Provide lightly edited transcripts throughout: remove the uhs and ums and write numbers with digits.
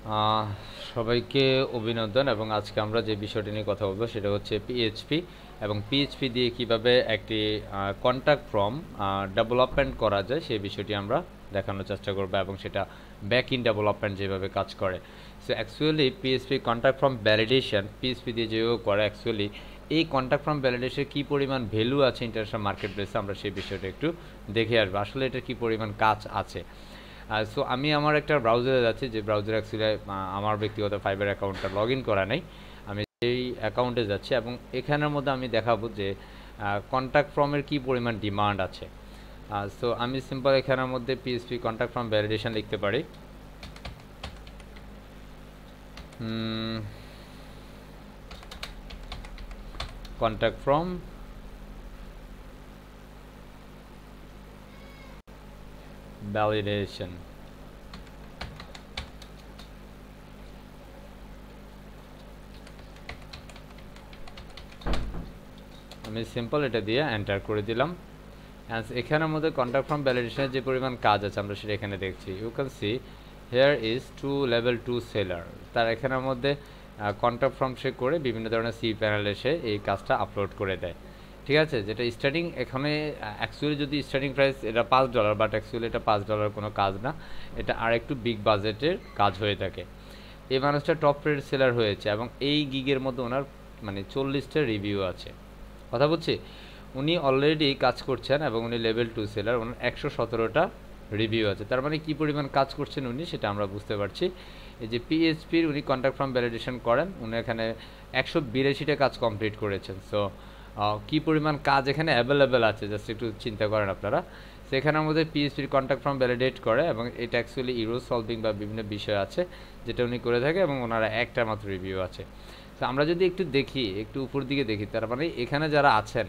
আহ, সবাইকে অভিনন্দন। এবং আজকে আমরা যে বিষয়টি নিয়ে কথা বলবো সেটা হচ্ছে পিএইচপি এবং পিএইচপি দিয়ে কিভাবে একটি কন্ট্যাক্ট ফর্ম ডেভেলপমেন্ট করা যায় সেই বিষয়টি আমরা দেখানোর চেষ্টা করবো, এবং সেটা ব্যাক ইন ডেভেলপমেন্ট যেভাবে কাজ করে। So actually PHP contact form validation PHP দিয়ে যেভাবে করে, অ্যাকচুয়ালি এই কন্ট্যাক্ট ফর্ম ভ্যালিডেশনের কী পরিমাণ ভ্যালু আছে ইন্টারন্যাশনাল মার্কেট প্লেসে, আমরা সেই বিষয়টা একটু দেখে আসবো আসলে এটার কী পরিমাণ কাজ আছে। সো আমি আমার একটা ব্রাউজারে যাচ্ছি, যে ব্রাউজারে অ্যাকচুয়ালি আমার ব্যক্তিগত ফাইবার অ্যাকাউন্টটা লগ ইন করা নেই। আমি এই অ্যাকাউন্টে যাচ্ছি এবং এখানের মধ্যে আমি দেখাবো যে কন্ট্যাক্ট ফর্মের কী পরিমাণ ডিমান্ড আছে। সো আমি সিম্পল এখানের মধ্যে পিএইচপি কন্ট্যাক্ট ফর্ম ভ্যালিডেশন লিখতে পারি। কন্ট্যাক্ট ফর্ম ভ্যালিডেশন, আমি সিম্পল এটা দিয়ে এন্টার করে দিলাম। এখানের মধ্যে কন্ট্যাক্ট ফর্ম ভ্যালিডেশনের যে পরিমাণ কাজ আছে আমরা সেটা এখানে দেখছি। You can see here is two level 2 seller. তার এখানের মধ্যে কন্ট্যাক্ট ফর্ম সে করে বিভিন্ন ধরনের সি প্যানেল এসে এই কাজটা আপলোড করে দেয়। ঠিক আছে, যেটা স্টার্টিং এখানে অ্যাকচুয়ালি যদি স্টার্টিং প্রাইস এটা $5, বাট অ্যাকচুয়ালি এটা $5 কোনো কাজ না, এটা আর একটু বিগ বাজেটের কাজ হয়ে থাকে। এই মানুষটা টপ রেট সেলার হয়েছে এবং এই গিগের মধ্যে ওনার মানে 40টা রিভিউ আছে। কথা বলছি, উনি অলরেডি কাজ করছেন এবং উনি লেভেল 2 সেলার, ওনার 117টা রিভিউ আছে। তার মানে কী পরিমাণ কাজ করছেন উনি সেটা আমরা বুঝতে পারছি। এই যে পিএইচপির উনি কন্ট্যাক্ট ফর্ম ভ্যালিডেশন করেন, উনি এখানে 182টা কাজ কমপ্লিট করেছেন। সো কী পরিমাণ কাজ এখানে অ্যাভেলেবেল আছে জাস্ট একটু চিন্তা করেন আপনারা। সেখানের মধ্যে পিএইচপির কন্ট্যাক্ট ফর্ম ভ্যালিডেট করে এবং এটা অ্যাকচুয়ালি ইরো সলভিং বা বিভিন্ন বিষয় আছে যেটা উনি করে থাকে এবং ওনারা একটা মাত্র রিভিউ আছে। তো আমরা যদি একটু দেখি, একটু উপর দিকে দেখি, তার মানে এখানে যারা আছেন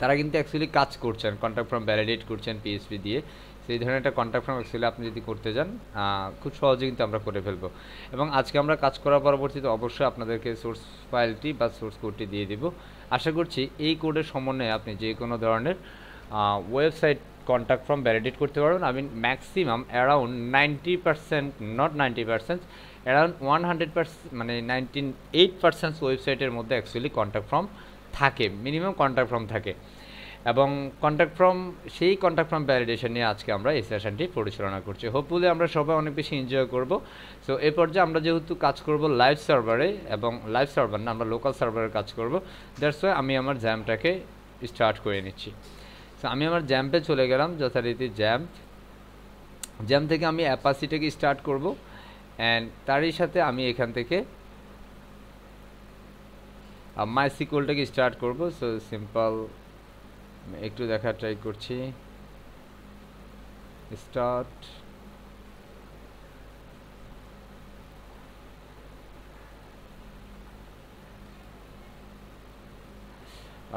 তারা কিন্তু অ্যাকচুয়ালি কাজ করছেন, কন্ট্যাক্ট ফর্ম ভ্যালিডেট করছেন পিএইচপি দিয়ে। সেই ধরনের একটা কন্ট্যাক্ট ফর্ম অ্যাকচুয়ালি আপনি যদি করতে যান খুব সহজে কিন্তু আমরা করে ফেলবো। এবং আজকে আমরা কাজ করার পরবর্তীতে অবশ্যই আপনাদেরকে সোর্স ফাইলটি বা সোর্স কোডটি দিয়ে দিব। আশা করছি এই কোডের সমন্বয়ে আপনি যে কোনো ধরনের ওয়েবসাইট কন্ট্যাক্ট ফর্ম ভ্যালিডেট করতে পারবেন। আমি ম্যাক্সিমাম অ্যারাউন্ড 90%, নট 90%, অ্যারাউন্ড 100%, মানে 98% ওয়েবসাইটের মধ্যে অ্যাকচুয়ালি কন্ট্যাক্ট ফর্ম থাকে, মিনিমাম কন্ট্যাক্ট ফর্ম থাকে। এবং কন্ট্যাক্ট ফর্ম, সেই কন্ট্যাক্ট ফর্ম ভ্যালিডেশন নিয়ে আজকে আমরা এই সেশনটি পরিচালনা করছি। হোপফুলি আমরা সবাই অনেক বেশি এনজয় করব। সো এ পর্যায়ে আমরা যেহেতু কাজ করব লাইভ সার্ভারে, এবং লাইভ সার্ভার না, আমরা লোকাল সার্ভারে কাজ করব, দ্যাটস ওয়াই আমি আমার জ্যামটাকে স্টার্ট করে নিচ্ছি। সো আমি আমার জ্যাম্পে চলে গেলাম, যথারীতি জ্যাম থেকে আমি অ্যাপাসিটাকে স্টার্ট করব, অ্যান্ড তারই সাথে আমি এখান থেকে মাইসিকলটাকে স্টার্ট করব। সো সিম্পল একটু দেখার ট্রাই করছি, স্টার্ট।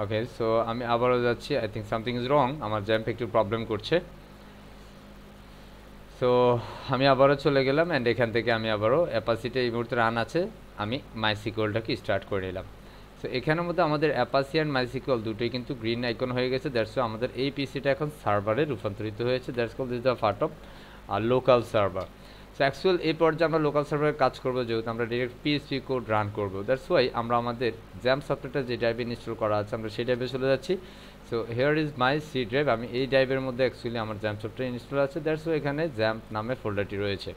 ওকে, সো আমি আবারও যাচ্ছি। I think something is wrong, আমার জ্যাম্প একটু প্রবলেম করছে। সো আমি আবারও চলে গেলাম, অ্যান্ড এখান থেকে আমি আবারও অ্যাপাসিটি এই মুহূর্তে রান আছে, আমি মাইসিকলটাকে স্টার্ট করে নিলাম। সো এখানের মধ্যে আমাদের অ্যাপাসি অ্যান্ড মাইসিকল দুটোই কিন্তু গ্রিন আইকন হয়ে গেছে। দ্যাটস ওয়াই আমাদের এই পিসিটা এখন সার্ভারে রূপান্তরিত হয়েছে। That's call this the part of local server. So actual এই পর্যায়ে আমরা লোকাল সার্ভারে কাজ করবো, যেহেতু আমরা ডিরেক্ট পিএইচপি কোড রান করবো। দ্যাটস ওয়াই আমরা আমাদের জ্যাম সফটওয়্যারটা যে ড্রাইভে ইনস্টল করা আছে আমরা সেই ড্রাইভে চলে যাচ্ছি। So here is my C drive, আমি এই ড্রাইভের মধ্যে অ্যাকচুয়ালি আমার জ্যাম সফটওয়্যার ইনস্টল আছে। দ্যাটস ওয়াই এখানে জ্যাম নামে ফোল্ডারটি রয়েছে।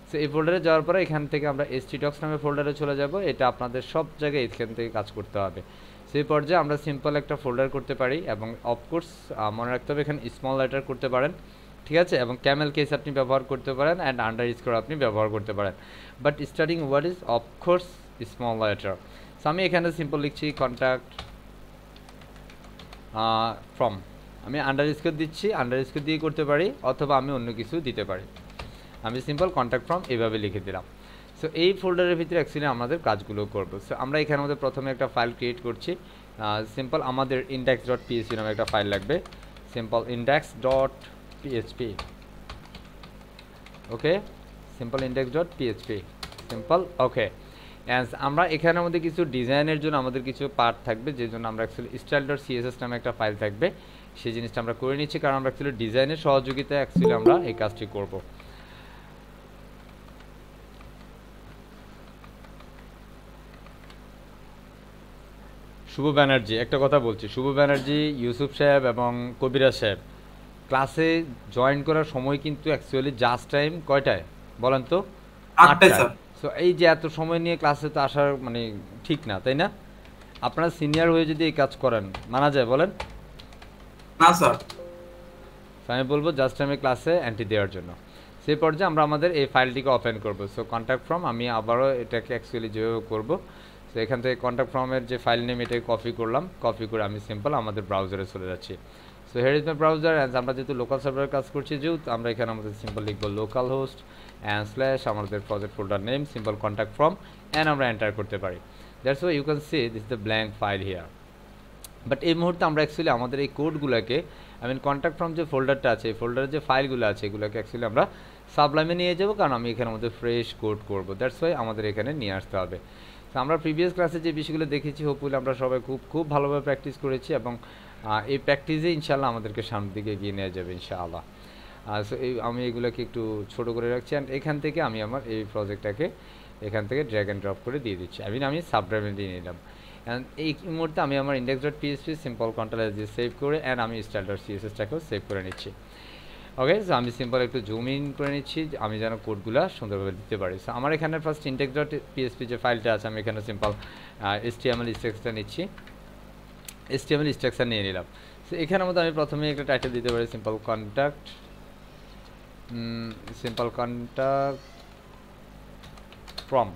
সো এই ফোল্ডারে যাওয়ার পরে এখান থেকে আমরা htdocs নামে ফোল্ডারে চলে যাব। এটা আপনাদের সব জায়গায় এখান থেকে কাজ করতে হবে। সেই পর্যায়ে আমরা সিম্পল একটা ফোল্ডার করতে পারি, এবং অফকোর্স মনে রাখতে হবে এখানে স্মল লেটার করতে পারেন, ঠিক আছে, এবং ক্যামেল কেস আপনি ব্যবহার করতে পারেন, অ্যান্ড আন্ডারস্কোর আপনি ব্যবহার করতে পারেন, but starting word is of course small letter. So আমি এখানে সিম্পল লিখছি কন্ট্যাক্ট ফ্রম, আমি আন্ডারস্কোর দিচ্ছি, আন্ডারস্কোর দিয়ে করতে পারি, অথবা আমি অন্য কিছু দিতে পারি। আমি সিম্পল কন্ট্যাক্ট ফ্রম এভাবে লিখে দিলাম। সো এই ফোল্ডারের ভিতরে অ্যাকচুয়ালি আমাদের কাজগুলো করবো। সো আমরা এখানে মধ্যে প্রথমে একটা ফাইল ক্রিয়েট করছি। সিম্পল আমাদের index.php নামে একটা ফাইল লাগবে, সিম্পল index.php। ওকে, সিম্পল index.php, সিম্পল। ওকে, আমরা এখানের মধ্যে কিছু ডিজাইনের জন্য আমাদের কিছু পার্ট থাকবে, যে জন্য আমরা অ্যাকচুয়ালি style.css নামে একটা ফাইল থাকবে, সেই জিনিসটা আমরা করে নিচ্ছি, কারণ আমরা অ্যাকচুয়ালি ডিজাইনের সহযোগিতায় অ্যাকচুয়ালি আমরা এই কাজটি করব। শুভ ব্যানার্জি, একটা কথা বলছি, শুভ ব্যানার্জি, ইউসুফ সাহেব এবং কবিরাজ সাহেব ক্লাসে জয়েন করার সময় কিন্তু অ্যাকচুয়ালি জাস্ট টাইম কয়টায় বলেন তো? 8টায় 8টায়। স্যার। সো এই যে এত সময় নিয়ে ক্লাসে তো আসার মানে ঠিক না, তাই না? আপনারা সিনিয়র হয়ে যদি এই কাজ করেন মানা যায় বলেন? না স্যার। আমি বলবো জাস্ট টাইমে ক্লাসে এন্ট্রি দেওয়ার জন্য। সেই পর্যায়ে আমরা আমাদের এই ফাইলটিকে ওপেন করব। সো কন্ট্যাক্ট ফর্ম আমি আবারও এটাকে অ্যাকচুয়ালি যেভাবে করবো, সো এখান থেকে কন্ট্যাক্ট ফর্মের যে ফাইল নেম এটাকে কপি করলাম, কপি করে আমি সিম্পল আমাদের ব্রাউজারে চলে যাচ্ছি। So here is my browser and আমরা যেহেতু লোকাল সার্ভারের কাজ করছি, যেহেতু আমরা এখানে আমাদের সিম্পল লিখবো লোকাল হোস্ট অ্যান্ড স্ল্যাশ আমাদের project folder name, simple contact form, and আমরা এন্টার করতে পারি। That's why you can see this the blank file here. But এই মুহূর্তে আমরা অ্যাকচুয়ালি আমাদের এই কোডগুলোকে কন্ট্যাক্ট ফর্ম যে ফোল্ডারটা আছে, এই ফোল্ডারের যে ফাইলগুলো আছে এগুলোকে অ্যাকচুয়ালি আমরা সাবলাইমে নিয়ে যাবো, কারণ আমি এখানে আমাদের ফ্রেশ কোড করবো। দ্যাটস ওয়াই আমাদের এখানে নিয়ে আসতে হবে। তো আমরা প্রিভিয়াস ক্লাসে যে বিষয়গুলো দেখেছি হোপফুলি আমরা সবাই খুব ভালোভাবে প্র্যাকটিস করেছি, এবং এই প্র্যাকটিসে ইনশাআল্লাহ আমাদেরকে সামনের দিকে এগিয়ে নিয়ে যাবে ইনশাআল্লাহ। সো আমি এগুলোকে একটু ছোট করে রাখছি, অ্যান্ড এখান থেকে আমি আমার এই প্রজেক্টটাকে এখান থেকে ড্র্যাগ অ্যান্ড ড্রপ করে দিয়ে দিচ্ছি। আমি সাবলাইমে দিয়ে নিলাম, অ্যান্ড এই মুহূর্তে আমি আমার index.php সিম্পল কন্ট্রোল এস দিয়ে সেভ করে, অ্যান্ড আমি style.css-টাকেও সেভ করে নিচ্ছি। ওকে, সো আমি সিম্পল একটু জুম ইন করে নিচ্ছি আমি যেন কোডগুলো সুন্দরভাবে দিতে পারি। সো আমার এখানে ফার্স্ট index.php যে ফাইলটা আছে আমি এখানে সিম্পল HTML স্ট্রাকচার নিচ্ছি, HTML স্ট্রাকচার নিয়ে নিলাম। সো এখানের মধ্যে আমি প্রথমে একটা টাইটেল দিতে পারি সিম্পল কন্ট্যাক্ট ফ্রম,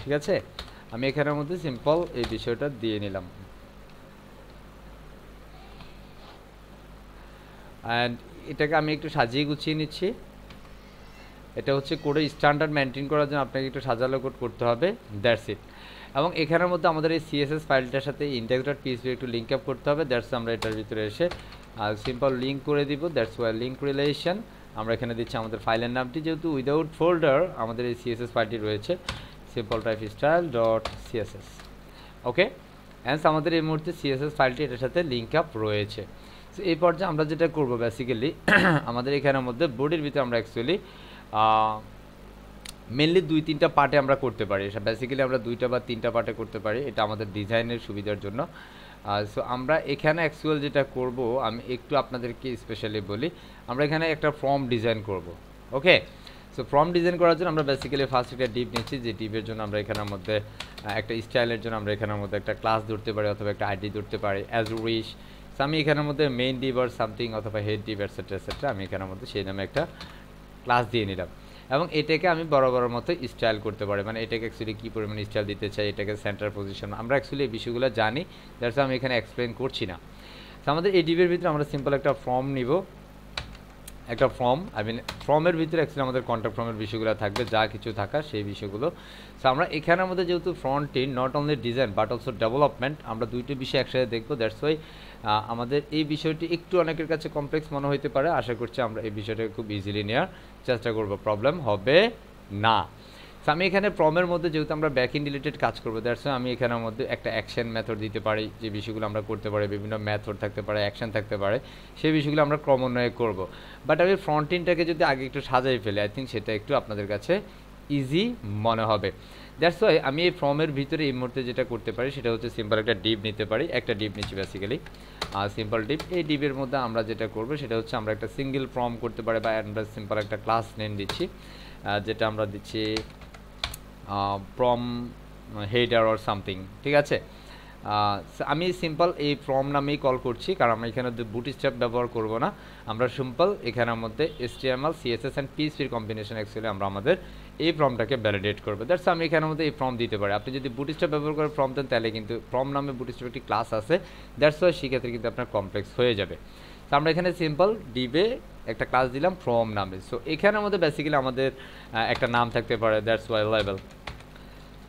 ঠিক আছে? আমি এখানের মধ্যে সিম্পল এই বিষয়টা দিয়ে নিলাম, অ্যান্ড এটাকে আমি একটু সাজিয়ে গুছিয়ে নিচ্ছি। এটা হচ্ছে কোডের স্ট্যান্ডার্ড মেনটেন করার জন্য আপনাকে একটু সাজালো কোড করতে হবে, দ্যাটস ইট। এবং এখানের মধ্যে আমাদের এই CSS ফাইলটার সাথে index.php একটু লিঙ্ক আপ করতে হবে, দ্যাটস আমরা এটার ভিতরে এসে সিম্পল লিঙ্ক করে দিব, দ্যাটস ওয়াই লিঙ্ক রিলেশন আমরা এখানে দিচ্ছি আমাদের ফাইলের নামটি, যেহেতু উইদাউট ফোল্ডার আমাদের এই CSS ফাইলটি রয়েছে, simple type style.css। Okay, and আমাদের এই মুহূর্তে CSS ফাইলটি এটার সাথে লিঙ্ক আপ রয়েছে। সো এই পর্যায়ে আমরা যেটা করবো বেসিক্যালি আমাদের এখানের মধ্যে বডির ভিতরে আমরা অ্যাকচুয়ালি মেনলি 2-3টা পার্টে আমরা করতে পারি। এটা বেসিক্যালি আমরা 2টা বা 3টা পার্টে করতে পারি, এটা আমাদের ডিজাইনের সুবিধার জন্য। সো আমরা এখানে অ্যাকচুয়াল যেটা করব আমি একটু আপনাদেরকে স্পেশালি বলি, আমরা এখানে একটা ফর্ম ডিজাইন করব। ওকে, সো ফর্ম ডিজাইন করার জন্য আমরা বেসিক্যালি ফার্স্ট একটা ডিপ নিচ্ছি, যে ডিপের জন্য আমরা এখানের মধ্যে একটা স্টাইলের জন্য আমরা এখানের মধ্যে একটা ক্লাস ধরতে পারি অথবা একটা আইডি ধরতে পারি অ্যাজ উইশ। সো আমি এখানের মধ্যে মেইন ডিপ আর সামথিং অথবা হেড ডিপ এটসেট্রা আমি এখানের মধ্যে সেই নামে একটা ক্লাস দিয়ে নিলাম, এবং এটাকে আমি বড় মতো স্টাইল করতে পারি, মানে এটাকে অ্যাকচুয়ালি কী পরিমাণে স্টাইল দিতে চাই, এটাকে সেন্টার পজিশন আমরা অ্যাকচুয়ালি এই বিষয়গুলো জানি, দ্যাটস আমি এখানে এক্সপ্লেন করছি না। তো আমাদের এই ডিপের ভিতরে আমরা সিম্পল একটা ফর্ম নিব, একটা ফর্ম ফর্মের ভিতরে অ্যাকচুয়ালি আমাদের কন্ট্যাক্ট ফর্মের বিষয়গুলো থাকবে, যা কিছু থাকা সেই বিষয়গুলো। সো আমরা এখানের মধ্যে যেহেতু front end not only design but also development, আমরা দুইটা বিষয় একসাথে দেখবো, দ্যাটস ওয়াই আমাদের এই বিষয়টি একটু অনেকের কাছে কমপ্লেক্স মনে হতে পারে। আশা করছি আমরা এই বিষয়টাকে খুব ইজিলি নেওয়ার চেষ্টা করব, প্রবলেম হবে না। সো আমি এখানে ফর্মের মধ্যে যেহেতু আমরা ব্যাক ইন রিলেটেড কাজ করবো, দ্যাটস ওয়াই আমি এখানের মধ্যে একটা অ্যাকশন মেথড দিতে পারি, যে বিষয়গুলো আমরা করতে পারি, বিভিন্ন মেথড থাকতে পারে, অ্যাকশন থাকতে পারে, সেই বিষয়গুলো আমরা ক্রমান্বয়ে করব। বাট আমি ফ্রন্ট এন্ডটাকে যদি আগে একটু সাজাই ফেলি, আই থিঙ্ক সেটা একটু আপনাদের কাছে ইজি মনে হবে। দ্যাটস ওয়াই আমি এই ফর্মের ভিতরে এই মুহূর্তে যেটা করতে পারি সেটা হচ্ছে সিম্পল একটা ডিপ নিতে পারি, একটা ডিপ নিচ্ছি বেসিক্যালি সিম্পল ডিপ। এই ডিপের মধ্যে আমরা যেটা করবো সেটা হচ্ছে আমরা একটা সিঙ্গেল ফর্ম করতে পারি, বা আমরা সিম্পল একটা ক্লাস নেম দিচ্ছি, যেটা আমরা দিচ্ছি ফ্রম হেডার অর সামথিং, ঠিক আছে? আমি সিম্পল এই ফর্ম নামেই কল করছি, কারণ আমরা এখানে বুটস্ট্র্যাপ ব্যবহার করব না, আমরা সিম্পল এখানের মধ্যে HTML CSS and PHP combination actually আমরা আমাদের এই ফর্মটাকে ভ্যালিডেট করবো। দ্যাটস আমি এখানের মধ্যে এই ফর্ম দিতে পারি। আপনি যদি বুটস্ট্র্যাপ ব্যবহার করে ফর্ম দেন তাহলে কিন্তু ফর্ম নামে বুটস্ট্র্যাপ একটি ক্লাস আছে, দ্যাটস ওয়াই সেক্ষেত্রে কিন্তু আপনার কমপ্লেক্স হয়ে যাবে। তো আমরা এখানে সিম্পল ডিবে একটা ক্লাস দিলাম ফর্ম নামে। সো এখানের মধ্যে বেসিক্যালি আমাদের একটা নাম থাকতে পারে, দ্যাটস ওয়াই লেভেল,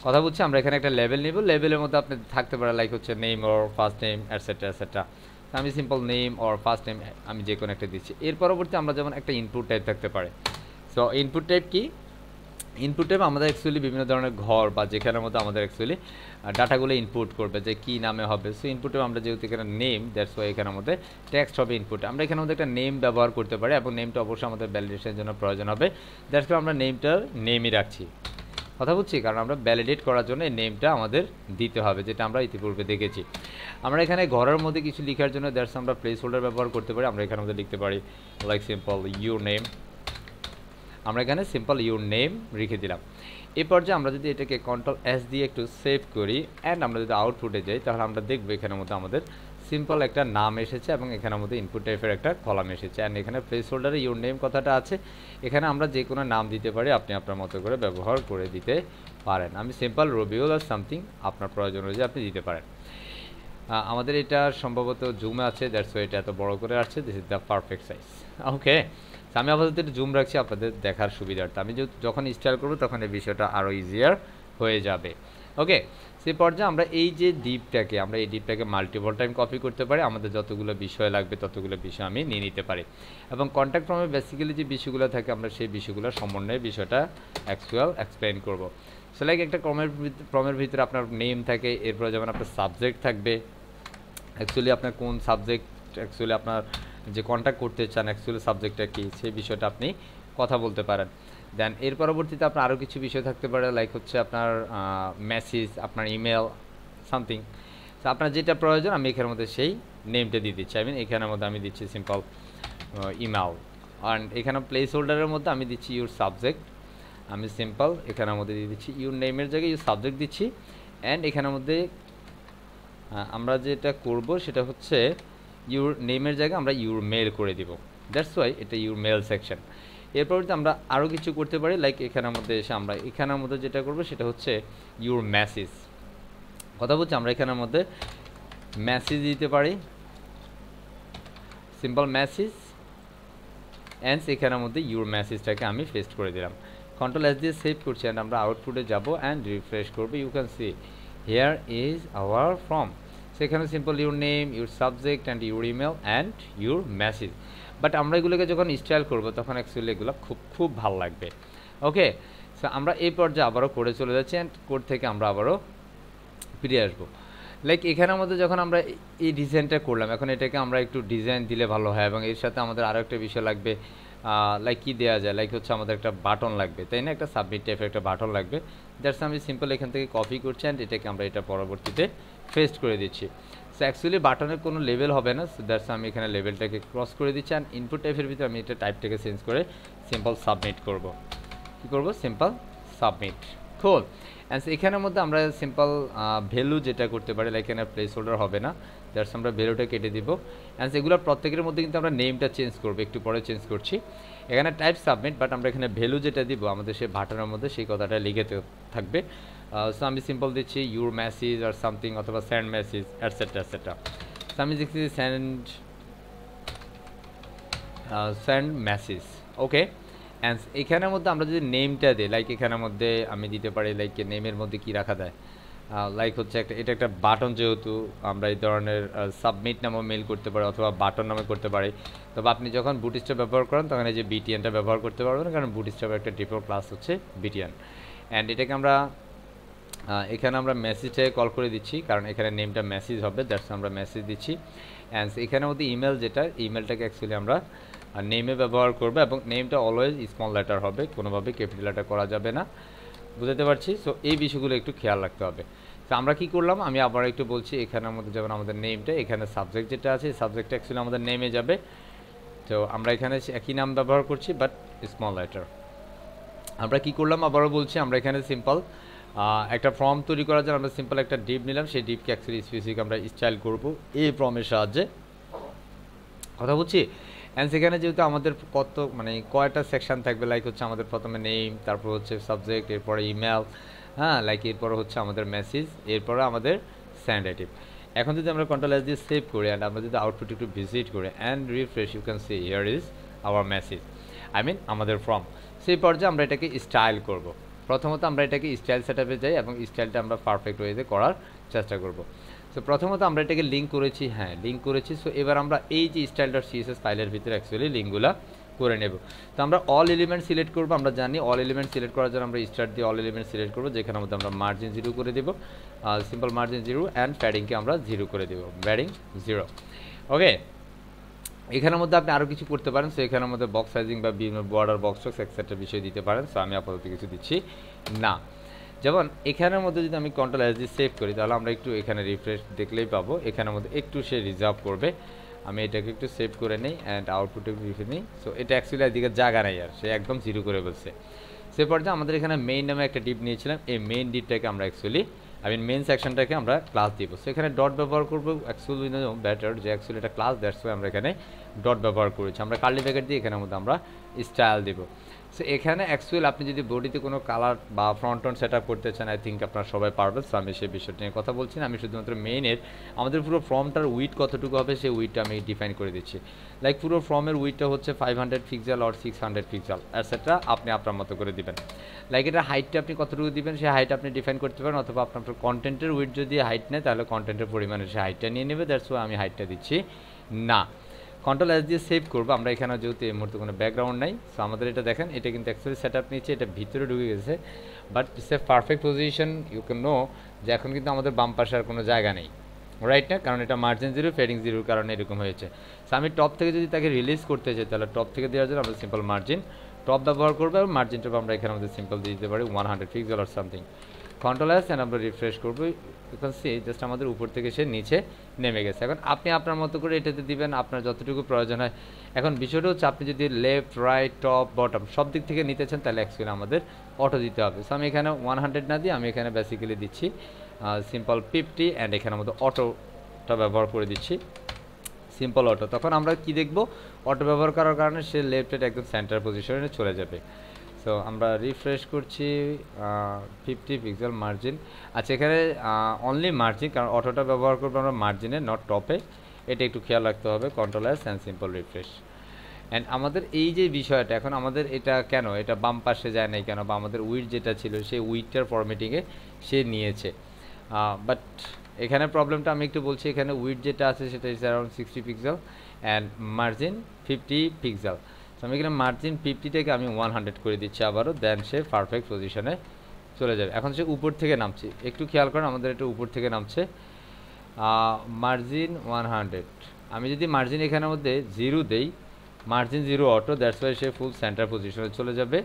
কথা বলছি আমরা এখানে একটা লেভেল নিব, লেভেলের মধ্যে আপনি থাকতে পারে লাইক হচ্ছে name or first name etcetera. আমি simple name or first name আমি যে কোনো একটা দিচ্ছি। এর পরবর্তী আমরা যেমন একটা ইনপুট টাইপ থাকতে পারে। সো ইনপুট টাইপ কি? ইনপুট টাইপ আমাদের অ্যাকচুয়ালি বিভিন্ন ধরনের ঘর বা যেখানের মধ্যে আমাদের অ্যাকচুয়ালি ডাটাগুলো ইনপুট করবে যে কী নামে হবে। সো ইনপুটে আমরা যেহেতু এখানে নেম, দ্যাটস ওয়াই এখানের মধ্যে টেক্সট হবে ইনপুটে। আমরা এখানের মধ্যে একটা নেম ব্যবহার করতে পারি, এবং নেমটা অবশ্যই আমাদের ভ্যালিডেশনের জন্য প্রয়োজন হবে, দ্যাটস ওয়াই আমরা নেমটা নেমই রাখছি। কথা বুঝছি, কারণ আমরা ভ্যালিডেট করার জন্য এই নেমটা আমাদের দিতে হবে, যেটা আমরা ইতিপূর্বে দেখেছি। আমরা এখানে ঘরের মধ্যে কিছু লেখার জন্য দ্যাটস আমরা প্লেস হোল্ডার ব্যবহার করতে পারি। আমরা এখানে মধ্যে লিখতে পারি লাইক সিম্পল ইউর নেম। আমরা এখানে সিম্পল ইউর নেম রেখে দিলাম। এই পর্যায়ে আমরা যদি এটাকে Ctrl+S দিয়ে একটু সেভ করি অ্যান্ড আমরা যদি আউটপুটে যাই, তাহলে আমরা দেখবো এখানের মধ্যে আমাদের সিম্পল একটা নাম এসেছে এবং এখানের মধ্যে ইনপুট টাইপের একটা কলাম এসেছে। অ্যান্ড এখানে প্লেস হোল্ডারে ইউর নেম কথাটা আছে। এখানে আমরা যে কোনো নাম দিতে পারি, আপনি আপনার মতো করে ব্যবহার করে দিতে পারেন। আমি সিম্পল রবিউল আর সামথিং আপনার প্রয়োজন অনুযায়ী আপনি দিতে পারেন। আমাদের এটা সম্ভবত জুমে আছে, দ্যাটস ওয়াই এটা এত বড় করে আসছে। This is the perfect size. Okay, আমি আপাতত একটু জুম রাখছি আপনাদের দেখার সুবিধার্থে। আমি যখন স্টাইল করবো তখন এই বিষয়টা আরও ইজিয়ার হয়ে যাবে। ওকে, সেই পর্যায়ে আমরা এই যে ডিপটাকে মাল্টিপল টাইম কপি করতে পারি। আমাদের যতগুলো বিষয় লাগবে ততগুলো বিষয় আমি নিয়ে নিতে পারি। এবং কন্ট্যাক্ট ফর্মে বেসিক্যালি যে বিষয়গুলো থাকে আমরা সেই বিষয়গুলোর সমন্বয়ে বিষয়টা এক্সপ্লেন করব। সো লাইক একটা ফর্মের ভিতরে আপনার নেম থাকে, এরপরে যেমন আপনার সাবজেক্ট থাকবে, অ্যাকচুয়ালি আপনার কোন সাবজেক্ট অ্যাকচুয়ালি আপনার যে কন্ট্যাক্ট করতে চান অ্যাকচুয়ালি সাবজেক্টটা কী সেই বিষয়টা আপনি কথা বলতে পারেন। দেন এর পরবর্তীতে আপনার আরও কিছু বিষয় থাকতে পারে, লাইক হচ্ছে আপনার মেসেজ, আপনার ইমেল সামথিং। তো আপনার যেটা প্রয়োজন আমি এখানের মধ্যে সেই নেমটা দিয়ে দিচ্ছি। এখানের মধ্যে আমি দিচ্ছি সিম্পল ইমেল। অ্যান্ড এখানে প্লেস হোল্ডারের মধ্যে আমি দিচ্ছি ইউর সাবজেক্ট। আমি সিম্পল এখানের মধ্যে দিয়ে দিচ্ছি ইউর নেমের জায়গায় ইউর সাবজেক্ট দিচ্ছি। অ্যান্ড এখানের মধ্যে আমরা যেটা করব সেটা হচ্ছে ইউর নেমের জায়গায় আমরা ইউর মেল করে দিব। দ্যাটস ওয়াই এটা ইউর মেল সেকশন। এরপর আমরা আরও কিছু করতে পারি, লাইক এখানের মধ্যে এসে আমরা এখানের মধ্যে যেটা করব সেটা হচ্ছে ইউর মেসেজ। কথা বলছি, আমরা এখানের মধ্যে মেসেজ দিতে পারি, সিম্পল মেসেজ। অ্যান্ড এখানের মধ্যে ইউর মেসেজটাকে আমি পেস্ট করে দিলাম। Ctrl+S দিয়ে সেভ করছি অ্যান্ড আমরা আউটপুটে যাব অ্যান্ড রিফ্রেশ করবো। You can see here is our form. সেখানে simple your name, your subject and your email and your message. But আমরা এগুলোকে যখন স্টাইল করব তখন অ্যাকচুয়ালি এগুলো খুব ভালো লাগবে। ওকে, সো আমরা এই পর্যায়ে আবারও কোডে চলে যাচ্ছি অ্যান্ড কোড থেকে আমরা আবারও ফিরে আসবো। লাইক এখানের মধ্যে যখন আমরা এই ডিজাইনটা করলাম, এখন এটাকে আমরা একটু ডিজাইন দিলে ভালো হয় এবং এর সাথে আমাদের আরও একটা বিষয় লাগবে, লাইক কী দেওয়া যায়, লাইক হচ্ছে আমাদের একটা বাটন লাগবে, তাই না? একটা সাবমিট টাইপের একটা বাটন লাগবে। দ্যাটস আমি সিম্পল এখান থেকে কপি করছি অ্যান্ড এটাকে আমরা এটা পরবর্তীতে পেস্ট করে দিচ্ছি। সো অ্যাকচুয়ালি বাটনের কোনো লেভেল হবে না, সো দ্যাটস আমি এখানে লেভেলটাকে ক্রস করে দিচ্ছি অ্যান্ড ইনপুট টাইপের ভিতরে আমি এটা টাইপটাকে চেঞ্জ করে সিম্পল সাবমিট করব। কী করব? Simple submit. খুল। অ্যান্ড এখানের মধ্যে আমরা সিম্পল ভ্যালু যেটা করতে পারি, লাইক এখানে প্লেস হোল্ডার হবে না, দ্যাটস আমরা ভ্যালুটা কেটে দিব। অ্যান্ড এগুলোর প্রত্যেকের মধ্যে কিন্তু আমরা নেমটা চেঞ্জ করবো, একটু পরে চেঞ্জ করছি। এখানে টাইপ সাবমিট, বাট আমরা এখানে ভ্যালু যেটা দিব আমাদের সেই বাটনের মধ্যে সেই কথাটা লিখে থাকবে। সো আমি সিম্পল দিচ্ছি ইউর মেসেজ আর সামথিং, অথবা send message etcetera etcetera. So আমি দেখছি সেন্ড মেসেজ। ওকে, অ্যান্ড এখানের মধ্যে আমরা যদি নেমটা দিই, লাইক এখানের মধ্যে আমি দিতে পারি, লাইক নেমের মধ্যে কি রাখা যায়, লাইক হচ্ছে এটা একটা বাটন, যেহেতু আমরা এই ধরনের সাবমিট নামে মেল করতে পারি অথবা বাটন নামে করতে পারি। তবে আপনি যখন বুটস্ট্র্যাপ ব্যবহার করেন তখন এই যে বিটিএনটা ব্যবহার করতে পারবেন, কারণ বুটস্ট্র্যাপের একটা ডিফল্ট ক্লাস হচ্ছে বিটিএন। অ্যান্ড এটাকে আমরা এখানে আমরা মেসেজটাকে কল করে দিচ্ছি, কারণ এখানে নেমটা মেসেজ হবে, দ্যাটস আমরা মেসেজ দিচ্ছি। অ্যান্ড এখানের মধ্যে ইমেল যেটা, ইমেলটাকে অ্যাকচুয়ালি আমরা নেমে ব্যবহার করবো এবং নেমটা অলওয়েজ স্মল লেটার হবে, কোনোভাবে ক্যাপিটাল লেটার করা যাবে না। বুঝতে পারছি? সো এই বিষয়গুলো একটু খেয়াল রাখতে হবে। তো আমরা কী করলাম, আমি আবার একটু বলছি, এখানের মধ্যে যেমন আমাদের নেমটা, এখানে সাবজেক্ট যেটা আছে সাবজেক্টটা অ্যাকচুয়ালি আমাদের নেমে যাবে। তো আমরা এখানে একই নাম ব্যবহার করছি বাট স্মল লেটার। আমরা কী করলাম আবারও বলছি, আমরা এখানে সিম্পল একটা ফর্ম তৈরি করার জন্য আমরা সিম্পল একটা ডিপ নিলাম, সেই ডিপকে অ্যাকচুয়ালি স্পেসিফিক আমরা স্টাইল করব এই ফর্মের সাহায্যে। কথা বলছি। অ্যান্ড সেখানে যেহেতু আমাদের কয়টা সেকশন থাকবে, লাইক হচ্ছে আমাদের প্রথমে নেম, তারপর হচ্ছে সাবজেক্ট, এরপরে ইমেল, লাইক এরপরে হচ্ছে আমাদের মেসেজ, এরপরে আমাদের সেন্ডেটিভ। এখন যদি আমরা Ctrl+S দিয়ে সেভ করি অ্যান্ড আমরা যদি আউটপুট একটু ভিজিট করি and refresh, you can see here is our message, আমাদের ফর্ম। সেই পর্যায়ে আমরা এটাকে স্টাইল করব। প্রথমত আমরা এটাকে স্টাইল সেটআপে যাই এবং স্টাইলটা আমরা পারফেক্ট ওয়েতে করার চেষ্টা করব। সো প্রথমত আমরা এটাকে লিঙ্ক করেছি, লিঙ্ক করেছি। সো এবার আমরা এই যে style.css ফাইলের ভিতরে অ্যাকচুয়ালি লিঙ্কগুলা করে নেব। তো আমরা অল এলিমেন্ট সিলেক্ট করব। আমরা জানি অল এলিমেন্ট সিলেক্ট করার জন্য আমরা স্টার্ট দিয়ে অল এলিমেন্ট সিলেক্ট করব, যেখানে মধ্যে আমরা মার্জিন 0 করে দেব, সিম্পল মার্জিন 0 অ্যান্ড প্যাডিংকে আমরা 0 করে দেব, প্যাডিং 0। ওকে, এখানের মধ্যে আপনি আরও কিছু করতে পারেন। সো এখানের মধ্যে বক্স সাইজিং বা বিভিন্ন বর্ডার, বক্স এক্সেট্রা বিষয় দিতে পারেন। সো আমি আপাতত কিছু দিচ্ছি না। যেমন এখানের মধ্যে যদি আমি কন্ট্রোল এস দিয়ে সেভ করি তাহলে আমরা একটু এখানে রিফ্রেশ দেখলেই পাবো এখানের মধ্যে একটু সে রিজার্ভ করবে। আমি এটাকে একটু সেভ করে নিই অ্যান্ড আউটপুটে রিফ্রেশ নিই। সো এটা অ্যাকচুয়ালি এদিকে জায়গা নেই আর সে একদম জিরো করে বলছে। সে পর্যায়ে আমাদের এখানে মেইন নামে একটা ডিপ নিয়েছিলাম, এই মেইন ডিপটাকে আমরা অ্যাকচুয়ালি মেইন সেকশনটাকে আমরা ক্লাস দিব। সো এখানে ডট ব্যবহার করবো অ্যাকচুয়ালি ব্যাটার যে অ্যাকচুয়ালি এটা ক্লাস, দ্যাটস ওয়াই আমরা এখানে ডট ব্যবহার করেছি। আমরা কার্লি ব্র্যাকেট দিয়ে এখানের মধ্যে আমরা স্টাইল দিব। সো এখানে অ্যাকচুয়ালি আপনি যদি বডিতে কোনো কালার বা ফ্রন্ট অন সেট আপ করতে চান আই থিঙ্ক আপনারা সবাই পারবেন। সো আমি সেই বিষয়টা নিয়ে কথা বলছি না, আমি শুধুমাত্র মেইনের আমাদের পুরো ফর্মটার উইথ কতটুকু হবে সেই উইথটা আমি ডিফাইন করে দিচ্ছি। লাইক পুরো ফর্মের উইথটা হচ্ছে 500 পিক্সেল আর 600 পিক্সেল এটসেট্রা, আপনি আপনার মতো করে দিবেন। লাইক এটা হাইটটা আপনি কতটুকু দিবেন সেই হাইট আপনি ডিফাইন করতে পারেন, অথবা আপনার কন্টেন্টের উইথ যদি হাইট নেয় তাহলে কন্টেন্টের পরিমাণে সে হাইটটা নিয়ে নেবে, দ্যাটস ওয়াই আমি হাইটটা দিচ্ছি না। কন্ট্রোল এস দিয়ে সেভ করবো। আমরা এখানে যেহেতু এই মুহূর্তে কোনো ব্যাকগ্রাউন্ড নাই, সো আমাদের এটা দেখেন এটা কিন্তু অ্যাকচুয়ালি সেট আপ নিচ্ছে, এটা ভিতরে ঢুকে গেছে, but it's a perfect position. You can know যে এখন কিন্তু আমাদের বাম পাশে আর কোনো জায়গা নেই, রাইট না, কারণ এটা মার্জিন জিরো ফেডিং জিরোর কারণে এরকম হয়েছে। সো আমি টপ থেকে যদি তাকে রিলিজ করতে চাই তাহলে টপ থেকে দেওয়ার জন্য আমরা সিম্পল মার্জিন টপ ব্যবহার করবো, এবং মার্জিনটা আমরা এখানে আমাদের সিম্পল দিয়ে দিতে পারি 100 পিক্সেল আর সামথিং। কন্ট্রোল এস অ্যান্ড আমরা রিফ্রেশ করবো, এখন সি জাস্ট আমাদের উপর থেকে সে নিচে নেমে গেছে। এখন আপনি আপনার মতো করে এটাতে দিবেন আপনার যতটুকু প্রয়োজন হয়। এখন বিষয়টা হচ্ছে আপনি যদি লেফট রাইট টপ বটম সব দিক থেকে নিতে চান তাহলে অ্যাকচুয়ালি আমাদের অটো দিতে হবে। সো আমি এখানে 100 না দিয়ে আমি এখানে বেসিক্যালি দিচ্ছি সিম্পল 50 অ্যান্ড এখানে আমাদের অটোটা ব্যবহার করে দিচ্ছি সিম্পল অটো। তখন আমরা কি দেখব, অটো ব্যবহার করার কারণে সে লেফটের একদম সেন্টার পজিশনে চলে যাবে। সো আমরা রিফ্রেশ করছি 50 পিক্সেল মার্জিন। আচ্ছা এখানে অনলি মার্জিন, কারণ অটোটা ব্যবহার করবো আমরা মার্জিনে নট টপে, এটা একটু খেয়াল রাখতে হবে। Control S and simple refresh. And আমাদের এই যে বিষয়টা এখন আমাদের এটা কেন এটা বাম পাশে যায় নাই কেন, বা আমাদের উইড যেটা ছিল সেই উইডটার ফরম্যাটিংয়ে সে নিয়েছে, বাট এখানে প্রবলেমটা আমি একটু বলছি। এখানে উইড যেটা আছে সেটা is around 60 pixel and margin 50 pixel. তো আমি এখানে মার্জিন 50টাকে আমি 100 করে দিচ্ছি আবারও, দেন সে পারফেক্ট পজিশনে চলে যাবে। এখন সে উপর থেকে নামছে, একটু খেয়াল করেন আমাদের এটা উপর থেকে নামছে। মার্জিন 100, আমি যদি মার্জিন এখানের মধ্যে 0 দেই, margin 0 auto, that's why say full centre পজিশনে চলে যাবে।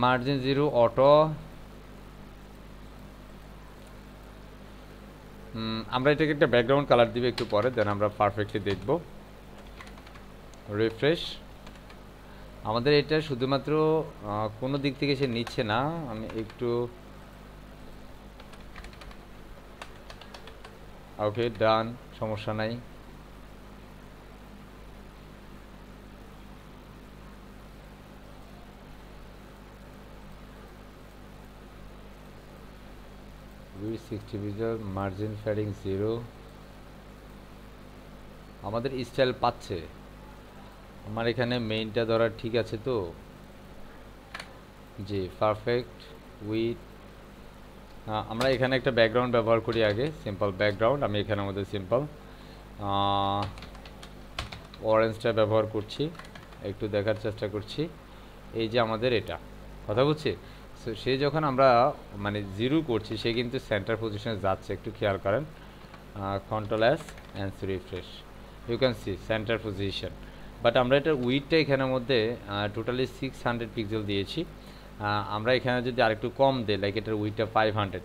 মার্জিন 0 অটো, আমরা এটাকে একটা ব্যাকগ্রাউন্ড কালার দিবে একটু পরে, দেন আমরা পারফেক্টলি দেখব। রিফ্রেশ। আমাদের এটা শুধুমাত্র কোনো দিক থেকে সে নিচ্ছে না, আমি একটু ওকে ডান, সমস্যা নাই। উইথ 60 পিক্সেল মার্জিন ফেডিং 0, আমাদের স্টাইল পাচ্ছে। আমার এখানে মেইনটা ধরা ঠিক আছে তো, জি পারফেক্ট উইথ। আমরা এখানে একটা ব্যাকগ্রাউন্ড ব্যবহার করি আগে, সিম্পল ব্যাকগ্রাউন্ড। আমি এখানে আমাদের সিম্পল অরেঞ্জটা ব্যবহার করছি, একটু দেখার চেষ্টা করছি। এই যে আমাদের এটা কথা বলছি, সো সে যখন আমরা মানে 0 করছি সে কিন্তু সেন্টার পজিশনে যাচ্ছে, একটু খেয়াল করেন। Control S and refresh, you can see centre position. But আমরা এটার উইথটা এখানের মধ্যে টোটালি 600 পিক্সেল দিয়েছি। আমরা এখানে যদি আরেকটু কম দিই, লাইক এটার উইথটা 500,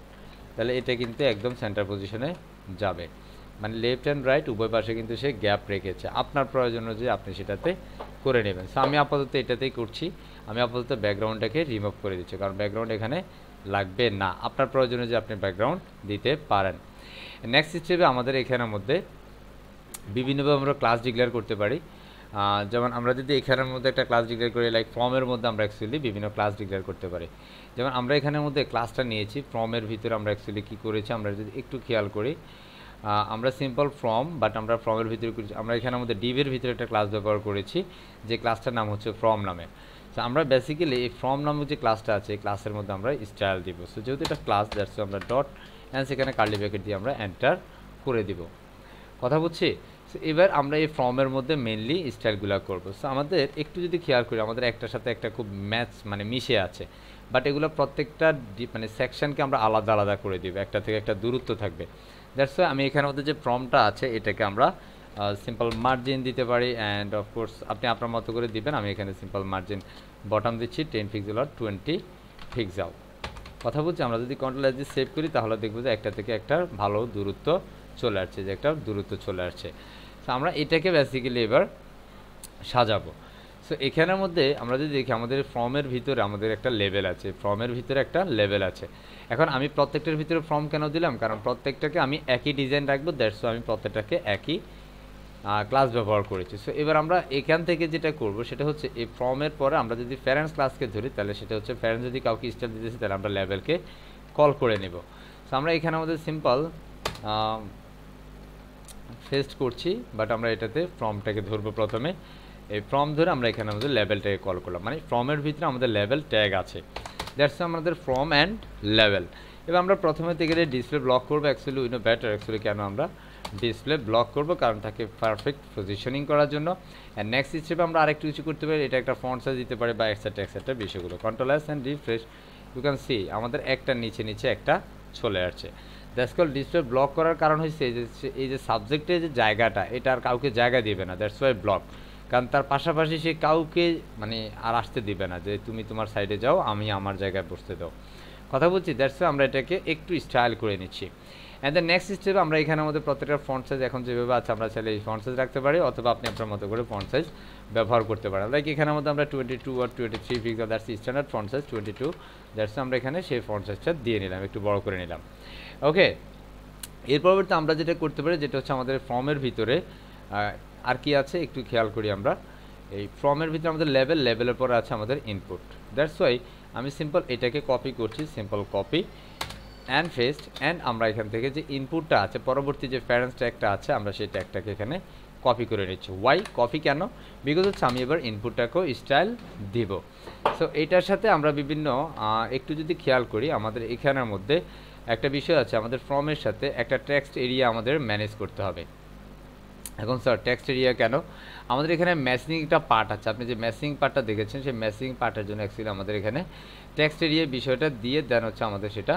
তাহলে এটা কিন্তু একদম সেন্টার পজিশনে যাবে। মানে লেফট অ্যান্ড রাইট উভয় পাশে কিন্তু সে গ্যাপ রেখেছে, আপনার প্রয়োজন অনুযায়ী আপনি সেটাতে করে নেবেন। সো আমি আপাতত এটাতেই করছি, আমি আপাতত ব্যাকগ্রাউন্ডটাকে রিমুভ করে দিচ্ছি, কারণ ব্যাকগ্রাউন্ড এখানে লাগবে না। আপনার প্রয়োজন অনুযায়ী আপনি ব্যাকগ্রাউন্ড দিতে পারেন। নেক্সট হিসেবে আমাদের এখানের মধ্যে বিভিন্নভাবে আমরা ক্লাস ডিক্লেয়ার করতে পারি। যেমন আমরা যদি এখানের মধ্যে একটা ক্লাস ডিক্লেয়ার করি, লাইক ফর্মের মধ্যে আমরা অ্যাকচুয়ালি বিভিন্ন ক্লাস ডিক্লেয়ার করতে পারি। যেমন আমরা এখানের মধ্যে ক্লাসটা নিয়েছি ফর্মের ভিতরে, আমরা অ্যাকচুয়ালি কী করেছি আমরা যদি একটু খেয়াল করি, আমরা সিম্পল ফর্ম, বাট আমরা ফর্মের ভিতরে আমরা এখানের মধ্যে ডিভের ভিতরে একটা ক্লাস ব্যবহার করেছি, যে ক্লাসটার নাম হচ্ছে ফর্ম নামে। সো আমরা বেসিক্যালি এই ফর্ম নামক যে ক্লাসটা আছে এই ক্লাসের মধ্যে আমরা স্টাইল দিব। সো যেহেতু এটা ক্লাস, দ্যাটস আমরা ডট অ্যান্ড সেখানে কার্লি ব্র্যাকেট দিয়ে আমরা এন্টার করে দিব। কথা বুঝছি? সো এবার আমরা এই ফর্মের মধ্যে মেনলি স্টাইলগুলো করবো। সো আমাদের একটু যদি খেয়াল করি, আমাদের একটার সাথে একটা খুব ম্যাচ মানে মিশে আছে, বাট এগুলো প্রত্যেকটা মানে সেকশনকে আমরা আলাদা আলাদা করে দিব, একটা থেকে একটা দূরত্ব থাকবে। দ্যাটস ওয়াই আমি এখানের মধ্যে যে ফর্মটা আছে এটাকে আমরা সিম্পল মার্জিন দিতে পারি, অ্যান্ড অফকোর্স আপনি আপনার মতো করে দিবেন। আমি এখানে সিম্পল মার্জিন বটম দিচ্ছি 10 পিক্সেল আর 20 পিক্সেল। কথা বলছি আমরা যদি কন্ট্রোল এস দিয়ে সেভ করি তাহলে দেখবো যে একটা থেকে একটা ভালো দূরত্ব চলে আসছে, যে একটা দূরত্ব চলে আসছে। তো আমরা এটাকে বেসিক্যালি এবার সাজাবো। সো এখানের মধ্যে আমরা যদি দেখি আমাদের ফর্মের ভিতরে আমাদের একটা লেভেল আছে, ফর্মের ভিতরে একটা লেভেল আছে। এখন আমি প্রত্যেকটার ভিতরে ফর্ম কেন দিলাম, কারণ প্রত্যেকটাকে আমি একই ডিজাইন রাখবো, দ্যাটস আমি প্রত্যেকটাকে একই ক্লাস ব্যবহার করেছি। সো এবার আমরা এখান থেকে যেটা করব সেটা হচ্ছে এই ফর্মের পরে আমরা যদি প্যারেন্টস ক্লাসকে ধরি তাহলে সেটা হচ্ছে প্যারেন্টস যদি কাউকে স্টাইল দিতেছি তাহলে আমরা লেভেলকে কল করে নেব। সো আমরা এখানে আমাদের সিম্পল ফেস্ট করছি, বাট আমরা এটাতে ফর্মটাকে ধরবো প্রথমে। এই ফর্ম ধরে আমরা এখানে আমাদের লেভেলটাকে কল করলাম, মানে ফর্মের ভিতরে আমাদের লেভেল ট্যাগ আছে, দ্যাটস আমাদের ফর্ম অ্যান্ড লেভেল। এবার আমরা প্রথমে থেকে ডিসপ্লে ব্লক করবো। অ্যাকচুয়ালি উইনো ব্যাটার, অ্যাকচুয়ালি কেন আমরা ডিসপ্লে ব্লক করব, কারণ তাকে পারফেক্ট পজিশনিং করার জন্য। অ্যান্ড নেক্সট স্টেপে আমরা আরেকটু কিছু করতে পারি, এটা একটা ফন্ট সাইজ দিতে পারি বা এক্সেট্রা বিষয়গুলো। Control S and refresh, you can see আমাদের একটা নিচে একটা চলে আসছে। দ্যাটস কল ডিসপ্লে ব্লক করার কারণ হচ্ছে এই যে সাবজেক্টের যে জায়গাটা এটা আর কাউকে জায়গা দিবে না, দ্যাটস ওয়াই ব্লক। কারণ তার পাশাপাশি সে কাউকে মানে আর আসতে দিবে না যে তুমি তোমার সাইডে যাও, আমি আমার জায়গায় বসতে দাও। কথা বলছি, দ্যাটস ওয়াই আমরা এটাকে একটু স্টাইল করে নিচ্ছি। অ্যান্ড দ্য নেক্সট স্টেপে আমরা এখানে আমাদের প্রত্যেকটা ফন্ট সাইজ এখন যেভাবে আছে আমরা চাইলে এই ফন্ট সাইজ রাখতে পারি, অথবা আপনি আপনার মতো করে ফন্ট সাইজ ব্যবহার করতে পারেন। লাইক এখানের মধ্যে আমরা 22 আর 23 pixel, that's standard font size 22, that's আমরা এখানে সেই ফন্ট সাইজটা দিয়ে নিলাম, একটু বড় করে নিলাম। ওকে, এর পরবর্তী আমরা যেটা করতে পারি যেটা হচ্ছে আমাদের ফর্মের ভিতরে আর কি আছে একটু খেয়াল করি। আমরা এই ফর্মের ভিতরে আমাদের লেভেলের পরে আছে আমাদের ইনপুট, দ্যাটস ওয়াই আমি সিম্পল এটাকে কপি করছি, simple copy and paste. And আমরা এখান থেকে যে ইনপুটটা আছে পরবর্তী যে প্যারেন্টস ট্যাগটা আছে আমরা সেই ট্যাগটাকে এখানে কপি করে নিচ্ছি। ওয়াই কপি কেন, বিকজ হচ্ছে আমি এবার ইনপুটটাকেও স্টাইল দিব। সো এইটার সাথে আমরা বিভিন্ন একটু যদি খেয়াল করি আমাদের এখানের মধ্যে একটা বিষয় আছে, আমাদের ফর্মের সাথে একটা টেক্সট এরিয়া আমাদের ম্যানেজ করতে হবে। এখন স্যার টেক্সট এরিয়া কেন, আমাদের এখানে ম্যাসিং একটা পার্ট আছে, আপনি যে ম্যাসিং পার্টটা দেখেছেন সেই ম্যাসিং পার্টের জন্য অ্যাকচুয়ালি আমাদের এখানে টেক্সট এরিয়া বিষয়টা দিয়ে দেন হচ্ছে আমাদের সেটা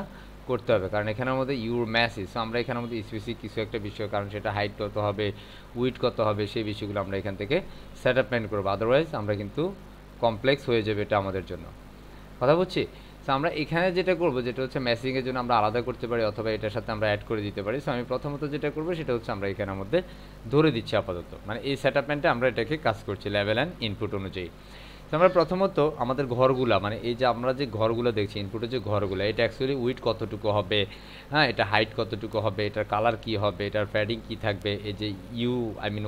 করতে হবে, কারণ এখানের মধ্যে ইউর ম্যাসেজ। সো আমরা এখানের মধ্যে স্পেসিফিক কিছু একটা বিষয়, কারণ সেটা হাইট কত হবে, উইথ কত হবে, সেই বিষয়গুলো আমরা এখান থেকে সেট আপ মেন্ট করবো, আদারওয়াইজ আমরা কিন্তু কমপ্লেক্স হয়ে যাবে এটা আমাদের জন্য। কথা বলছি, সো আমরা এখানে যেটা করবো যেটা হচ্ছে ম্যাসিংয়ের জন্য আমরা আলাদা করতে পারি অথবা এটার সাথে আমরা অ্যাড করে দিতে পারি। সো আমি প্রথমত যেটা করবো সেটা হচ্ছে আমরা এখানের মধ্যে ধরে দিচ্ছি আপাতত, মানে এই সেট আপ মেন্টে আমরা এটাকে কাজ করছি লেভেল অ্যান্ড ইনপুট অনুযায়ী। তো আমরা প্রথমত আমাদের ঘরগুলা, মানে এই যে আমরা যে ঘরগুলো দেখছি ইনপুটের যে ঘরগুলো, এটা অ্যাকচুয়ালি উইথ কতটুকু হবে, হ্যাঁ এটা হাইট কতটুকু হবে, এটার কালার কি হবে, এটার ফ্যাডিং কি থাকবে, এই যে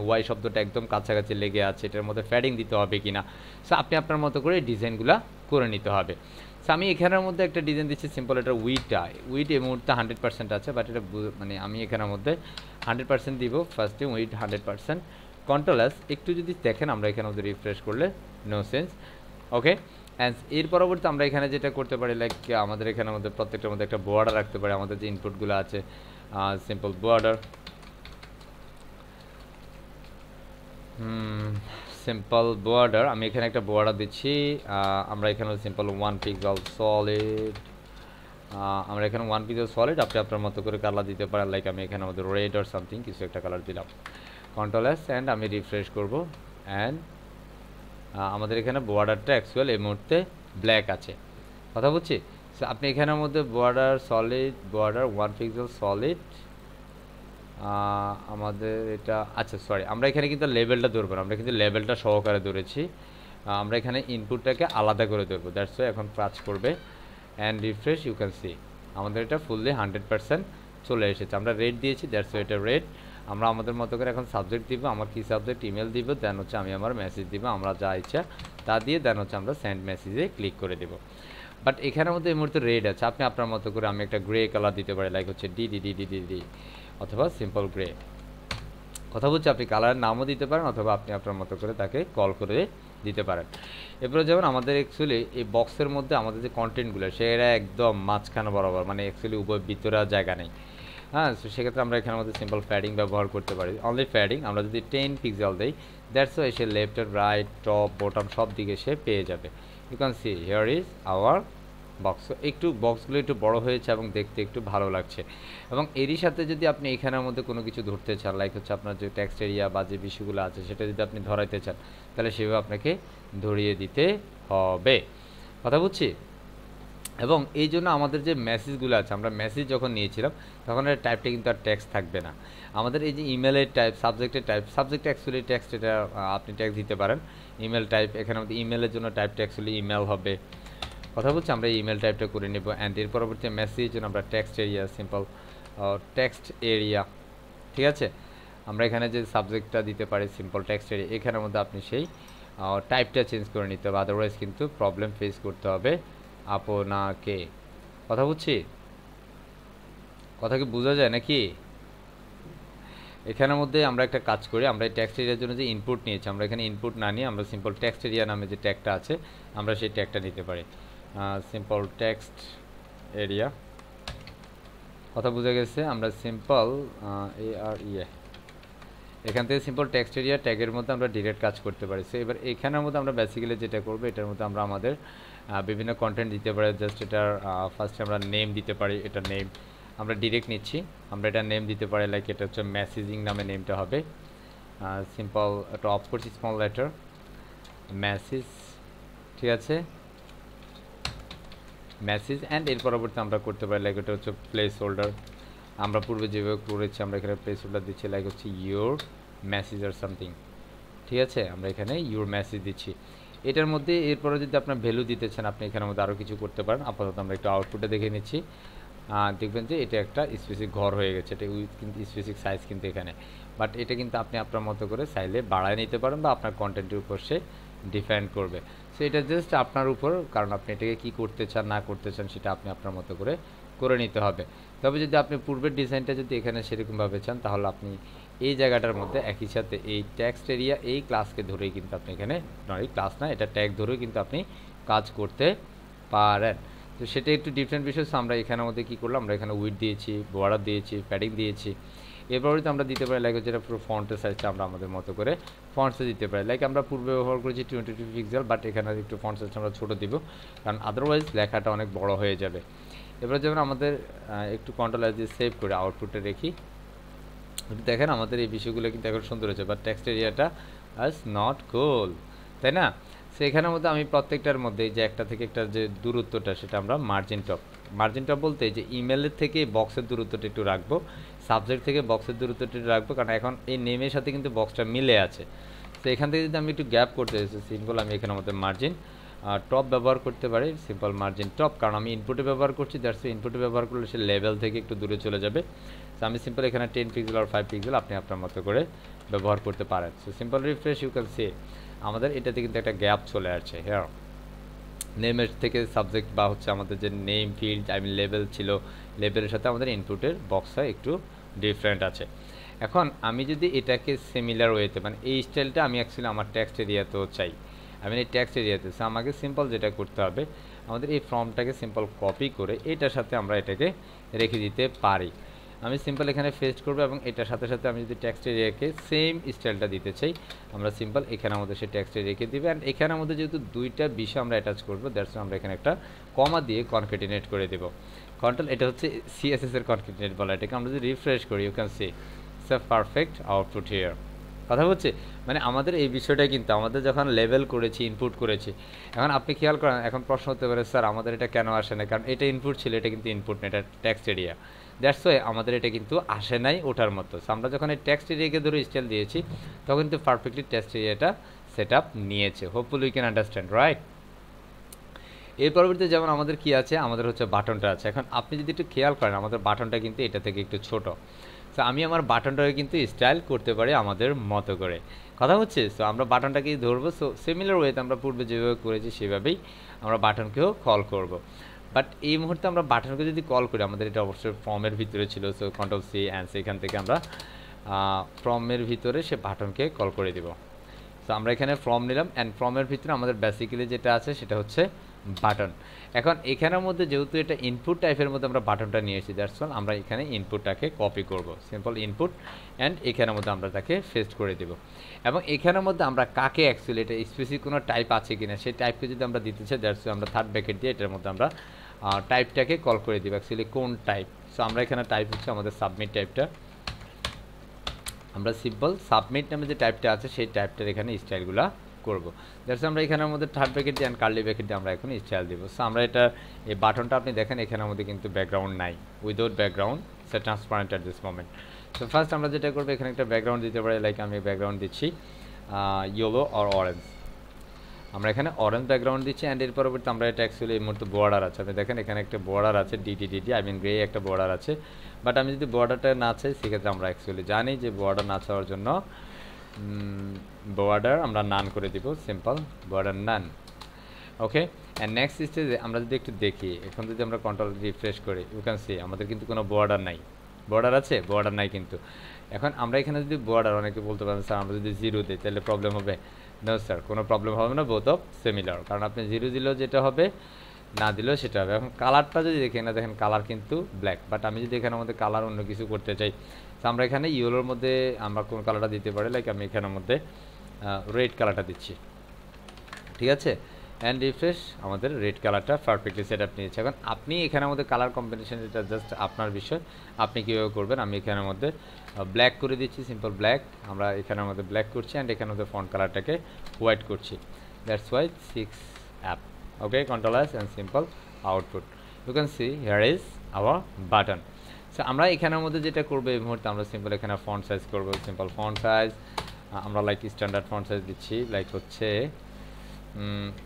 ওয়াই শব্দটা একদম কাছাকাছি লেগে আছে, এটার মধ্যে ফ্যাডিং দিতে হবে কিনা। সো আপনি আপনার মতো করে ডিজাইনগুলো করে নিতে হবে। সো আমি এখানের মধ্যে একটা ডিজাইন দিচ্ছি সিম্পল, এটা উইথ এই মুহূর্তে 100% আছে, বাট এটা মানে আমি এখানের মধ্যে 100% দিব ফার্স্টে, উইথ 100%। কন্ট্রোল এস, একটু যদি দেখেন আমরা এখানে মধ্যে রিফ্রেশ করলে নো সেন্স। ওকে, অ্যান্ড এর পরবর্তী আমরা এখানে যেটা করতে পারি লাইক আমাদের এখানের মধ্যে প্রত্যেকটার মধ্যে একটা বর্ডার রাখতে পারি, আমাদের যে ইনপুটগুলো আছে সিম্পল বর্ডার, সিম্পল বর্ডার, আমি এখানে একটা বর্ডার দিচ্ছি। আমরা এখানে সিম্পল 1 পিক্সেল সলিড, আমরা এখানে 1 পিক্সেল সলিড, আপনি আপনার মতো করে কালার দিতে পারেন, লাইক আমি এখানে আমাদের রেড অর সামথিং কিছু একটা কালার দিলাম। কন্ট্রোল এস অ্যান্ড আমি রিফ্রেশ করব, অ্যান্ড আমাদের এখানে বর্ডারটা অ্যাকচুয়াল এই মুহূর্তে ব্ল্যাক আছে। কথা বলছি, সো আপনি এখানের মধ্যে border solid, border 1 pixel solid, আমাদের এটা আচ্ছা সরি আমরা এখানে কিন্তু লেভেলটা ধরবো না, আমরা কিন্তু লেভেলটা সহকারে ধরেছি, আমরা এখানে ইনপুটটাকে আলাদা করে ধরবো, দ্যাটস ওয়াই এখন কাজ করবে। And refresh, you can see আমাদের এটা ফুললি 100% চলে এসেছে। আমরা রেড দিয়েছি, দ্যাটস ওয়াই এটা রেড। আমরা আমাদের মতো করে এখন সাবজেক্ট দিব, আমার কি সাবজেক্ট ইমেল দিব, দেন হচ্ছে আমি আমার মেসেজ দিব, আমরা যা ইচ্ছা তা দিয়ে দেন হচ্ছে আমরা সেন্ড মেসেজে ক্লিক করে দেবো। বাট এখানের মধ্যে এই মুহূর্তে রেড আছে, আপনি আপনার মতো করে আমি একটা গ্রে কালার দিতে পারি, লাইক হচ্ছে ডি অথবা সিম্পল গ্রে। কথা বলছি, আপনি কালারের নামও দিতে পারেন অথবা আপনি আপনার মতো করে তাকে কল করে দিতে পারেন। এরপরে যেমন আমাদের অ্যাকচুয়ালি এই বক্সের মধ্যে আমাদের যে কন্টেন্টগুলো সেটা একদম মাঝখানে বরাবর, মানে অ্যাকচুয়ালি উভয় ভিতরে আর জায়গা নেই, হ্যাঁ। তো সেক্ষেত্রে আমরা এখানের মধ্যে সিম্পল প্যাডিং ব্যবহার করতে পারি, অনলি প্যাডিং। আমরা যদি 10 পিক্সেল দিই, দ্যাটস ওয়াই সে left and right top bottom সব দিকে সে পেয়ে যাবে। You can see here is our box. একটু বক্সগুলো একটু বড় হয়েছে এবং দেখতে একটু ভালো লাগছে। এবং এরই সাথে যদি আপনি এখানের মধ্যে কোনো কিছু ধরতে চান, লাইক হচ্ছে আপনার যে টেক্সট এরিয়া বা যে বিষয়গুলো আছে সেটা যদি আপনি ধরাইতে চান, তাহলে সেভাবে আপনাকে ধরিয়ে দিতে হবে। কথা বুঝছি? এবং এই জন্য আমাদের যে মেসেজগুলো আছে, আমরা মেসেজ যখন নিয়েছিলাম তখন এর টাইপটা কিন্তু আর টেক্সট থাকবে না। আমাদের এই যে ইমেলের টাইপ, সাবজেক্টের টাইপ, সাবজেক্ট অ্যাকচুয়ালি টেক্সট, এটা আপনি ট্যাগ দিতে পারেন। ইমেল টাইপ, এখানে আমাদের ইমেলের জন্য টাইপটা অ্যাকচুয়ালি ইমেল হবে। কথা বলছি, আমরা ইমেল টাইপটা করে নেব। অ্যান্ড এর পরবর্তী মেসেজের জন্য আমরা text area, simple text area, ঠিক আছে। আমরা এখানে যে সাবজেক্টটা দিতে পারি সিম্পল টেক্সট এরিয়া, এখানের মধ্যে আপনি সেই টাইপটা চেঞ্জ করে নিতে হবে, আদারওয়াইজ কিন্তু প্রবলেম ফেস করতে হবে আপনাকে। কথা বুঝছি? কথা কি বোঝা যায় নাকি? এখানের মধ্যে আমরা একটা কাজ করি, আমরা এই টেক্সট এরিয়ার জন্য যে ইনপুট নিয়েছি, আমরা এখানে ইনপুট না নিয়ে আমরা সিম্পল টেক্সট এরিয়া নামে যে ট্যাগটা আছে আমরা সেই ট্যাগটা নিতে পারি। সিম্পল টেক্সট এরিয়া, কথা বোঝা গেছে? আমরা সিম্পল এখান থেকে সিম্পল টেক্সট এরিয়া ট্যাগের মধ্যে আমরা ডিরেক্ট কাজ করতে পারি। সো এবার এখানের মধ্যে আমরা বেসিক্যালি যেটা করবো, এটার মধ্যে আমরা আমাদের বিভিন্ন কন্টেন্ট দিতে পারি। জাস্ট এটার ফার্স্টে আমরা নেম দিতে পারি, এটা নেম আমরা ডিরেক্ট নিচ্ছি, আমরা এটা নেম দিতে পারি, লাইক এটা হচ্ছে মেসেজিং নামে নেমটা হবে। সিম্পল একটা অফ করছি, স্মল লেটার মেসেজ, ঠিক আছে, মেসেজ। অ্যান্ড এর পরবর্তী আমরা করতে পারি লাইক এটা হচ্ছে প্লেস হোল্ডার, আমরা পূর্বে যেভাবে করেছি আমরা এখানে প্লেস হোল্ডার দিচ্ছি, লাইক হচ্ছে ইউর মেসেজ আর সামথিং, ঠিক আছে। আমরা এখানে ইউর মেসেজ দিচ্ছি। এটার মধ্যে এরপরে যদি আপনার ভ্যালু দিতে চান আপনি এখানের মধ্যে আরও কিছু করতে পারেন। আপাতত আমরা একটু আউটপুটে দেখে নিচ্ছি, দেখবেন যে এটা একটা স্পেসিফিক ঘর হয়ে গেছে, এটা উইথ কিন্তু স্পেসিফিক সাইজ কিন্তু এখানে, বাট এটা কিন্তু আপনি আপনার মতো করে চাইলে বাড়ায় নিতে পারেন বা আপনার কন্টেন্টের উপর সে ডিপেন্ড করবে। সো এটা জাস্ট আপনার উপর, কারণ আপনি এটাকে কী করতে চান না করতে চান সেটা আপনি আপনার মতো করে করে নিতে হবে। তবে যদি আপনি পূর্বের ডিজাইনটা যদি এখানে সেরকমভাবে চান তাহলে আপনি এই জায়গাটার মধ্যে একই সাথে এই টেক্সট এরিয়া এই ক্লাসকে ধরেই কিন্তু আপনি এখানে, নয় ক্লাস না, এটা ট্যাগ ধরেও কিন্তু আপনি কাজ করতে পারেন। তো সেটা একটু ডিফারেন্ট বিষয়। আমরা এখানের মধ্যে কী করলাম, আমরা এখানে উইড দিয়েছি, বর্ডার দিয়েছি, প্যাডিং দিয়েছি। এরপরে তো আমরা দিতে পারি লাইক যেটা পুরো ফন্টের সাইজটা আমরা আমাদের মতো করে ফন্টসে দিতে পারি। লাইক আমরা পূর্বে ব্যবহার করেছি 22 পিক্সেল, বাট এখানে একটু ফন্ট সাইজটা আমরা ছোটো দিব, কারণ আদারওয়াইজ লেখাটা অনেক বড় হয়ে যাবে। এবার যেমন আমাদের একটু কন্ট্রোল দিয়ে সেভ করে আউটপুটে রেখি, দেখেন আমাদের এই বিষয়গুলো কিন্তু এখন সুন্দর হয়েছে, বাট টেক্সট এরিয়াটা আজ নট কুল, তাই না? সেখানের মধ্যে আমি প্রত্যেকটার মধ্যে যে একটা থেকে একটা যে দূরত্বটা সেটা আমরা মার্জিন টপ বলতে যে ইমেলের থেকে বক্সের দূরত্বটা একটু রাখবো, সাবজেক্ট থেকে বক্সের দূরত্বটা একটু রাখবো, কারণ এখন এই নেমের সাথে কিন্তু বক্সটা মিলে আছে। তো এখান থেকে যদি আমি একটু গ্যাপ করতে চাইছি, সিম্পল আমি এখানের মধ্যে মার্জিন টপ ব্যবহার করতে পারি, সিম্পল মার্জিন টপ, কারণ আমি ইনপুটে ব্যবহার করছি, দ্যাটস ইনপুটে ব্যবহার করলে সে লেভেল থেকে একটু দূরে চলে যাবে। সো আমি সিম্পল এখানে 10 পিক্সেল আর 5 পিক্সেল আপনি আপনার মতো করে ব্যবহার করতে পারেন। So simple refresh, you can see আমাদের এটাতে কিন্তু একটা গ্যাপ চলে আসছে। হ্যাঁ, নেমের থেকে সাবজেক্ট বা হচ্ছে আমাদের যে নেম ফিল্ড লেভেল ছিল, লেভেলের সাথে আমাদের ইনপুটের বক্সটা একটু ডিফারেন্ট আছে। এখন আমি যদি এটাকে সিমিলার ওয়েতে, মানে এই স্টাইলটা আমি অ্যাকচুয়ালি আমার টেক্সট এরিয়াতেও চাই, আমি এই টেক্সট এরিয়াতে, সো আমাকে সিম্পল যেটা করতে হবে, আমাদের এই ফর্মটাকে সিম্পল কপি করে এটার সাথে আমরা এটাকে রেখে দিতে পারি। আমি সিম্পল এখানে পেস্ট করব এবং এটার সাথে সাথে আমি যদি টেক্সট এরিয়াকে সেম স্টাইলটা দিতে চাই, আমরা সিম্পল এখানের মধ্যে সেই টেক্সট রেখে দিবে। অ্যান্ড এখানের মধ্যে যেহেতু দুইটা বিষয় আমরা অ্যাটাচ করবো, দ্যাটস আমরা এখানে একটা কমা দিয়ে কনকেটিনেট করে দেবো। কন্ট্রোল, এটা হচ্ছে সিএসএস এর কনকেটিনেট বলা, এটাকে আমরা যদি রিফ্রেশ করি, you can see it's a perfect output here. কথা হচ্ছে মানে আমাদের এই বিষয়টা কিন্তু আমাদের যখন লেভেল করেছি, ইনপুট করেছি, এখন আপনি খেয়াল করেন, এখন প্রশ্ন হতে পারে স্যার আমাদের এটা কেন আসে না, কারণ এটা ইনপুট ছিল, এটা কিন্তু ইনপুট না, এটা টেক্সট এরিয়া, দ্যাটস ওয়াই আমাদের এটা কিন্তু আসে নাই ওঠার মতো। সো আমরা যখন এই টেক্সট এরিয়াকে ধরে স্টাইল দিয়েছি তখন কিন্তু পারফেক্টলি টেক্সট এরিয়াটা সেট আপ নিয়েছে। Hopefully we can understand, right? এর পরবর্তীতে যেমন আমাদের কি আছে, আমাদের হচ্ছে বাটনটা আছে। এখন আপনি যদি একটু খেয়াল করেন আমাদের বাটনটা কিন্তু এটা থেকে একটু ছোট। সো আমি আমার বাটনটাকে কিন্তু স্টাইল করতে পারি আমাদের মতো করে, কথা হচ্ছে। সো আমরা বাটনটাকেই ধরবো, সো সিমিলার ওয়েতে আমরা পূর্বে যেভাবে করেছি সেভাবেই আমরা বাটনকেও কল করব। বাট এই মুহূর্তে আমরা বাটনকে যদি কল করি, আমাদের এটা অবশ্যই ফর্মের ভিতরে ছিল, সো কন্ট্রোল সি অ্যান্ড সেখান থেকে আমরা ফর্মের ভিতরে সে বাটনকে কল করে দিব। সো আমরা এখানে ফর্ম নিলাম, অ্যান্ড ফর্মের ভিতরে আমাদের বেসিক্যালি যেটা আছে সেটা হচ্ছে বাটন। এখন এখানের মধ্যে যেহেতু এটা ইনপুট টাইপের মধ্যে আমরা বাটনটা নিয়ে এসেছি, দ্যাটস অল আমরা এখানে ইনপুটটাকে কপি করব, সিম্পল ইনপুট, অ্যান্ড এখানের মধ্যে আমরা তাকে পেস্ট করে দেব। এবং এখানের মধ্যে আমরা কাকে অ্যাকচুয়ালি এটা স্পেসিফিক কোনো টাইপ আছে কিনা সেই টাইপকে যদি আমরা দিতে চাই, দ্যাটস আমরা থার্ড ব্র্যাকেট দিয়ে এটার মধ্যে আমরা টাইপটাকে কল করে দিব, অ্যাকচুয়ালি কোন টাইপ। সো আমরা এখানে টাইপ হচ্ছে আমাদের সাবমিট টাইপটা, আমরা সিম্পল সাবমিট নামে যে টাইপটা আছে সেই টাইপটার এখানে স্টাইলগুলো করব। দ্যাটস আমরা এখানের মধ্যে থার্ড ব্র্যাকেট দিয়ে কার্লি ব্র্যাকেট দিয়ে আমরা এখন স্টাইল দিব। সো আমরা এটা এই বাটনটা আপনি দেখেন এখানের মধ্যে কিন্তু ব্যাকগ্রাউন্ড নাই, without background say transparent at this moment. So first আমরা যেটা করবো এখানে একটা ব্যাকগ্রাউন্ড দিতে পারি, লাইক আমি ব্যাকগ্রাউন্ড দিচ্ছি ইয়েলো অর অরেঞ্জ। আমরা এখানে অরেঞ্জ ব্যাকগ্রাউন্ড দিচ্ছি অ্যান্ড এর পরবর্তী আমরা এটা অ্যাকচুয়ালি এই মুহূর্তে বর্ডার আছে, আপনি দেখেন এখানে একটা বর্ডার আছে ডিটি আই মিন গ্রে একটা বর্ডার আছে। বাট আমি যদি বর্ডারটা না চাই সেক্ষেত্রে আমরা অ্যাকচুয়ালি জানি যে বর্ডার না চাওয়ার জন্য বর্ডার আমরা নান করে দিব, simple border none. Okay, and next স্টেজে আমরা যদি একটু দেখি, এখন যদি আমরা কন্ট্রোল রিফ্রেশ করি ইউ ক্যান সি আমাদের কিন্তু কোনো বর্ডার নাই। বর্ডার আছে? বর্ডার নাই কিন্তু। এখন আমরা এখানে যদি বর্ডার, অনেকে বলতে পারেন স্যার আমরা যদি জিরো দিই তাহলে প্রবলেম হবে। নো স্যার, কোনো প্রবলেম হবে না, বোথ অফ সিমিলার। কারণ আপনি জিরো দিলেও যেটা হবে, না দিলেও সেটা হবে। এখন কালারটা যদি দেখি না, দেখেন কালার কিন্তু ব্ল্যাক। বাট আমি যদি এখানের মধ্যে কালার অন্য কিছু করতে চাই, তো আমরা এখানে ইয়েলোর মধ্যে আমরা কোন কালারটা দিতে পারি, লাইক আমি এখানের মধ্যে রেড কালারটা দিচ্ছি, ঠিক আছে। অ্যান্ড রিফ্রেশ, আমাদের রেড কালারটা পারফেক্টলি সেট আপ নিয়েছে। এখন আপনি এখানের মধ্যে কালার কম্বিনেশন, এটা জাস্ট আপনার বিষয়, আপনি কীভাবে করবেন। আমি এখানের মধ্যে ব্ল্যাক করে দিচ্ছি, সিম্পল ব্ল্যাক। আমরা এখানের মধ্যে ব্ল্যাক করছি অ্যান্ড এখানের মধ্যে ফন্ট কালারটাকে হোয়াইট করছি। That's why 6 app. Okay, control S and simple output. You can see here is our button. So আমরা এখানের মধ্যে যেটা করবো এই মুহূর্তে, আমরা সিম্পল এখানে ফন্ট সাইজ করবো, সিম্পল ফন্ট সাইজ আমরা লাইক স্ট্যান্ডার্ড ফন্ট সাইজ দিচ্ছি, লাইক হচ্ছে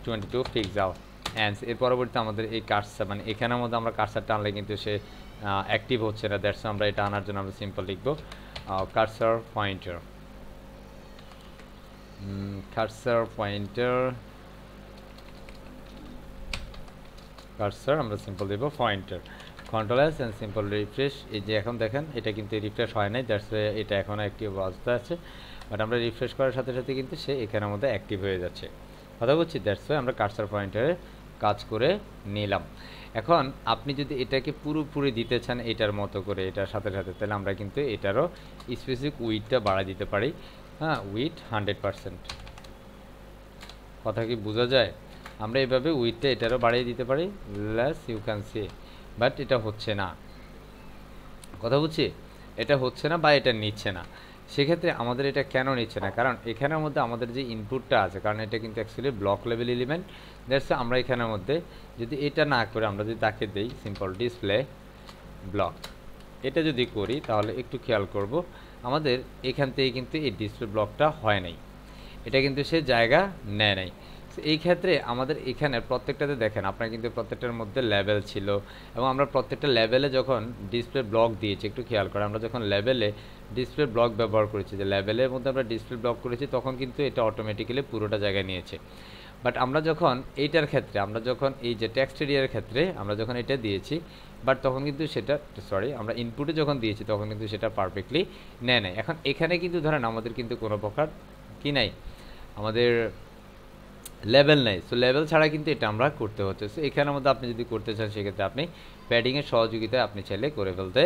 22 পিক্সেল। অ্যান্ড এর পরবর্তীতে আমাদের এই কার্সার, মানে এখানের মধ্যে আমরা কার্সারটা আনলে কিন্তু সে অ্যাক্টিভ হচ্ছে না। দ্যাটস আমরা এটা আনার জন্য আমরা সিম্পল লিখবো cursor pointer, cursor pointer, cursor আমরা সিম্পল দেবো pointer. Control S and simple refresh. এই যে এখন দেখেন এটা কিন্তু রিফ্রেশ হয় নাই, দ্যাটস এটা এখন অ্যাক্টিভ অবস্থা আছে। বাট আমরা রিফ্রেশ করার সাথে সাথে কিন্তু সে এখানের মধ্যে অ্যাক্টিভ হয়ে যাচ্ছে, কথা বলছি। দ্যাটস ওয়াই আমরা কার্সার পয়েন্টারে কাজ করে নিলাম। এখন আপনি যদি এটাকে পুরোপুরি দিতে চান এটার মতো করে, এটার সাথে সাথে, তাহলে আমরা কিন্তু এটারও স্পেসিফিক উইথটা বাড়ায় দিতে পারি। হ্যাঁ, উইথ 100%। কথা কি বোঝা যায়? আমরা এইভাবে উইথটা এটারও বাড়িয়ে দিতে পারি, less you can see. But এটা হচ্ছে না, কথা বুঝছি, এটা হচ্ছে না বা এটা নিচ্ছে না। সেক্ষেত্রে আমাদের এটা কেন নিচ্ছে না? কারণ এখানের মধ্যে আমাদের যে ইনপুটটা আছে, কারণ এটা কিন্তু actually block level element. That's আমরা এখানের মধ্যে যদি এটা না করে আমরা যদি তাকে দেই সিম্পল ডিসপ্লে ব্লক, এটা যদি করি তাহলে একটু খেয়াল করব আমাদের এখান থেকে কিন্তু এই ডিসপ্লে ব্লকটা হয় নাই, এটা কিন্তু সে জায়গা নেয় নাই। এই ক্ষেত্রে আমাদের এখানে প্রত্যেকটাতে দেখেন আপনার কিন্তু প্রত্যেকটার মধ্যে লেভেল ছিল, এবং আমরা প্রত্যেকটা লেভেলে যখন ডিসপ্লে ব্লক দিয়েছি, একটু খেয়াল করে আমরা যখন লেভেলে ডিসপ্লে ব্লক ব্যবহার করেছি, যে লেভেলের মধ্যে আমরা ডিসপ্লে ব্লক করেছি, তখন কিন্তু এটা অটোমেটিক্যালি পুরোটা জায়গায় নিয়েছে। বাট আমরা যখন এইটার ক্ষেত্রে, আমরা যখন এই যে টেক্সট এরিয়ার ক্ষেত্রে আমরা যখন এটা দিয়েছি, বাট তখন কিন্তু সেটা আমরা ইনপুটে যখন দিয়েছি তখন কিন্তু সেটা পারফেক্টলি নেয় নাই। এখন এখানে কিন্তু ধরেন আমাদের কিন্তু কোনো প্রকার কি নাই, আমাদের লেভেল নেই। সো লেভেল ছাড়া কিন্তু এটা আমরা করতে হচ্ছে। সো এখানের মধ্যে আপনি যদি করতে চান সেক্ষেত্রে আপনি প্যাডিংয়ের সহযোগিতায় আপনি চাইলে করে ফেলতে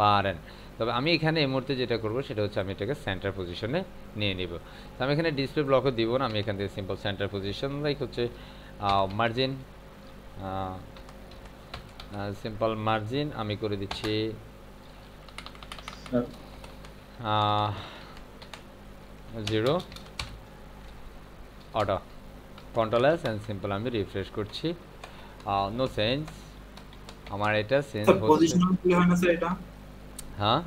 পারেন। তবে আমি এখানে এই মুহূর্তে যেটা করবো সেটা হচ্ছে আমি এটাকে সেন্টার পজিশনে নিয়ে নিব। তো আমি এখানে ডিসপ্লে ব্লকও দিব না, আমি এখান থেকে সিম্পল সেন্টার পজিশন লাইক হচ্ছে মার্জিন, সিম্পল মার্জিন আমি করে দিচ্ছি 0 auto. Control S and simple আমি রিফ্রেশ করছি, নো চেঞ্জ। আমার এটা চেঞ্জ হচ্ছে। পজিশনিং করলে হয় না স্যার এটা? হ্যাঁ,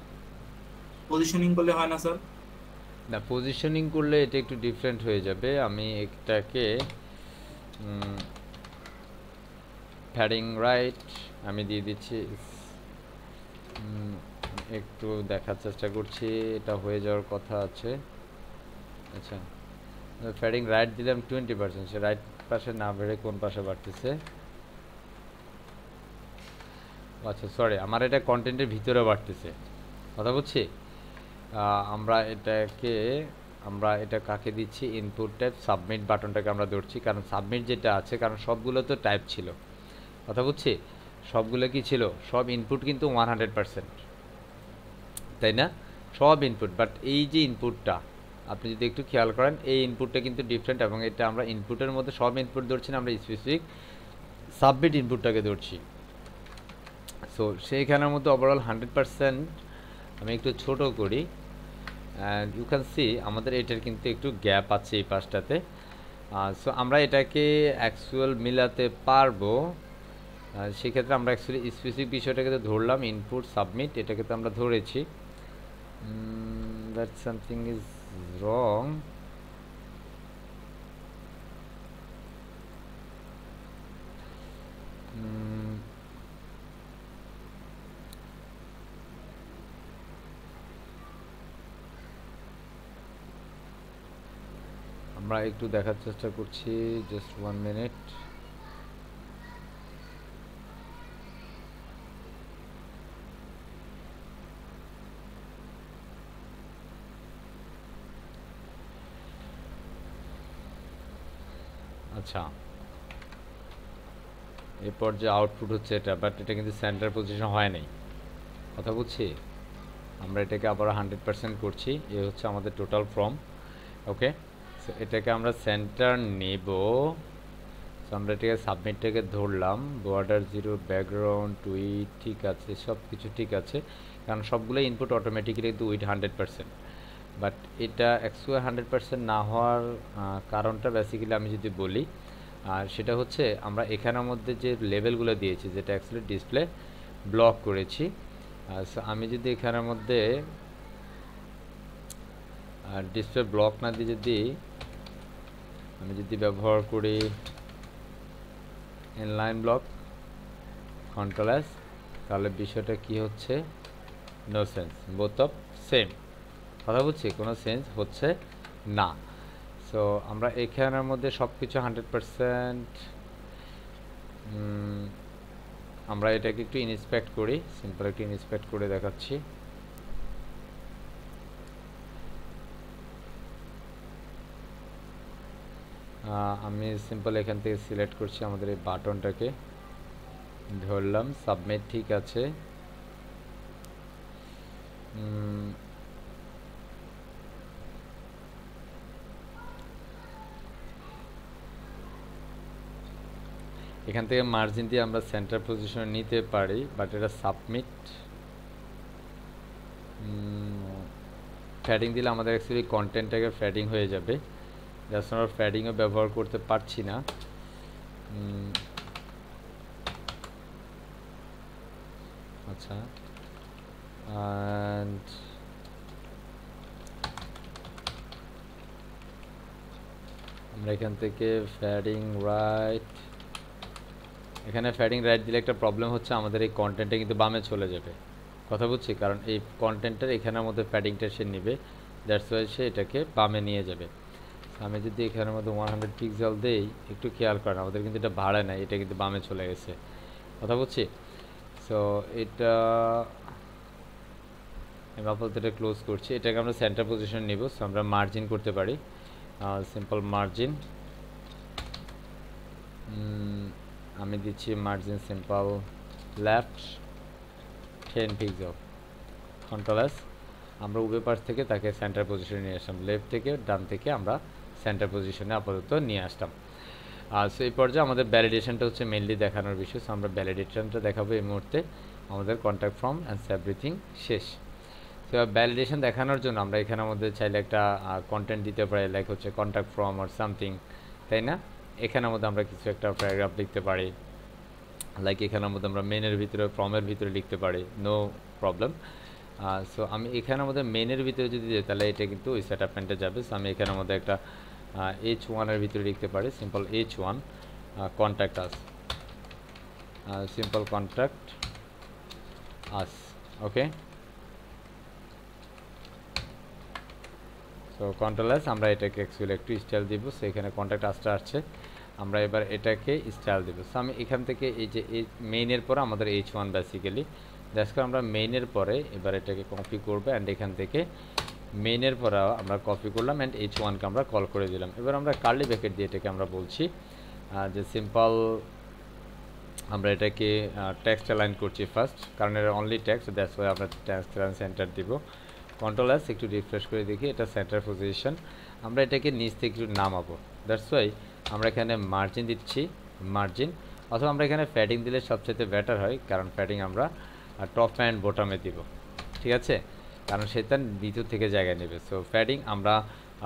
পজিশনিং করলে হয় না স্যার? না, পজিশনিং করলে এটা একটু ডিফারেন্ট হয়ে যাবে। আমি এটাকে প্যাডিং রাইট আমি দিয়ে দিচ্ছি, একটু দেখার চেষ্টা করছি, এটা হয়ে যাওয়ার কথা আছে। আচ্ছা, প্যাডিং রাইট দিলাম 20%, সে রাইট পাশে না বেড়ে কোন পাশে বাড়তেছে? আচ্ছা সরি, আমার এটা কন্টেন্টের ভিতরে বাড়তেছে, কথা বুঝছি। আমরা এটা কাকে দিচ্ছি, ইনপুট টাইপ সাবমিট বাটনটাকে আমরা ধরছি, কারণ সাবমিট যেটা আছে, কারণ সবগুলো তো টাইপ ছিল, কথা বুঝছি। সবগুলো কি ছিল? সব ইনপুট কিন্তু 100%, তাই না? সব ইনপুট। বাট এই যে ইনপুটটা আপনি যদি একটু খেয়াল করেন, এই ইনপুটটা কিন্তু ডিফারেন্ট, এবং এটা আমরা ইনপুটের মধ্যে সব ইনপুট ধরছি না, আমরা স্পেসিফিক সাবমিট ইনপুটটাকে ধরছি। সো সেইখানের মধ্যে ওভারঅল 100%। আমি একটু ছোট করি, অ্যান্ড ইউ ক্যান সি আমাদের এটার কিন্তু একটু গ্যাপ আছে এই পাশটাতে। সো আমরা এটাকে অ্যাকচুয়াল মিলাতে পারবো। সেক্ষেত্রে আমরা অ্যাকচুয়ালি স্পেসিফিক বিষয়টাকে তো ধরলাম, ইনপুট সাবমিট এটাকে তো আমরা ধরেছি। That something is wrong. আমরা একটু দেখার চেষ্টা করছি, জাস্ট 1 মিনিট। আচ্ছা, এরপর যে আউটপুট হচ্ছে এটা, বাট এটা কিন্তু সেন্টার পজিশন হয় নাই, কথা বুঝছি। আমরা এটাকে আবার 100% করছি, এ হচ্ছে আমাদের টোটাল ফর্ম। ওকে, সো এটাকে আমরা সেন্টার নেব। সো আমরা এটাকে সাবমিটটাকে ধরলাম, বর্ডার 0, ব্যাকগ্রাউন্ড, টুইট ঠিক আছে, সব কিছু ঠিক আছে, কারণ সবগুলো ইনপুট অটোমেটিক্যালি কিন্তু উইথ 100%। বাট এটা অ্যাকচুয়ালি 100% না হওয়ার কারণটা বেসিক্যালি আমি যদি বলি, আর সেটা হচ্ছে আমরা এখানের মধ্যে যে লেভেলগুলো দিয়েছি, যেটা অ্যাকচুয়ালি ডিসপ্লে ব্লক করেছি। সো আমি যদি এখানের মধ্যে ডিসপ্লে ব্লক না দিয়ে যদি আমি যদি ব্যবহার করি ইনলাইন ব্লক কন্ট্রোল এস, তাহলে বিষয়টা কি হচ্ছে, no sense, both of same, কথা বুঝছি, কোনো সেন্স হচ্ছে না। সো আমরা এখানের মধ্যে সব কিছু 100%, আমরা এটাকে একটু ইনস্পেক্ট করি, সিম্পল একটু ইনস্পেক্ট করে দেখাচ্ছি। আমি সিম্পল এখান থেকে সিলেক্ট করছি আমাদের এই বাটনটাকে, ধরলাম, সাবমিট ঠিক আছে। এখান থেকে মার্জিন দিয়ে আমরা সেন্টার পজিশনে নিতে পারি, বাট এটা সাবমিট ফ্যাডিং দিলে আমাদের অ্যাকচুয়ালি কন্টেন্টটাকে ফ্যাডিং হয়ে যাবে, জাস্ট আমরা ফ্যাডিংও ব্যবহার করতে পারছি না। আচ্ছা, অ্যান্ড আমরা এখান থেকে ফ্যাডিং রাইট, এখানে ফ্যাডিং রাইট দিলে একটা প্রবলেম হচ্ছে, আমাদের এই কন্টেন্টটা কিন্তু বামে চলে যাবে, কথা বুঝছি, কারণ এই কন্টেন্টের এখানের মধ্যে ফ্যাডিংটা সে নেবে, দ্যাটস ওয়াই সে এটাকে বামে নিয়ে যাবে। আমি যদি এখানের মধ্যে 100 পিক্সেল দেই, একটু খেয়াল করেন, আমাদের কিন্তু এটা ভাড়া নাই, এটা কিন্তু বামে চলে গেছে, কথা বুঝছি। সো এটা আমি আপাতত এটা ক্লোজ করছি, এটাকে আমরা সেন্টার পজিশন নিব। সো আমরা মার্জিন করতে পারি, সিম্পল মার্জিন, আমি দিচ্ছি margin simple left 10 pixel, control S, আমরা উভয় পাশ থেকে তাকে সেন্টার পজিশনে নিয়ে আসলাম, লেফট থেকে ডান থেকে আমরা সেন্টার পজিশনে আপাতত নিয়ে আসলাম। সো এই পর্যায়ে আমাদের ভ্যালিডেশনটা হচ্ছে মেনলি দেখানোর বিষয়। সো আমরা ভ্যালিডেশনটা দেখাবো এই মুহূর্তে, আমাদের কন্ট্যাক্ট ফর্ম অ্যান্ড এভরিথিং শেষ। তো ভ্যালিডেশন দেখানোর জন্য আমরা এখানের মধ্যে চাইলে একটা কন্টেন্ট দিতে পারি, লাইক হচ্ছে কন্ট্যাক্ট ফর্ম আর সামথিং, তাই না। এখানের মধ্যে আমরা কিছু একটা প্যারাগ্রাফ লিখতে পারি, লাইক এখানের মধ্যে আমরা মেনের ভিতরে ফর্মের ভিতরে লিখতে পারি, নো প্রবলেম। সো আমি এখানের মধ্যে মেনের ভিতরে যদি দিই, তাহলে এটা কিন্তু ওই সেটআপমেন্টে যাবে। সো আমি এখানের মধ্যে একটা H1 এর ভিতরে লিখতে পারি, simple H1 contact us, simple contact us, okay. So control S, আমরা এটাকে অ্যাকচুয়ালি একটু স্টাইল দিব। সো এখানে কন্ট্যাক্ট আসটা আসছে, আমরা এবার এটাকে স্টাইল দেব। সো আমি এখান থেকে এই যে এই মেইনের পরে আমাদের H1 বেসিক্যালি, জাস্ট আমরা মেইনের পরে এবার এটাকে কপি করবো, অ্যান্ড এখান থেকে মেইনের পরে আমরা কপি করলাম, অ্যান্ড H1কে আমরা কল করে দিলাম। এবার আমরা কার্লি ব্র্যাকেট দিয়ে এটাকে আমরা বলছি যে সিম্পল, আমরা এটাকে টেক্সট অ্যালাইন করছি ফার্স্ট, কারণ এটা অনলি টেক্সট, দ্যাটস ওয়াই আমরা টেক্সট অ্যালাইন সেন্টার দিব। কন্ট্রোল এস, একটু রিফ্রেশ করে দেখি, এটা সেন্টার পজিশন, আমরা এটাকে নিচ থেকে একটু নামাবো, দ্যাটস ওয়াই আমরা এখানে মার্জিন দিচ্ছি, মার্জিন, অথবা আমরা এখানে ফ্যাডিং দিলে সবচেয়ে বেটার হয়, কারণ ফ্যাডিং আমরা টপ অ্যান্ড বটমে দিব, ঠিক আছে, কারণ সেটা ভিতর থেকে জায়গা নেবে। সো ফ্যাডিং আমরা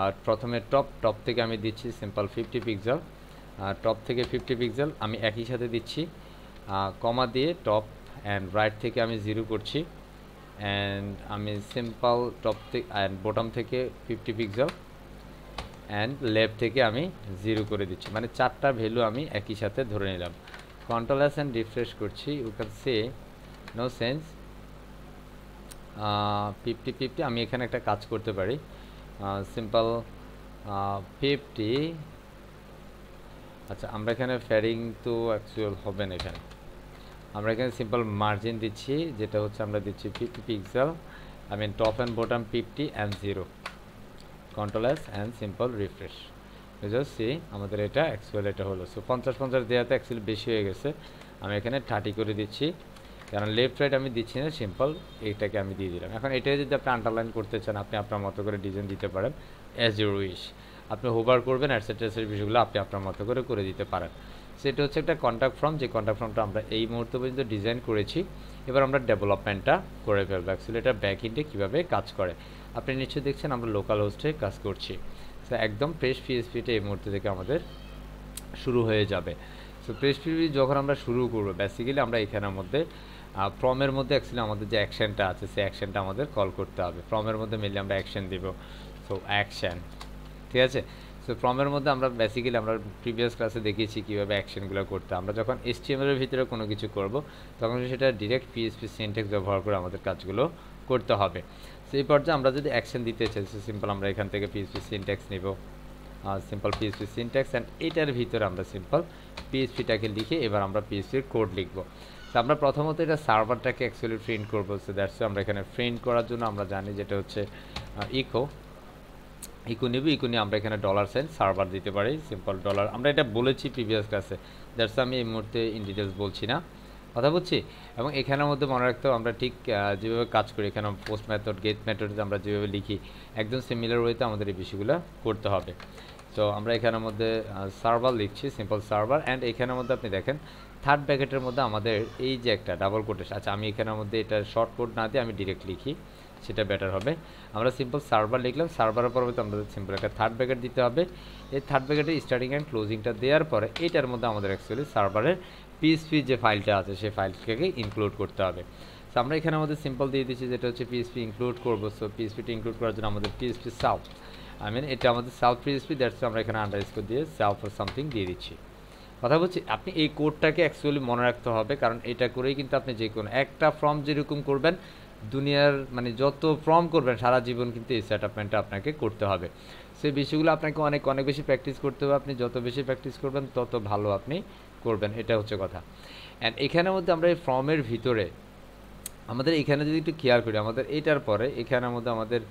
আর প্রথমে টপ থেকে আমি দিচ্ছি সিম্পল 50 পিক্সেল, টপ থেকে 50 পিক্সেল আমি একই সাথে দিচ্ছি, কমা দিয়ে টপ অ্যান্ড রাইট থেকে আমি 0 করছি, অ্যান্ড আমি সিম্পল টপ থেকে অ্যান্ড বটম থেকে 50 পিক্সেল অ্যান্ড লেফট থেকে আমি 0 করে দিচ্ছি, মানে 4টা ভ্যালু আমি একই সাথে ধরে নিলাম। কন্ট্রোল এস অ্যান্ড রিফ্রেশ করছি, you can say no sense 50 আমি এখানে একটা কাজ করতে পারি, সিম্পল 50। আচ্ছা, আমরা এখানে ফ্যারিং তো অ্যাকচুয়াল হবে না, এখানে আমরা এখানে সিম্পল মার্জিন দিচ্ছি, যেটা হচ্ছে আমরা দিচ্ছি 50 pixel, I mean top and bottom 50 and 0, control S and simple refresh. Just see আমাদের এটা অ্যাকচুয়াল এটা হলো। সো 50 দেওয়াতে অ্যাকচুয়ালি বেশি হয়ে গেছে, আমি এখানে 30 করে দিচ্ছি, কারণ লেফট রাইট আমি দিচ্ছি না, সিম্পল এইটাকে আমি দিয়ে দিলাম। এখন এটাই যদি আপনি আন্ডারলাইন করতে চান, আপনি আপনার মতো করে ডিজাইন দিতে পারেন অ্যাজ ইউর উইশ, আপনি হোভার করবেন অ্যাটসেট্রা বিষয়গুলো আপনি আপনার মতো করে দিতে পারেন। সেটা হচ্ছে একটা কন্ট্যাক্ট ফর্ম, যে কন্ট্যাক্ট ফর্মটা আমরা এই মুহূর্তে পর্যন্ত ডিজাইন করেছি, এবার আমরা ডেভেলপমেন্টটা করে ফেলবো। অ্যাকচুয়ালি এটা ব্যাক এন্ডে কীভাবে কাজ করে আপনি নিশ্চয়ই দেখছেন, আমরা লোকাল হোস্টে কাজ করছি। সো একদম ফ্রেশ পিএসপিটা এই মুহূর্তে থেকে আমাদের শুরু হয়ে যাবে। সো ফ্রেশ পিএসপি যখন আমরা শুরু করবো, বেসিক্যালি আমরা এখানের মধ্যে ফর্মের মধ্যে অ্যাকচুয়ালি আমাদের যে অ্যাকশনটা আছে সেই অ্যাকশনটা আমাদের কল করতে হবে। ফর্মের মধ্যে মেনলি আমরা অ্যাকশন দিব, সো অ্যাকশন, ঠিক আছে। সো ফর্মের মধ্যে আমরা বেসিক্যালি আমরা প্রিভিয়াস ক্লাসে দেখিয়েছি কীভাবে অ্যাকশনগুলো করতে। আমরা যখন HTML এর ভিতরে কোনো কিছু করব, তখন সেটা ডিরেক্ট পিএসপি সিনট্যাক্স ব্যবহার করে আমাদের কাজগুলো করতে হবে। সো এই পর্যায়ে আমরা যদি অ্যাকশন দিতে চাই, সো সিম্পল আমরা এখান থেকে পিএসপি সিনট্যাক্স নিব, সিম্পল পিএসপি সিনট্যাক্স, অ্যান্ড এটার ভিতরে আমরা সিম্পল পিএসপিটাকে লিখে এবার আমরা পিএসপির কোড লিখব। তো আমরা প্রথমত এটা সার্ভারটাকে অ্যাকচুয়ালি প্রিন্ট করবো। সো দ্যাটস আমরা এখানে প্রিন্ট করার জন্য আমরা জানি যেটা হচ্ছে ইকো নিব, ইকো নিয়ে আমরা এখানে $সাইন সার্ভার দিতে পারি, সিম্পল ডলার। আমরা এটা বলেছি প্রিভিয়াস ক্লাসে, দ্যাটস আমি এই মুহূর্তে ইন ডিটেলস বলছি না, কথা বলছি। এবং এখানের মধ্যে মনে রাখতে আমরা ঠিক যেভাবে কাজ করি, এখানে পোস্ট মেথড গেট মেথড আমরা যেভাবে লিখি, একদম সিমিলার ওয়েতে আমাদের এই বিষয়গুলো করতে হবে। তো আমরা এখানের মধ্যে সার্ভার লিখছি, সিম্পল সার্ভার, অ্যান্ড এখানের মধ্যে আপনি দেখেন থার্ড ব্র্যাকেটের মধ্যে আমাদের এই যে একটা ডাবল কোটেশন। আচ্ছা, আমি এখানের মধ্যে এটা শর্ট কোড না দিয়ে আমি ডিরেক্ট লিখি, সেটা বেটার হবে। আমরা সিম্পল সার্ভার লিখলাম, সার্ভারের পরবর্তী আমাদের সিম্পল একটা থার্ড ব্র্যাকেট দিতে হবে। এই থার্ড ব্র্যাকেটের স্টার্টিং অ্যান্ড ক্লোজিংটা দেওয়ার পরে এটার মধ্যে আমাদের অ্যাকচুয়ালি সার্ভারের পিএসপি যে ফাইলটা আছে সেই ফাইলটাকে ইনক্লুড করতে হবে। সো আমরা এখানে আমাদের সিম্পল দিয়ে দিচ্ছি যেটা হচ্ছে পিএসপি ইনক্লুড করবো। সো পিএসপিটা ইনক্লুড করার জন্য আমাদের পিএসপি সাউথ, আই মিন এটা আমাদের সাউথ পিএসপি, দ্যাটস আমরা এখানে আন্ডারস্কোর দিয়ে সাউথ অর সামথিং দিয়ে দিচ্ছি, কথা বলছি। আপনি এই কোডটাকে অ্যাকচুয়ালি মনে রাখতে হবে, কারণ এটা করেই কিন্তু আপনি যে কোনো একটা ফর্ম যেরকম করবেন, দুনিয়ার মানে যত ফর্ম করবেন সারা জীবন কিন্তু এই সেটআপমেন্টটা আপনাকে করতে হবে। সেই বিষয়গুলো আপনাকে অনেক অনেক বেশি প্র্যাকটিস করতে হবে। আপনি যত বেশি প্র্যাকটিস করবেন তত ভালো আপনি করবেন, এটা হচ্ছে কথা। অ্যান্ড এখানের মধ্যে আমরা এই ফর্মের ভিতরে আমাদের এখানে যদি একটু খেয়াল করি, আমাদের এটার পরে এখানের মধ্যে আমাদের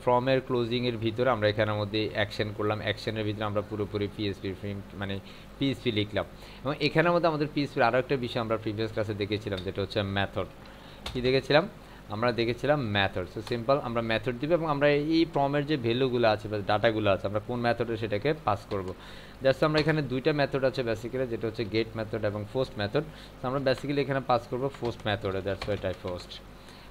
ফর্মের ক্লোজিংয়ের ভিতরে আমরা এখানের মধ্যে অ্যাকশন করলাম, অ্যাকশনের ভিতরে আমরা পুরোপুরি পিএসপি মানে পিএসপি লিখলাম। এবং এখানের মধ্যে আমাদের পিএসপির আরও একটা বিষয় আমরা প্রিভিয়াস ক্লাসে দেখেছিলাম, যেটা হচ্ছে মেথড। কী দেখেছিলাম আমরা? দেখেছিলাম মেথড। সো সিম্পল আমরা মেথড দিব, এবং আমরা এই ফর্মের যে ভ্যালুগুলো আছে বা ডাটাগুলো আছে আমরা কোন মেথডে সেটাকে পাস করব। জাস্ট আমরা এখানে দুইটা মেথড আছে বেসিক্যালি, যেটা হচ্ছে গেট মেথড এবং পোস্ট মেথড। তো আমরা বেসিক্যালি এখানে পাস করব পোস্ট মেথডে, দ্যাটস ওয়াই টাইপ পোস্ট,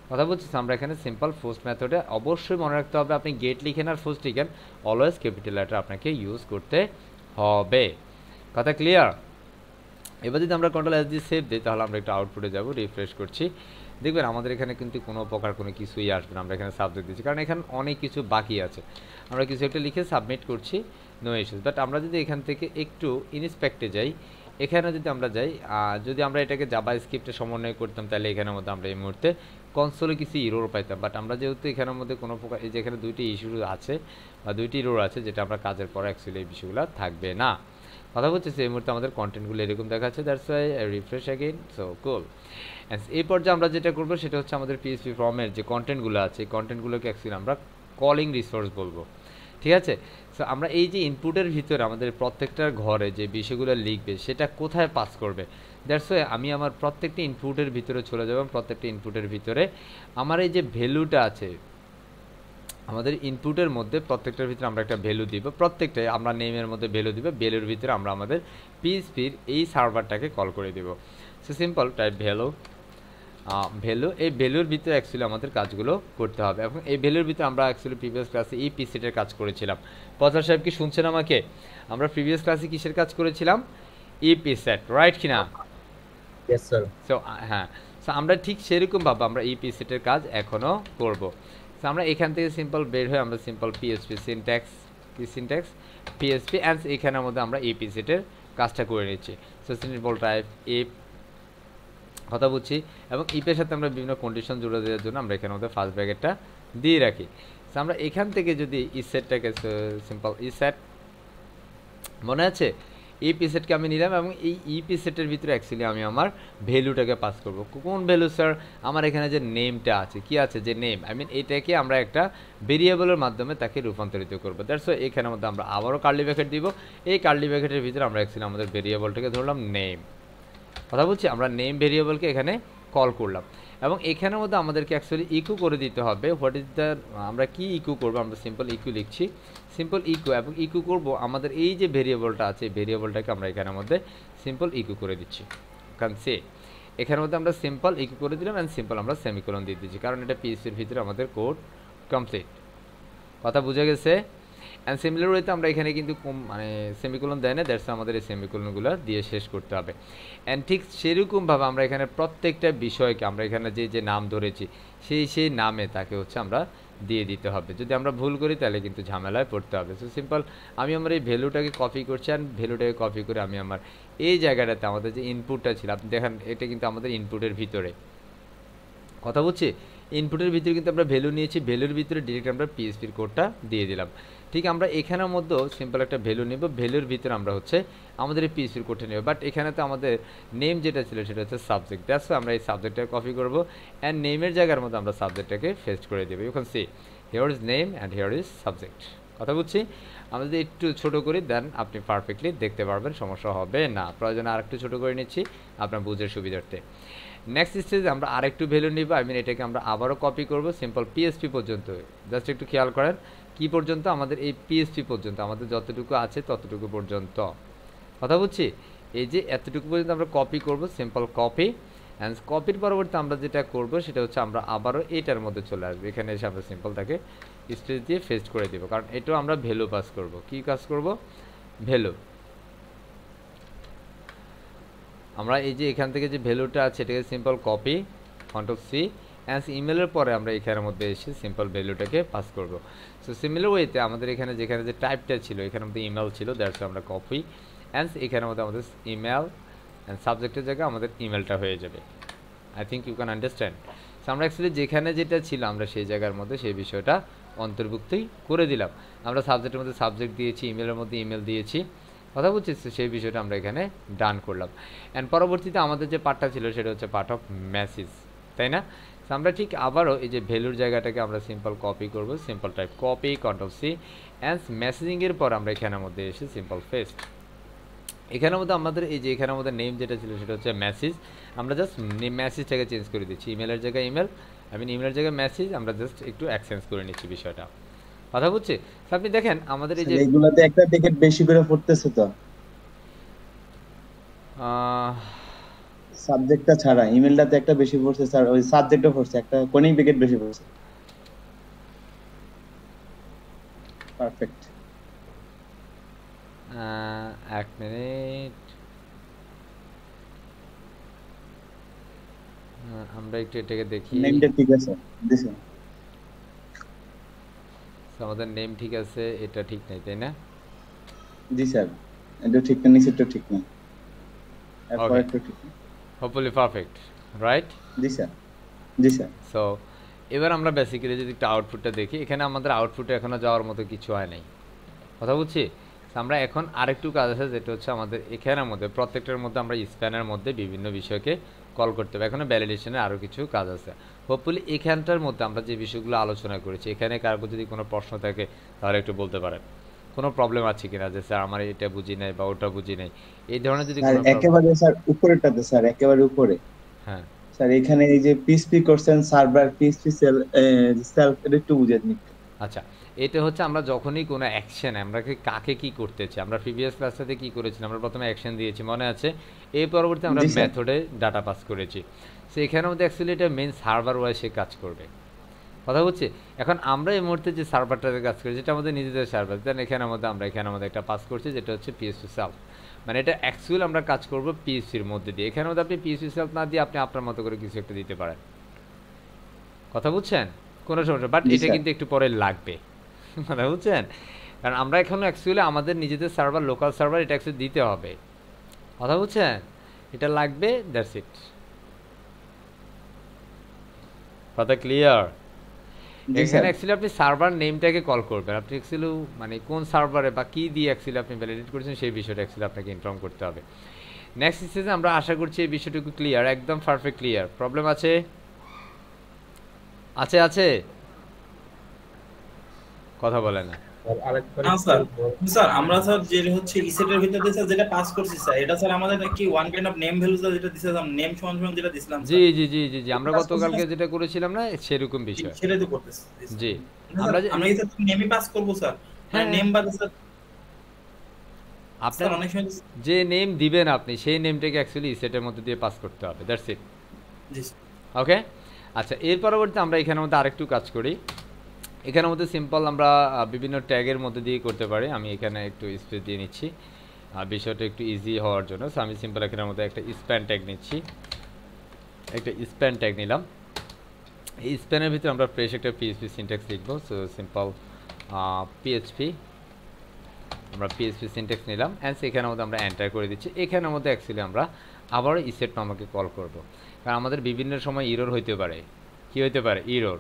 কথা বলছি। আমরা এখানে সিম্পল পোস্ট মেথডে অবশ্যই মনে রাখতে হবে, আপনি গেট লিখেন আর পোস্ট লিখেন, অলওয়েজ ক্যাপিটাল লেটার আপনাকে ইউজ করতে হবে, কথা ক্লিয়ার? এবার যদি আমরা কন্ট্রোল এস দিয়ে সেভ দিই, তাহলে আমরা একটু আউটপুটে যাব, রিফ্রেশ করছি, দেখবেন আমাদের এখানে কিন্তু কোনো প্রকার কোনো কিছুই আসবে না। আমরা এখানে সাবজেক্ট দিচ্ছি কারণ এখানে অনেক কিছু বাকি আছে, আমরা কিছু একটা লিখে সাবমিট করছি, নো ইস্যুস। বাট আমরা যদি এখান থেকে একটু ইনস্পেক্টে যাই, এখানে যদি আমরা যাই, যদি আমরা এটাকে জাভা স্ক্রিপ্টে সমন্বয় করতাম, তাহলে এখানের মধ্যে আমরা এই মুহূর্তে কনসোলে কিছু ইরোর পাইতাম। বাট আমরা যেহেতু এখানের মধ্যে কোনো প্রকার এই যে এখানে দুইটি ইস্যু আছে বা দুইটি ইরোর আছে, যেটা আমরা কাজের পর অ্যাকচুয়ালি এই বিষয়গুলো থাকবে না, কথা বলছি। এই মুহূর্তে আমাদের কন্টেন্টগুলো এরকম দেখাচ্ছে, that's why refresh again, so কুল। এই পর্যায়ে আমরা যেটা করবো সেটা হচ্ছে আমাদের পিএসপি ফর্মের যে কন্টেন্টগুলো আছে, এই কন্টেন্টগুলোকে অ্যাকচুয়ালি আমরা কলিং রিসোর্স বলবো, ঠিক আছে। সো আমরা এই যে ইনপুটের ভিতরে আমাদের প্রত্যেকটার ঘরে যে বিষয়গুলো লিখবে সেটা কোথায় পাস করবে, দ্যাটস ওয়াই আমি আমার প্রত্যেকটা ইনপুটের ভিতরে চলে যাব। প্রত্যেকটা ইনপুটের ভিতরে আমার এই যে ভ্যালুটা আছে, আমাদের ইনপুটের মধ্যে প্রত্যেকটার ভিতরে আমরা একটা ভ্যালু দিব, প্রত্যেকটাই আমরা নেমের মধ্যে ভ্যালু দিব, ভ্যালুর ভিতরে আমরা আমাদের পিএসপির এই সার্ভারটাকে কল করে দিব। So simple type value, value, এই ভ্যালুর ভিতরে অ্যাকচুয়ালি আমাদের কাজগুলো করতে হবে এবং এই ভ্যালুর ভিতরে আমরা অ্যাকচুয়ালি প্রিভিয়াস ক্লাসে ইপি সেটের কাজ করেছিলাম। পচার সাহেব কি শুনছেন আমাকে? আমরা প্রিভিয়াস ক্লাসে কিসের কাজ করেছিলাম? ইপি সেট, রাইট কিনা? Yes sir. সো হ্যাঁ, সো আমরা ঠিক সেরকমভাবে আমরা ইপি সেটের কাজ এখনও করব। সো আমরা এখান থেকে সিম্পল বের হয়ে আমরা সিম্পল পিএসপি সিনট্যাক্স, কি সিনট্যাক্স? পিএসপি অ্যান্ড এখানের মধ্যে আমরা ইপি সেটের কাজটা করে নিচ্ছি। সো সিম্পল টাইপ ইপ, কথা বুঝছি, এবং ইপের সাথে আমরা বিভিন্ন কন্ডিশন জুড়ে দেওয়ার জন্য আমরা এখানের মধ্যে ফার্স্ট ব্র্যাকেটটা দিয়ে রাখি। সো আমরা এখান থেকে যদি ই সেটটাকে সিম্পল ই সেট, মনে আছে ইপি সেটকে আমি নিলাম এবং এই ইপি সেটের ভিতরে অ্যাকচুয়ালি আমি আমার ভ্যালুটাকে পাস করব। কোন ভ্যালু স্যার? আমার এখানে যে নেমটা আছে, কি আছে? যে নেম, আই মিন এটাকে আমরা একটা ভেরিয়েবলের মাধ্যমে তাকে রূপান্তরিত করবো। দ্যাটস ওয়াই এখানের মধ্যে আমরা আবারও কার্লি ব্র্যাকেট দিব। এই কার্লি ব্র্যাকেটের ভিতরে আমরা অ্যাকচুয়ালি আমাদের ভেরিয়েবলটাকে ধরলাম নেম, কথা বলছি, আমরা নেম ভেরিয়েবলকে এখানে কল করলাম এবং এখানের মধ্যে আমাদেরকে অ্যাকচুয়ালি ইকু করে দিতে হবে। হোয়াট ইজ দ্য, আমরা কি ইকু করবো? আমরা সিম্পল ইকু লিখছি, সিম্পল ইকু, এবং ইকু করব আমাদের এই যে ভেরিয়েবলটা আছে এই ভেরিয়েবলটাকে আমরা এখানের মধ্যে সিম্পল ইকু করে দিচ্ছি। কারণ সে এখানের মধ্যে আমরা সিম্পল ইকু করে দিলাম অ্যান্ড সিম্পল আমরা সেমিকোলন দিয়ে দিচ্ছি, কারণ এটা পিএসপির ভিতরে আমাদের কোড কমপ্লিট। কথা বুঝে গেছে? অ্যান্ড সিমিলার ওয়েতে আমরা এখানে কিন্তু মানে সেমিকোলন দেয় না, দ্যাটস আমাদের এই সেমিকোলনগুলো দিয়ে শেষ করতে হবে। অ্যান্ড ঠিক সেরকমভাবে আমরা এখানে প্রত্যেকটা বিষয়কে আমরা এখানে যে যে নাম ধরেছি সেই নামে তাকে হচ্ছে আমরা দিয়ে দিতে হবে। যদি আমরা ভুল করি তাহলে কিন্তু ঝামেলায় পড়তে হবে। সো সিম্পল আমি আমার এই ভ্যালুটাকে কপি করছি অ্যান্ড ভ্যালুটাকে কপি করে আমি আমার এই জায়গাটাতে আমাদের যে ইনপুটটা ছিল, আপনি দেখেন এটা কিন্তু আমাদের ইনপুটের ভিতরে, কথা বলছি, ইনপুটের ভিতরে কিন্তু আমরা ভ্যালু নিয়েছি, ভ্যালুর ভিতরে ডিরেক্ট আমরা পিএসপির কোডটা দিয়ে দিলাম। ঠিক আমরা এখানের মধ্যেও সিম্পল একটা ভ্যালু নেব, ভ্যালুর ভিতরে আমরা হচ্ছে আমাদের এই পিএসপির কোডটা নেব। বাট এখানে তো আমাদের নেম যেটা ছিল সেটা হচ্ছে সাবজেক্ট, দ্যাটস আমরা এই সাবজেক্টটাকে কপি করব অ্যান্ড নেমের জায়গার মধ্যে আমরা সাবজেক্টটাকে পেস্ট করে দেবো। You can see here is name and here is subject, কথা বুঝছি। আমরা যদি একটু ছোটো করি দেন আপনি পারফেক্টলি দেখতে পারবেন, সমস্যা হবে না। প্রয়োজনে আর একটু ছোটো করে নিচ্ছি আপনার বুঝের সুবিধার্থে। নেক্সট স্টেজে আমরা আরেকটু ভ্যালু নিব, আই মিন এটাকে আমরা আবারও কপি করব সিম্পল পিএসপি পর্যন্ত। জাস্ট একটু খেয়াল করেন কি পর্যন্ত? আমাদের এই পিএসপি পর্যন্ত, আমাদের যতটুকু আছে ততটুকু পর্যন্ত, কথা বুঝছি। এই যে এতটুকু পর্যন্ত আমরা কপি করব, সিম্পল কপি অ্যান্ড কপির পরবর্তী আমরা যেটা করব সেটা হচ্ছে আমরা আবারও এটার মধ্যে চলে আসবো। এখানে এসে আমরা সিম্পল তাকে স্পেস দিয়ে পেস্ট করে দেবো, কারণ এটাও আমরা ভ্যালু পাস করব। কি কাজ করব? ভ্যালু। আমরা এই যে এখান থেকে যে ভ্যালুটা আছে এটাকে simple copy, control C and ইমেলের পরে আমরা এখানের মধ্যে এসে সিম্পল ভ্যালুটাকে পাস করব। সো সিমিলার ওয়েতে আমাদের এখানে যেখানে যে টাইপটা ছিল এখানের মধ্যে ইমেল ছিল, দ্যাটস আমরা কপি অ্যান্ড এখানের মধ্যে আমাদের ইমেল অ্যান্ড সাবজেক্টের জায়গায় আমাদের ইমেলটা হয়ে যাবে। I think you can understand. So আমরা অ্যাকচুয়ালি যেখানে যেটা ছিল আমরা সেই জায়গার মধ্যে সেই বিষয়টা অন্তর্ভুক্তই করে দিলাম। আমরা সাবজেক্টের মধ্যে সাবজেক্ট দিয়েছি, ইমেলের মধ্যে ইমেল দিয়েছি, কথা বুঝছি। সেই বিষয়টা আমরা এখানে ডান করলাম অ্যান্ড পরবর্তীতে আমাদের যে পার্টটা ছিল সেটা হচ্ছে পার্ট অফ মেসেজ, তাই না? আমরা ঠিক আবারও এই যে ভ্যালুর জায়গাটাকে আমরা সিম্পল কপি করব, simple type copy, control C and মেসেজিংয়ের পর আমরা এখানের মধ্যে এসে সিম্পল পেস্ট। এখানের মধ্যে আমাদের এই যে এখানের মধ্যে নেম যেটা ছিল সেটা হচ্ছে মেসেজ, আমরা জাস্ট মেসেজটাকে চেঞ্জ করে দিচ্ছি, ইমেলের জায়গায় ইমেল, আই মিন ইমেলের জায়গায় মেসেজ, আমরা জাস্ট একটু এক্সচেঞ্জ করে নিচ্ছি বিষয়টা, কথা বুঝছি। আপনি দেখেন আমাদের এই যে এগুলাতে একটা টিকেট বেশি করে পড়তেছে তো, সাবজেক্টটা ছাড়া ইমেলটাতে একটা বেশি পড়ছে স্যার, ওই সাবজেক্টও পড়ছে, একটা কোনিং টিকেট বেশি পড়ছে। পারফেক্ট। এক মিনিট, আমরা একটু এটাকে দেখি। নেমটা ঠিক আছে দিছেন? আমাদের নেম ঠিক আছে, এটা ঠিক নাই, তাই না? জি স্যার, এটা ঠিক না, নিচেরটা ঠিক না, এরপর একটু ঠিক না। Hopefully perfect, right? জি স্যার, জি স্যার। সো এবার আমরা বেসিক্যালি যদি একটা আউটপুটটা দেখি, এখানে আমাদের আউটপুটে এখনো যাওয়ার মতো কিছু হয় নাই, কথা বুঝছি। আমরা এখন আরেকটু কাজ আছে যেটা হচ্ছে আমাদের এখানের মধ্যে প্রত্যেকটার মধ্যে আমরা স্প্যানের মধ্যে বিভিন্ন বিষয়কে কল করতে হবে। এখনো ভ্যালিডেশনের আরও কিছু কাজ আছে। হোপফুলি এখানটার মধ্যে আমরা যে বিষয়গুলো আলোচনা করেছি, এখানে কারো যদি কোনো প্রশ্ন থাকে তাহলে একটু বলতে পারেন, কোনো প্রবলেম আছে কিনা, যে স্যার আমার এটা বুঝি নাই বা ওটা বুঝি নাই, এই ধরনের যদি কোনো একেবারে স্যার উপরেরটাতে স্যার, একেবারে উপরে। হ্যাঁ স্যার এখানে এই যে পিএইচপি করছেন সার্ভার পিএইচপি সেলফ এটা একটু বুঝিয়ে দিন। আচ্ছা, এটা হচ্ছে আমরা যখনই কোনো অ্যাকশন আমরা কাকে কি করতেছি, আমরা প্রিভিয়াস ক্লাসটাতে কি করেছিলাম, আমরা প্রথমে অ্যাকশন দিয়েছি মনে আছে, এই পরবর্তী আমরা জি, স্যার। মেথডে ডাটা পাস করেছি। সো এখানের মধ্যে অ্যাকচুয়ালি এটা মেন সার্ভার ওয়াইজ সে কাজ করবে, কথা হচ্ছে। এখন আমরা এই মুহূর্তে যে সার্ভারটাতে কাজ করি যেটা আমাদের নিজেদের সার্ভার, দেন এখানের মধ্যে আমরা এখানের মধ্যে একটা পাস করছি যেটা হচ্ছে পিএসপি সেলফ, মানে এটা অ্যাকচুয়াল আমরা কাজ করব পিএসপির মধ্যে দিয়ে। এখানের মধ্যে আপনি পিএসপি সেলফ না দিয়ে আপনি আপনার মতো করে কিছু একটা দিতে পারেন, কথা বুঝছেন, কোনো সমস্যা, বাট জি, এটা স্যার। কিন্তু একটু পরে লাগবে, কথা বুঝছেন, কারণ আমরা এখন অ্যাকচুয়ালি আমাদের নিজেদের সার্ভার লোকাল সার্ভার এটা অ্যাকচুয়ালি দিতে হবে, কথা বুঝছেন, এটা লাগবে, দ্যাটস ইট, কথা ক্লিয়ার। জি, এখানে স্যার। অ্যাকচুয়ালি আপনি সার্ভার নেমটাকে কল করবেন, আপনি অ্যাকচুয়ালি মানে কোন সার্ভারে বা কি দিয়ে অ্যাকচুয়ালি আপনি ভ্যালিডেট করেছেন সেই বিষয়টা অ্যাকচুয়ালি আপনাকে ইনফর্ম করতে হবে। নেক্সট স্টেজে আমরা আশা করছি এই বিষয়টুকু ক্লিয়ার, একদম পারফেক্ট ক্লিয়ার। প্রবলেম আছে? আছে আছে, কথা বলে না। না স্যার, স্যার আমরা স্যার যে হচ্ছে ইসেটের ভিতরে স্যার যেটা পাস করছি স্যার, এটা স্যার আমাদের কি one kind of name value sir যেটা দিছিলাম, নেম সমান সমান যেটা দিছিলাম জি স্যার, জি জি জি জি আমরা পাস গতকালকে করছি যেটা করেছিলাম না সেরকম বিষয়। সেটাই তো করতেছি। জি না আমরা স্যার, আমরা এই স্যার নেমই পাস করব স্যার, মানে হ্যাঁ নেম বাদে স্যার আপনার স্যার অনেক সময় যে নেম দিবেন আপনি সেই নেমটাকে অ্যাকচুয়ালি সেটের মধ্যে দিয়ে পাস করতে হবে, দ্যাটস ইট। G sir. ওকে, আচ্ছা এর পরবর্তীতে আমরা এখানের মধ্যে আরেকটু কাজ করি। এখানের মধ্যে সিম্পল আমরা বিভিন্ন ট্যাগের মধ্যে দিয়ে করতে পারি। আমি এখানে একটু স্পেস দিয়ে নিচ্ছি বিষয়টা একটু ইজি হওয়ার জন্য। সো আমি সিম্পল এখানের মধ্যে একটা স্প্যান ট্যাগ নিচ্ছি, একটা স্প্যান ট্যাগ নিলাম। এই স্প্যানের ভিতরে আমরা ফ্রেশ একটা পিএইচপি সিনট্যাক্স লিখবো। সো সিম্পল পিএইচপি, আমরা পিএইচপি সিনট্যাক্স নিলাম অ্যান্ড সেখানের মধ্যে আমরা এন্টার করে দিচ্ছি। এখানের মধ্যে অ্যাকচুয়ালি আমরা আবারও ইসেট নামকে কল করব, কারণ আমাদের বিভিন্ন সময় ইরর হইতে পারে। কি হইতে পারে? ইরর,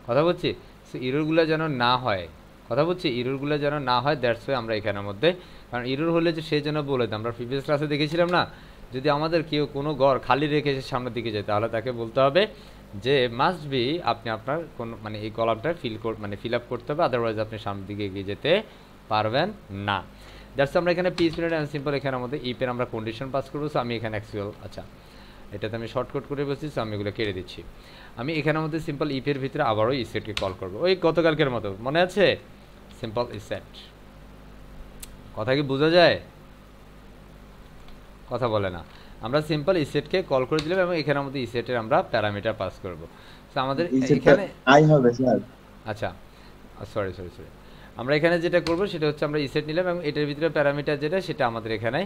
কথা বলছি। সো ইররগুলো যেন না হয়, কথা বলছি, ইররগুলো যেন না হয়, দ্যাটস ওয়াই আমরা এখানের মধ্যে, কারণ ইরর হলে যে সে যেন বলে দেয়, আমরা প্রিভিয়াস ক্লাসে দেখেছিলাম না, যদি আমাদের কেউ কোনো ঘর খালি রেখে এসে সামনের দিকে যায় তাহলে তাকে বলতে হবে যে মাস্ট বি আপনি আপনার কোন মানে এই কলামটা ফিল আপ করতে হবে, আদারওয়াইজ আপনি সামনের দিকে এগিয়ে যেতে পারবেন না। দ্যাটস আমরা এখানে পিএইচপি অ্যান্ড সিম্পল এখানের মধ্যে ইপের আমরা কন্ডিশন পাস করবো। সো আমি এখানে অ্যাকচুয়াল, আচ্ছা এটাতে আমি শর্টকাট করে বলছি, সো আমি এগুলো কেটে দিচ্ছি। আমি এখানের মধ্যে সিম্পল ইপের ভিতরে আবারও ইসেটকে কল করবো, ওই গতকালকের মতো, মনে আছে? সিম্পল ইসেট, কথা কি বোঝা যায়? কথা বলে না। আমরা সিম্পল ইসেটকে কল করে দিলাম এবং এখানের মধ্যে ইসেটের আমরা প্যারামিটার পাস করব। সো আমাদের এখানে আই হবে স্যার। আচ্ছা সরি সরি সরি, আমরা এখানে যেটা করব সেটা হচ্ছে আমরা ইসেট নিলাম এবং এটার ভিতরে প্যারামিটার যেটা সেটা আমাদের এখানে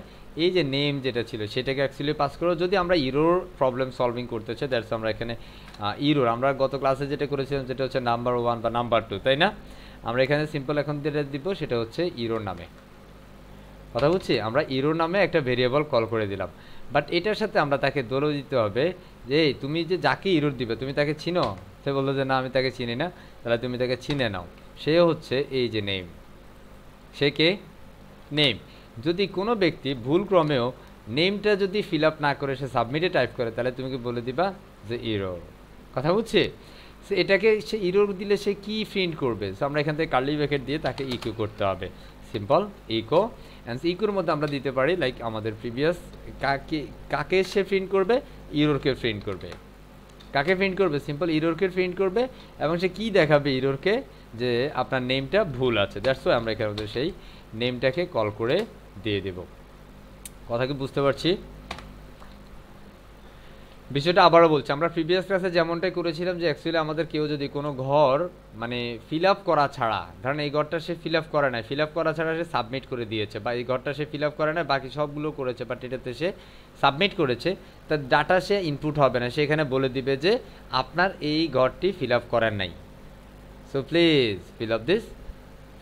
এই যে নেম যেটা ছিল সেটাকে অ্যাকচুয়ালি পাস করব। যদি আমরা ইরোর প্রবলেম সলভিং করতে চাই, দ্যাটস আমরা এখানে ইরোর, আমরা গত ক্লাসে যেটা করেছিলাম যেটা হচ্ছে নাম্বার 1 বা নাম্বার 2, তাই না? আমরা এখানে সিম্পল এখন যেটা দিব সেটা হচ্ছে ইরোর নামে, কথা বুঝছি, আমরা ইরোর নামে একটা ভেরিয়েবল কল করে দিলাম। বাট এটার সাথে আমরা তাকে দলও দিতে হবে যে তুমি যে যাকে ইরোর দিবে তুমি তাকে চিনো? সে বললো যে না আমি তাকে চিনি না, তাহলে তুমি তাকে চিনে নাও, সে হচ্ছে এই যে নেম, সে কে? নেম। যদি কোনো ব্যক্তি ভুলক্রমেও নেমটা যদি ফিল আপ না করে সে সাবমিটে টাইপ করে তাহলে তুমি কি বলে দিবা যে ইরোর, কথা বুঝছে? সে এটাকে সে ইরোর দিলে সে কি প্রিন্ট করবে? সো আমরা এখান থেকে কার্লি ব্র্যাকেট দিয়ে তাকে ইকো করতে হবে, সিম্পল ইকো। অ্যান্ড ইকোর মধ্যে আমরা দিতে পারি লাইক আমাদের প্রিভিয়াস কাকে সে প্রিন্ট করবে? ইরোরকে প্রিন্ট করবে। কাকে প্রিন্ট করবে? সিম্পল ইরোরকে প্রিন্ট করবে এবং সে কি দেখাবে ইরোরকে? যে আপনার নেমটা ভুল আছে। দ্যাটস ওয়াই আমরা এখানে মধ্যে সেই নেমটাকে কল করে দিয়ে দেব। কথা কি বুঝতে পারছি? বিষয়টা আবারও বলছি, আমরা প্রিভিয়াস ক্লাসে যেমনটাই করেছিলাম যে অ্যাকচুয়ালি আমাদের কেউ যদি কোনো ঘর মানে ফিল আপ করা ছাড়া, ধরেন এই ঘরটা সে ফিল আপ করে নাই, ফিল আপ করা ছাড়া সে সাবমিট করে দিয়েছে, বা এই ঘরটা সে ফিল আপ করে না বাকি সবগুলো করেছে বাট এটাতে সে সাবমিট করেছে, তার ডাটা সে ইনপুট হবে না, সে এখানে বলে দিবে যে আপনার এই ঘরটি ফিল আপ করার নাই, so please fill up this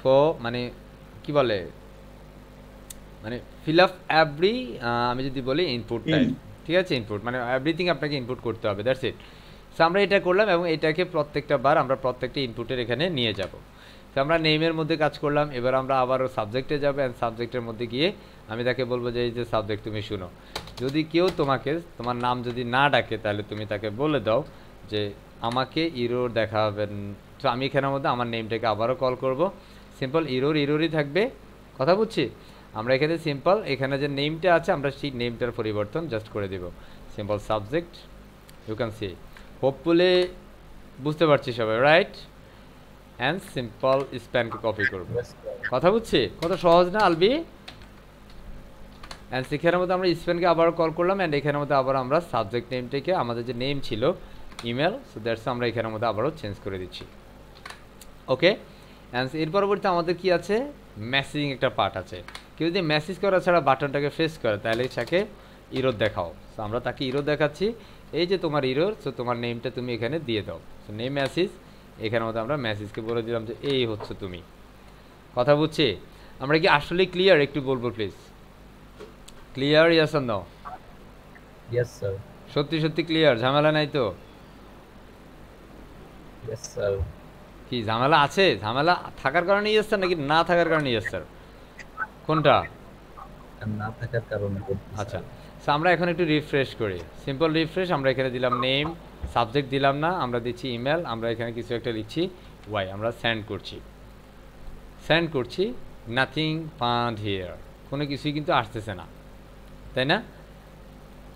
for মানে কি বলে মানে ফিল আপ এভরি, আমি যদি বলি ইনপুট টাইপ, ঠিক আছে, ইনপুট মানে এভরিথিং আপনাকে ইনপুট করতে হবে, দ্যাটস ইট। সো আমরা এটা করলাম এবং এটাকে প্রত্যেকটা বার আমরা প্রত্যেকটা ইনপুটের এখানে নিয়ে যাব। তো আমরা নেমের মধ্যে কাজ করলাম, এবার আমরা আবারও সাবজেক্টে যাব অ্যান্ড সাবজেক্টের মধ্যে গিয়ে আমি তাকে বলবো যে এই যে সাবজেক্ট তুমি শুনো, যদি কেউ তোমাকে তোমার নাম যদি না ডাকে তাহলে তুমি তাকে বলে দাও যে আমাকে ইরোর দেখাবেন। তো আমি এখানের মধ্যে আমার নেমটাকে আবারও কল করব, সিম্পল ইরোরই থাকবে, কথা বুঝছি। আমরা এখানে সিম্পল এখানে যে নেমটা আছে আমরা সেই নেমটার পরিবর্তন জাস্ট করে দেব, simple subject, you can see, hopefully বুঝতে পারছি সবাই, রাইট? অ্যান্ড সিম্পল স্প্যানকে কপি করব। কথা বুঝছি? কত সহজ না আলবি? অ্যান্ড সেখানের মধ্যে আমরা স্প্যানকে আবার কল করলাম, অ্যান্ড এখানের মধ্যে আবার আমরা সাবজেক্ট নেমটাকে আমাদের যে নেম ছিল ইমেল, সো দ্যাটস আমরা এখানের মধ্যে আবারও চেঞ্জ করে দিচ্ছি। ওকে, অ্যান্ড এর পরবর্তীতে আমাদের কি আছে? মেসেজিং একটা পার্ট আছে। কেউ যদি মেসেজ করা ছাড়া বাটনটাকে ফেস করে তাহলে তাকে ইরোর দেখাও। সো আমরা তাকে ইরোর দেখাচ্ছি, এই যে তোমার ইরোর, সো তোমার নেমটা তুমি এখানে দিয়ে দাও। সো নেম মেসেজ, এখানের মধ্যে আমরা মেসেজকে বলে দিলাম যে এই হচ্ছে তুমি। কথা বুঝছি? আমরা কি আসলে ক্লিয়ার? একটু বলবো please. Clear? Yes or no? Yes sir. সত্যি সত্যি ক্লিয়ার? ঝামেলা নাই তো? Yes sir. কি ঝামেলা আছে? ঝামেলা থাকার কারণে ইয়েস স্যার নাকি না থাকার কারণে ইয়েস স্যার? কোনটা? না থাকার কারণে। আচ্ছা, সো আমরা এখন একটু রিফ্রেশ করি। Simple refresh. আমরা এখানে দিলাম নেম, সাবজেক্ট দিলাম না, আমরা দিচ্ছি ইমেল, আমরা এখানে কিছু একটা লিখছি ওয়াই, আমরা সেন্ড করছি। নাথিং ফাউন্ড হিয়ার, কোনো কিছুই কিন্তু আসতেছে না, তাই না?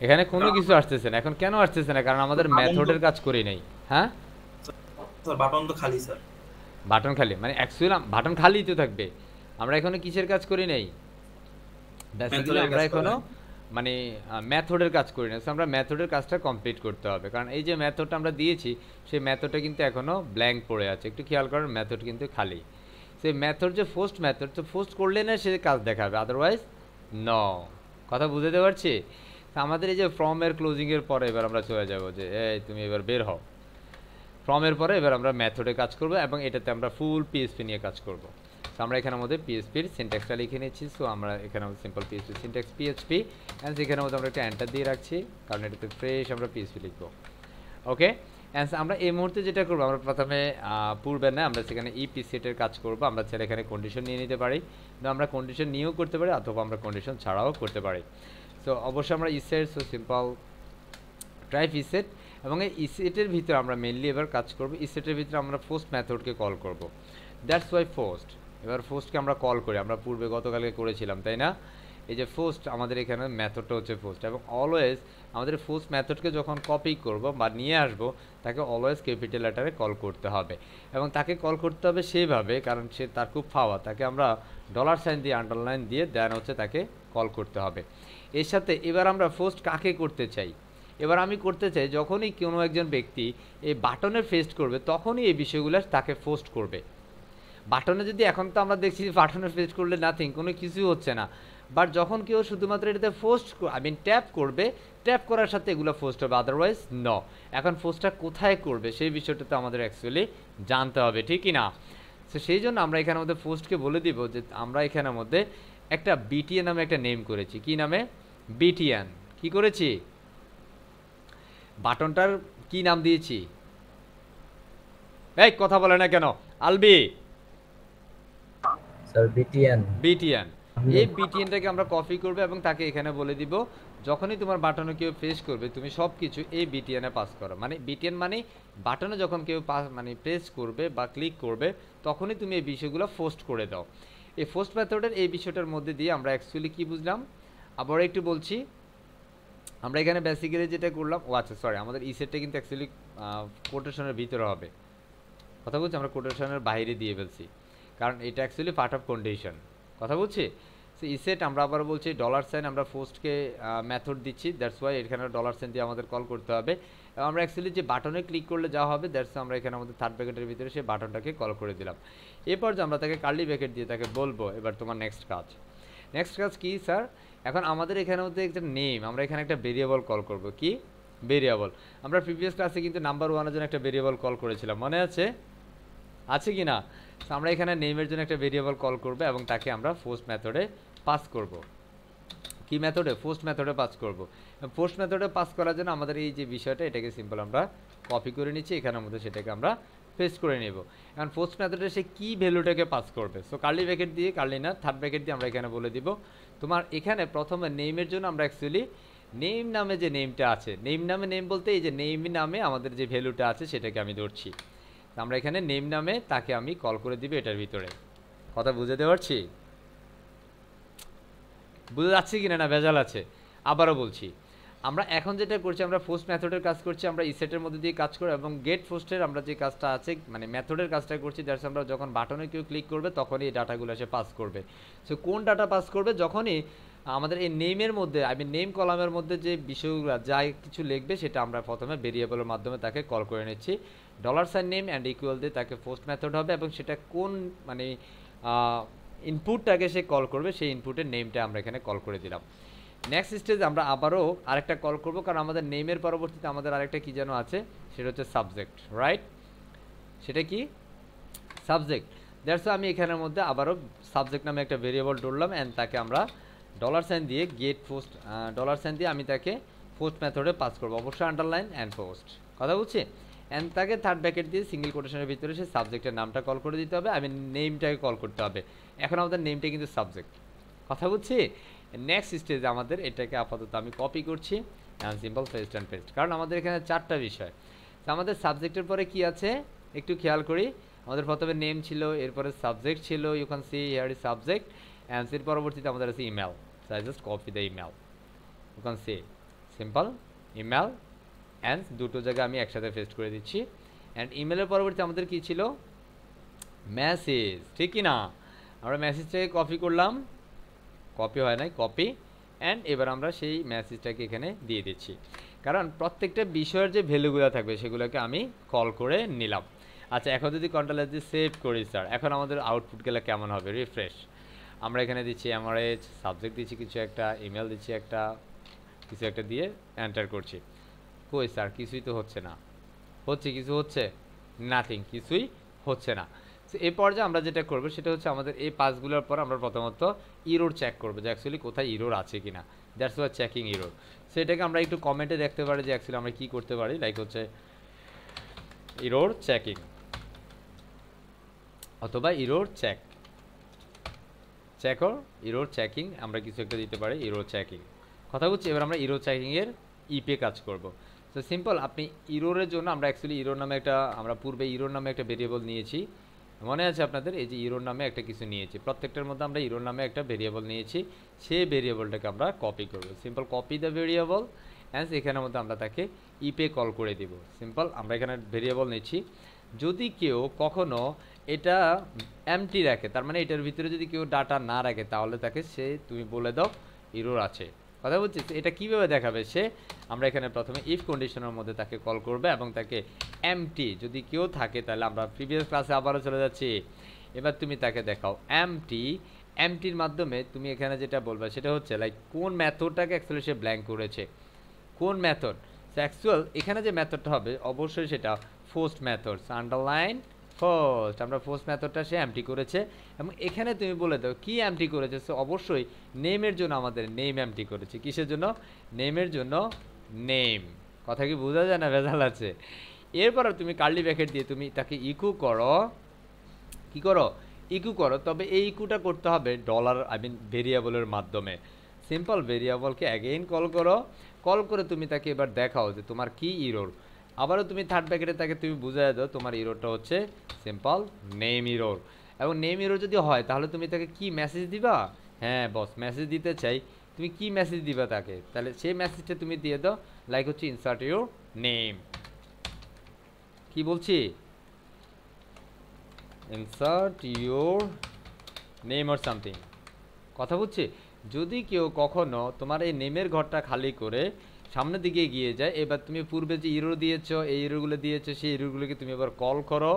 এখানে কোনো কিছু আসতেছে না। এখন কেন আসতেছে না? কারণ আমাদের মেথডের কাজ করি নাই। হ্যাঁ স্যার, বাটন তো খালি স্যার। বাটন খালি মানে অ্যাকচুয়ালি বাটন খালি তো থাকবে। আমরা এখনো কিসের কাজ করি নাই? বেসিক্যালি আমরা এখনো মানে মেথডের কাজ করি না। আমরা মেথডের কাজটা কমপ্লিট করতে হবে, কারণ এই যে মেথডটা আমরা দিয়েছি সেই মেথডটা কিন্তু এখনো ব্ল্যাঙ্ক পড়ে আছে। একটু খেয়াল করেন, মেথড কিন্তু খালি। সেই মেথড যে ফার্স্ট মেথড, তো ফার্স্ট করলে না সে কাজ দেখাবে, আদারওয়াইজ ন। কথা বুঝতে পারছি? আমাদের এই যে ফ্রমের ক্লোজিংয়ের পরে এবার আমরা চলে যাব যে এই তুমি এবার বের হও। ফ্রমের পরে এবার আমরা মেথডে কাজ করব এবং এটাতে আমরা ফুল পিএসপি নিয়ে কাজ করব। সো আমরা এখানের মধ্যে পিএসপির সিনট্যাক্সটা লিখে নিচ্ছি। সো আমরা এখানে simple PSP syntax PHP, and এখানের মধ্যে আমরা একটা এন্টার দিয়ে রাখছি, কারণ এটাতে ফ্রেশ আমরা পিএসপি লিখবো। ওকে, অ্যান্ড আমরা এই মুহূর্তে যেটা করবো, আমরা প্রথমে পূর্বে না আমরা সেখানে ইপি সেটের কাজ করব। আমরা চাইলে এখানে কন্ডিশন নিয়ে নিতে পারি, আমরা কন্ডিশন নিয়েও করতে পারি অথবা আমরা কন্ডিশন ছাড়াও করতে পারি। সো অবশ্যই আমরা ইসেট, সো সিম্পল ট্রাইপ ইসেট, এবং এই ইসেটের ভিতরে আমরা মেনলি এবার কাজ করব। ইসেটের ভিতরে আমরা ফার্স্ট মেথডকে কল করব, দ্যাটস ওয়াই ফার্স্ট। এবার ফার্স্টকে আমরা কল করি, আমরা পূর্বে গতকালকে করেছিলাম, তাই না? এই যে ফার্স্ট আমাদের এখানে মেথডটা হচ্ছে ফার্স্ট, এবং অলওয়েজ আমাদের ফার্স্ট মেথডকে যখন কপি করব বা নিয়ে আসব তাকে অলওয়েজ ক্যাপিটাল লেটারে কল করতে হবে, এবং তাকে কল করতে হবে সেইভাবে, কারণ সে তার খুব ফাওয়া, তাকে আমরা ডলার সাইন দিয়ে আন্ডারলাইন দিয়ে দেন হচ্ছে তাকে কল করতে হবে। এর সাথে এবার আমরা ফার্স্ট কাকে করতে চাই? এবার আমি করতে চাই যখনই কোনো একজন ব্যক্তি এই বাটনে ফেস্ট করবে তখনই এই বিষয়গুলো তাকে পোস্ট করবে। বাটনে যদি এখন তো আমরা দেখছি বাটনে ফেস্ট করলে নাথিং, কোনো কিছু হচ্ছে না, বাট যখন কেউ শুধুমাত্র এটাতে পোস্ট ট্যাপ করবে, ট্যাপ করার সাথে এগুলো পোস্ট হবে, আদারওয়াইজ ন। এখন পোস্টটা কোথায় করবে সেই বিষয়টা তো আমাদের অ্যাকচুয়ালি জানতে হবে, ঠিকই না? তো সেই জন্য আমরা এখানের মধ্যে পোস্টকে বলে দিব যে আমরা এখানের মধ্যে একটা বিটিএন নামে একটা নেম করেছি। কি নামে? বিটিএন। কি করেছি? বাটনটার কি নাম দিয়েছি? এই কথা বলে না কেন আলবি? Sir BTN. বিটিএন। এই বিটিএনটাকে আমরা কপি করব এবং তাকে এখানে বলে দিব যখনই তোমার বাটনে কেউ প্রেস করবে তুমি সব কিছু এই বিটিএনে পাস করো। মানে বিটিএন মানে বাটনে যখন কেউ মানে প্রেস করবে বা ক্লিক করবে তখনই তুমি এই বিষয়গুলো পোস্ট করে দাও। এই পোস্ট মেথডের এই বিষয়টার মধ্যে দিয়ে আমরা অ্যাকচুয়ালি কি বুঝলাম আবার একটু বলছি। আমরা এখানে বেসিক্যালি যেটা করলাম, ও আচ্ছা সরি, আমাদের ইসেটটা কিন্তু অ্যাকচুয়ালি কোটেশনের ভিতরে হবে। কথা বলছি, আমরা কোটেশনের বাইরে দিয়ে ফেলছি কারণ এটা অ্যাকচুয়ালি পার্ট অফ কন্ডিশন। কথা বলছি? সো ইসেট আমরা আবার বলছি ডলার সাইন, আমরা পোস্টকে মেথড দিচ্ছি, দ্যাটস ওয়াই এখানে ডলার সাইন দিয়ে আমাদের কল করতে হবে। এবং আমরা অ্যাকচুয়ালি যে বাটনে ক্লিক করলে যা হবে দ্যাটস আমরা এখানে আমাদের থার্ড ব্র্যাকেটের ভিতরে সেই বাটনটাকে কল করে দিলাম। এরপর যে আমরা তাকে কার্লি ব্র্যাকেট দিয়ে তাকে বলবো এবার তোমার নেক্সট কাজ। নেক্সট কাজ কি স্যার? এখন আমাদের এখানে মধ্যে একটা নেম, আমরা এখানে একটা ভেরিয়েবল কল করব। কি ভেরিয়েবল? আমরা প্রিভিয়াস ক্লাসে কিন্তু নাম্বার 1 এর জন্য একটা ভেরিয়েবল কল করেছিলাম, মনে আছে? আছে কি না? আমরা এখানে নেমের জন্য একটা ভেরিয়েবল কল করব এবং তাকে আমরা পোস্ট মেথডে পাস করব। কি মেথডে? পোস্ট মেথডে পাস করব। পোস্ট মেথডে পাস করার জন্য আমাদের এই যে বিষয়টা এটাকে সিম্পল আমরা কপি করে নিচ্ছি, এখানের মধ্যে সেটাকে আমরা পেস্ট করে নেব। এখন পোস্ট মেথডে সে কি ভ্যালুটাকে পাস করবে? সো কার্লি ব্র্যাকেট দিয়ে, কার্লি না থার্ড ব্র্যাকেট দিয়ে আমরা এখানে বলে দিব তোমার এখানে প্রথমে নেমের জন্য আমরা অ্যাকচুয়ালি নেম নামে যে নেমটা আছে, নেম নামে নেম বলতে এই যে নেম নামে আমাদের যে ভ্যালুটা আছে সেটাকে আমি ধরছি। আমরা এখানে নেম নামে তাকে আমি কল করে দিব এটার ভিতরে। কথা বুঝতে পারছি? বুঝে যাচ্ছে কিনা না ভেজাল আছে? আবারও বলছি, আমরা এখন যেটা করছি আমরা পোস্ট মেথডের কাজ করছি, আমরা ইসেটের মধ্যে দিয়ে কাজ করব এবং গেট পোস্টের আমরা যে কাজটা আছে মানে মেথডের কাজটা করছি, দ্যাটস আমরা যখন বাটনে কেউ ক্লিক করবে তখনই এই ডাটাগুলো এসে পাস করবে। সো কোন ডাটা পাস করবে, যখনই আমাদের এই নেমের মধ্যে নেম কলামের মধ্যে যে বিষয়গুলো যা কিছু লিখবে সেটা আমরা প্রথমে ভেরিয়েবলের মাধ্যমে তাকে কল করে নিচ্ছি। $সাইন নেম অ্যান্ড ইকুয়াল দিয়ে তাকে পোস্ট মেথড হবে এবং সেটা কোন মানে ইনপুটটাকে সে কল করবে সেই ইনপুটের নেমটা আমরা এখানে কল করে দিলাম। নেক্সট স্টেজে আমরা আবারও আরেকটা কল করব, কারণ আমাদের নেমের পরবর্তীতে আমাদের আরেকটা কি যেন আছে, সেটা হচ্ছে সাবজেক্ট, রাইট? সেটা কি সাবজেক্ট। দ্যাটস আমি এখানের মধ্যে আবারও সাবজেক্ট নামে একটা ভেরিয়েবল ধরলাম অ্যান্ড তাকে আমরা $সাইন দিয়ে গেট পোস্ট $সাইন দিয়ে আমি তাকে পোস্ট মেথডে পাস করবো, অবশ্যই আন্ডারলাইন অ্যান্ড পোস্ট, কথা বুঝছি? অ্যান্ড তাকে থার্ড ব্র্যাকেট দিয়ে সিঙ্গেল কোটেশনের ভিতরে সে সাবজেক্টের নামটা কল করে দিতে হবে, আমি নেমটাকে কল করতে হবে। এখন আমাদের নেমটা কিন্তু সাবজেক্ট, কথা বুঝছি? নেক্সট স্টেজে আমাদের এটাকে আপাতত আমি কপি করছি and simple paste and paste, কারণ আমাদের এখানে 4টা বিষয়। তো আমাদের সাবজেক্টের পরে কি আছে একটু খেয়াল করি, আমাদের প্রথমে নেম ছিল, এরপরে সাবজেক্ট ছিল, you can see here is subject and এর পরবর্তীতে আমাদের আছে email. So I just copy the email, you can see simple email and দুটো জায়গায় আমি একসাথে পেস্ট করে দিচ্ছি। অ্যান্ড ইমেলের পরবর্তীতে আমাদের কি ছিল, মেসেজ, ঠিক কি না? আমরা মেসেজটাকে কপি করলাম, কপি হয় নাই, কপি, অ্যান্ড এবার আমরা সেই মেসেজটাকে এখানে দিয়ে দিচ্ছি, কারণ প্রত্যেকটা বিষয়ের যে ভ্যালুগুলো থাকবে সেগুলোকে আমি কল করে নিলাম। আচ্ছা, এখন যদি কন্ট্রোল এস দিয়ে সেভ করি স্যার, এখন আমাদের আউটপুটগুলো কেমন হবে, রিফ্রেশ। আমরা এখানে দিচ্ছি এমআরএইচ, সাবজেক্ট দিচ্ছি কিছু একটা, ইমেল দিচ্ছি একটা, কিছু একটা দিয়ে এন্টার করছি। কই স্যার কিছুই তো হচ্ছে না, হচ্ছে কিছু হচ্ছে, নাথিং, কিছুই হচ্ছে না। সো এই পর্যায়ে আমরা যেটা করবো সেটা হচ্ছে আমাদের এই পাসগুলোর পর আমরা প্রথমত ইরোর চেক করবো যে অ্যাকচুয়ালি কোথায় ইরোর আছে কিনা, that's why checking error. So এটাকে আমরা একটু কমেন্টে দেখতে পারি যে অ্যাকচুয়ালি আমরা কী করতে পারি, লাইক হচ্ছে ইরোর চেকিং অথবা ইরোর চেক, চেকর ইরোর চেকিং, আমরা কিছু একটা দিতে পারি ইরোর চেকিং, কথা বলছি। এবার আমরা ইরোর চেকিংয়ের ইপে কাজ করব। তো সিম্পল, আপনি ইরোরের জন্য আমরা অ্যাকচুয়ালি ইরোর নামে একটা, আমরা পূর্বে ইরোর নামে একটা ভেরিয়েবল নিয়েছি, মনে আছে আপনাদের? এই যে ইরোর নামে একটা কিছু নিয়েছি, প্রত্যেকটার মধ্যে আমরা ইরোর নামে একটা ভেরিয়েবল নিয়েছি, সেই ভেরিয়েবলটাকে আমরা কপি করব। Simple copy the variable and এখানের মধ্যে আমরা তাকে ইপে কল করে দিব। সিম্পল আমরা এখানে ভেরিয়েবল নিচ্ছি, যদি কেউ কখনো এটা এমটি রাখে, তার মানে এটার ভিতরে যদি কেউ ডাটা না রাখে তাহলে তাকে সে তুমি বলে দাও ইরোর আছে, কথা বলছি। এটা কীভাবে দেখাবে সে, আমরা এখানে প্রথমে ইফ কন্ডিশনের মধ্যে তাকে কল করবে এবং তাকে এমটি যদি কেউ থাকে, তাহলে আমরা প্রিভিয়াস ক্লাসে আবারও চলে যাচ্ছি, এবার তুমি তাকে দেখাও এমটির মাধ্যমে তুমি এখানে যেটা বলবে সেটা হচ্ছে লাইক কোন মেথডটাকে অ্যাকচুয়ালি সে ব্ল্যাঙ্ক করেছে, কোন মেথড। সো অ্যাকচুয়াল এখানে যে মেথডটা হবে অবশ্যই সেটা পোস্ট মেথড, আন্ডারলাইন ফার্স্ট, আমরা পোস্ট মেথডটা সে এমটি করেছে এবং এখানে তুমি বলে দাও কি এমটি করেছে। সো অবশ্যই নেমের জন্য আমাদের নেম এমটি করেছে, কিসের জন্য, নেমের জন্য নেম, কথা কি বোঝা যায় না, ভেজাল আছে। এরপর তুমি কার্লি ব্র্যাকেট দিয়ে তুমি তাকে ইকু করো, কি করো, ইকু করো, তবে এই ইকুটা করতে হবে ভেরিয়েবলের মাধ্যমে। সিম্পল ভেরিয়েবলকে অ্যাগেইন কল করো, কল করে তুমি তাকে এবার দেখাও যে তোমার কি ইরোর, আবারও তুমি থার্ড ব্র্যাকেটে তাকে তুমি বুঝাই দাও তোমার ইরোরটা হচ্ছে সিম্পল নেম ইরোর, এবং নেম ইরোর যদি হয় তাহলে তুমি তাকে কি মেসেজ দিবা, হ্যাঁ বস মেসেজ দিতে চাই, তুমি কি মেসেজ দিবা তাকে, তাহলে সেই মেসেজটা তুমি দিয়ে দাও, লাইক হচ্ছে ইনসার্ট ইউর নেম, কি বলছি, insert your name or something, কথা বুঝছি। যদি কেউ কখনো তোমার এই নেমের ঘরটা খালি করে সামনের দিকে গিয়ে যায়, এবার তুমি পূর্বে যে ইরো দিয়েছো, এই ইরোগুলো দিয়েছো, সেই ইরোগুলোকে তুমি এবার কল করো,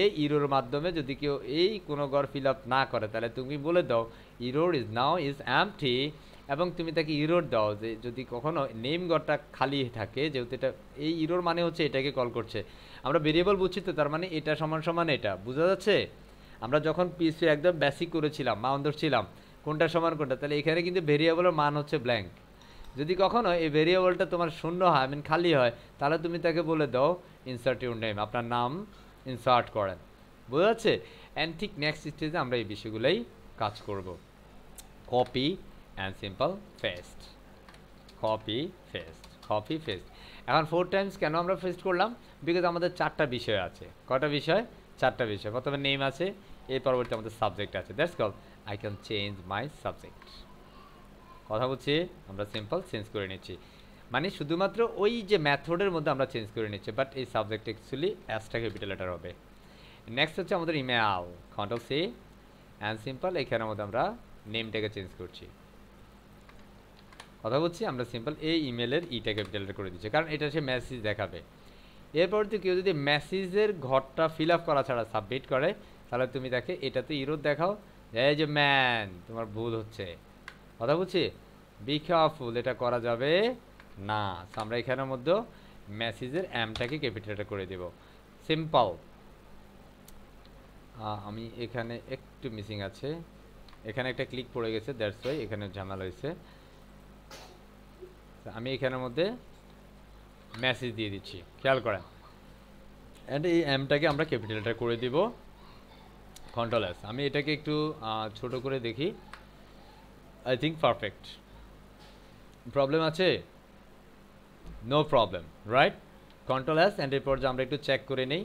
এই ইরোর মাধ্যমে যদি কেউ এই কোনো ঘর ফিল আপ না করে তাহলে তুমি বলে দাও error is now is empty, এবং তুমি তাকে ইরোর দাও যে যদি কখনো নেম ঘরটা খালি থাকে, যেহেতু এটা এই ইরোর মানে হচ্ছে এটাকে কল করছে, আমরা ভেরিয়েবল বুঝছি তো, তার মানে এটা সমান সমান এটা, বোঝা যাচ্ছে। আমরা যখন পিসি একদম বেসিক করেছিলাম, মান ধরছিলাম কোনটা সমান কোনটা, তাহলে এখানে কিন্তু ভেরিয়েবলের মান হচ্ছে ব্ল্যাঙ্ক, যদি কখনো এই ভেরিয়েবলটা তোমার শূন্য হয়, আই মিন খালি হয়, তাহলে তুমি তাকে বলে দাও ইনসার্ট ইউর নেম, আপনার নাম ইনসার্ট করেন, বোঝা যাচ্ছে। অ্যান্ড ঠিক নেক্সট স্টেজে আমরা এই বিষয়গুলোই কাজ করব, copy and simple paste, copy paste, copy paste. এখন 4 টাইমস কেন আমরা পেস্ট করলাম, বিকজ আমাদের 4টা বিষয় আছে, কটা বিষয়, 4টা বিষয়। প্রথমে নেম আছে, এর পরবর্তী আমাদের সাবজেক্ট আছে, that's call I can change my subject, কথা বলছি, আমরা সিম্পল চেঞ্জ করে নিচ্ছি। মানে শুধুমাত্র ওই যে মেথডের মধ্যে আমরা চেঞ্জ করে নিচ্ছি, বাট এই সাবজেক্ট অ্যাকচুয়ালি অ্যাসটা ক্যাপিটাল লেটার হবে। নেক্সট হচ্ছে আমাদের email, control C and simple, এখানের মধ্যে আমরা নেমটাকে চেঞ্জ করছি। কথা বলছি আমরা সিম্পল এই ইমেলের ইটা ক্যাপিটাল করে দিচ্ছি, কারণ এটা সে মেসেজ দেখাবে। এরপর তো কেউ যদি মেসেজের ঘরটা ফিল আপ করা ছাড়া সাবমিট করে, তাহলে তুমি তাকে এটাতে ইরোর দেখাও, এই যে ম্যান তোমার ভুল হচ্ছে। কথা বলছি, বি কেয়ারফুল, এটা করা যাবে না। আমরা এখানের মধ্যে মেসেজের এমটাকে ক্যাপিটাল করে দেব, সিম্পল। আমি এখানে একটু মিসিং আছে, এখানে একটা ক্লিক পড়ে গেছে, দ্যাটস ওয়াই এখানে ঝামেলা হয়েছে। আমি এখানের মধ্যে মেসেজ দিয়ে দিচ্ছি, খেয়াল করেন। অ্যান্ড এই এমটাকে আমরা ক্যাপিটালটা করে দিব, কন্ট্রোল এস। আমি এটাকে একটু ছোট করে দেখি, আই থিঙ্ক পারফেক্ট। প্রবলেম আছে? No problem, right? Control S and এরপর যে আমরা একটু চেক করে নেই,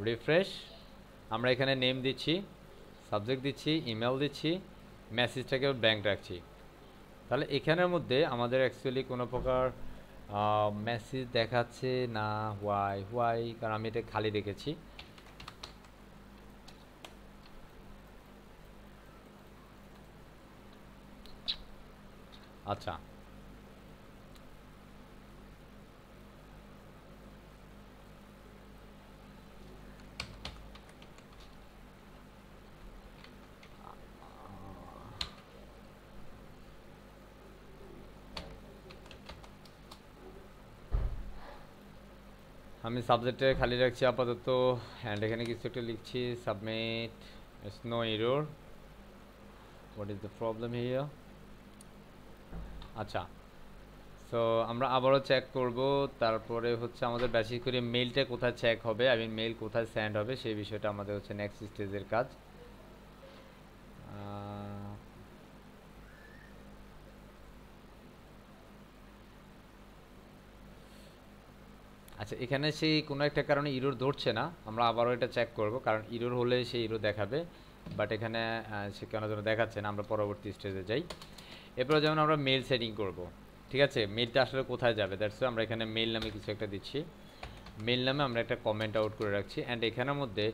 রিফ্রেশ। আমরা এখানে নেম দিচ্ছি, সাবজেক্ট দিচ্ছি, ইমেল দিচ্ছি, মেসেজটাকে ব্ল্যাঙ্ক রাখছি। তাহলে এখানের মধ্যে আমাদের অ্যাকচুয়ালি কোনো প্রকার মেসেজ দেখাচ্ছে না। হোয়াই? কারণ আমি এটা খালি রেখেছি। আচ্ছা, আমি সাবজেক্টে খালি রাখছি আপাতত, অ্যান্ড এখানে কিছু একটা লিখছি, submit, it's no error, what is the problem here? আচ্ছা, সো আমরা আবারও চেক করব। তারপরে হচ্ছে আমাদের বেশি করে মেইলটা কোথায় চেক হবে, আই মিন মেইল কোথায় সেন্ড হবে, সেই বিষয়টা আমাদের হচ্ছে নেক্সট স্টেজের কাজ। আচ্ছা, এখানে সেই কোনো একটা কারণে ইরোর ধরছে না, আমরা আবারও এটা চেক করব, কারণ ইরোর হলে সেই ইরোর দেখাবে, বাট এখানে সে কেন যেন দেখাচ্ছে না। আমরা পরবর্তী স্টেজে যাই। এরপরে যেমন আমরা মেইল সেটিং করব, ঠিক আছে? মেইলটা আসলে কোথায় যাবে, দ্যাটস আমরা এখানে মেইল নামে কিছু একটা দিচ্ছি। মেইল নামে আমরা একটা কমেন্ট আউট করে রাখছি, অ্যান্ড এখানের মধ্যে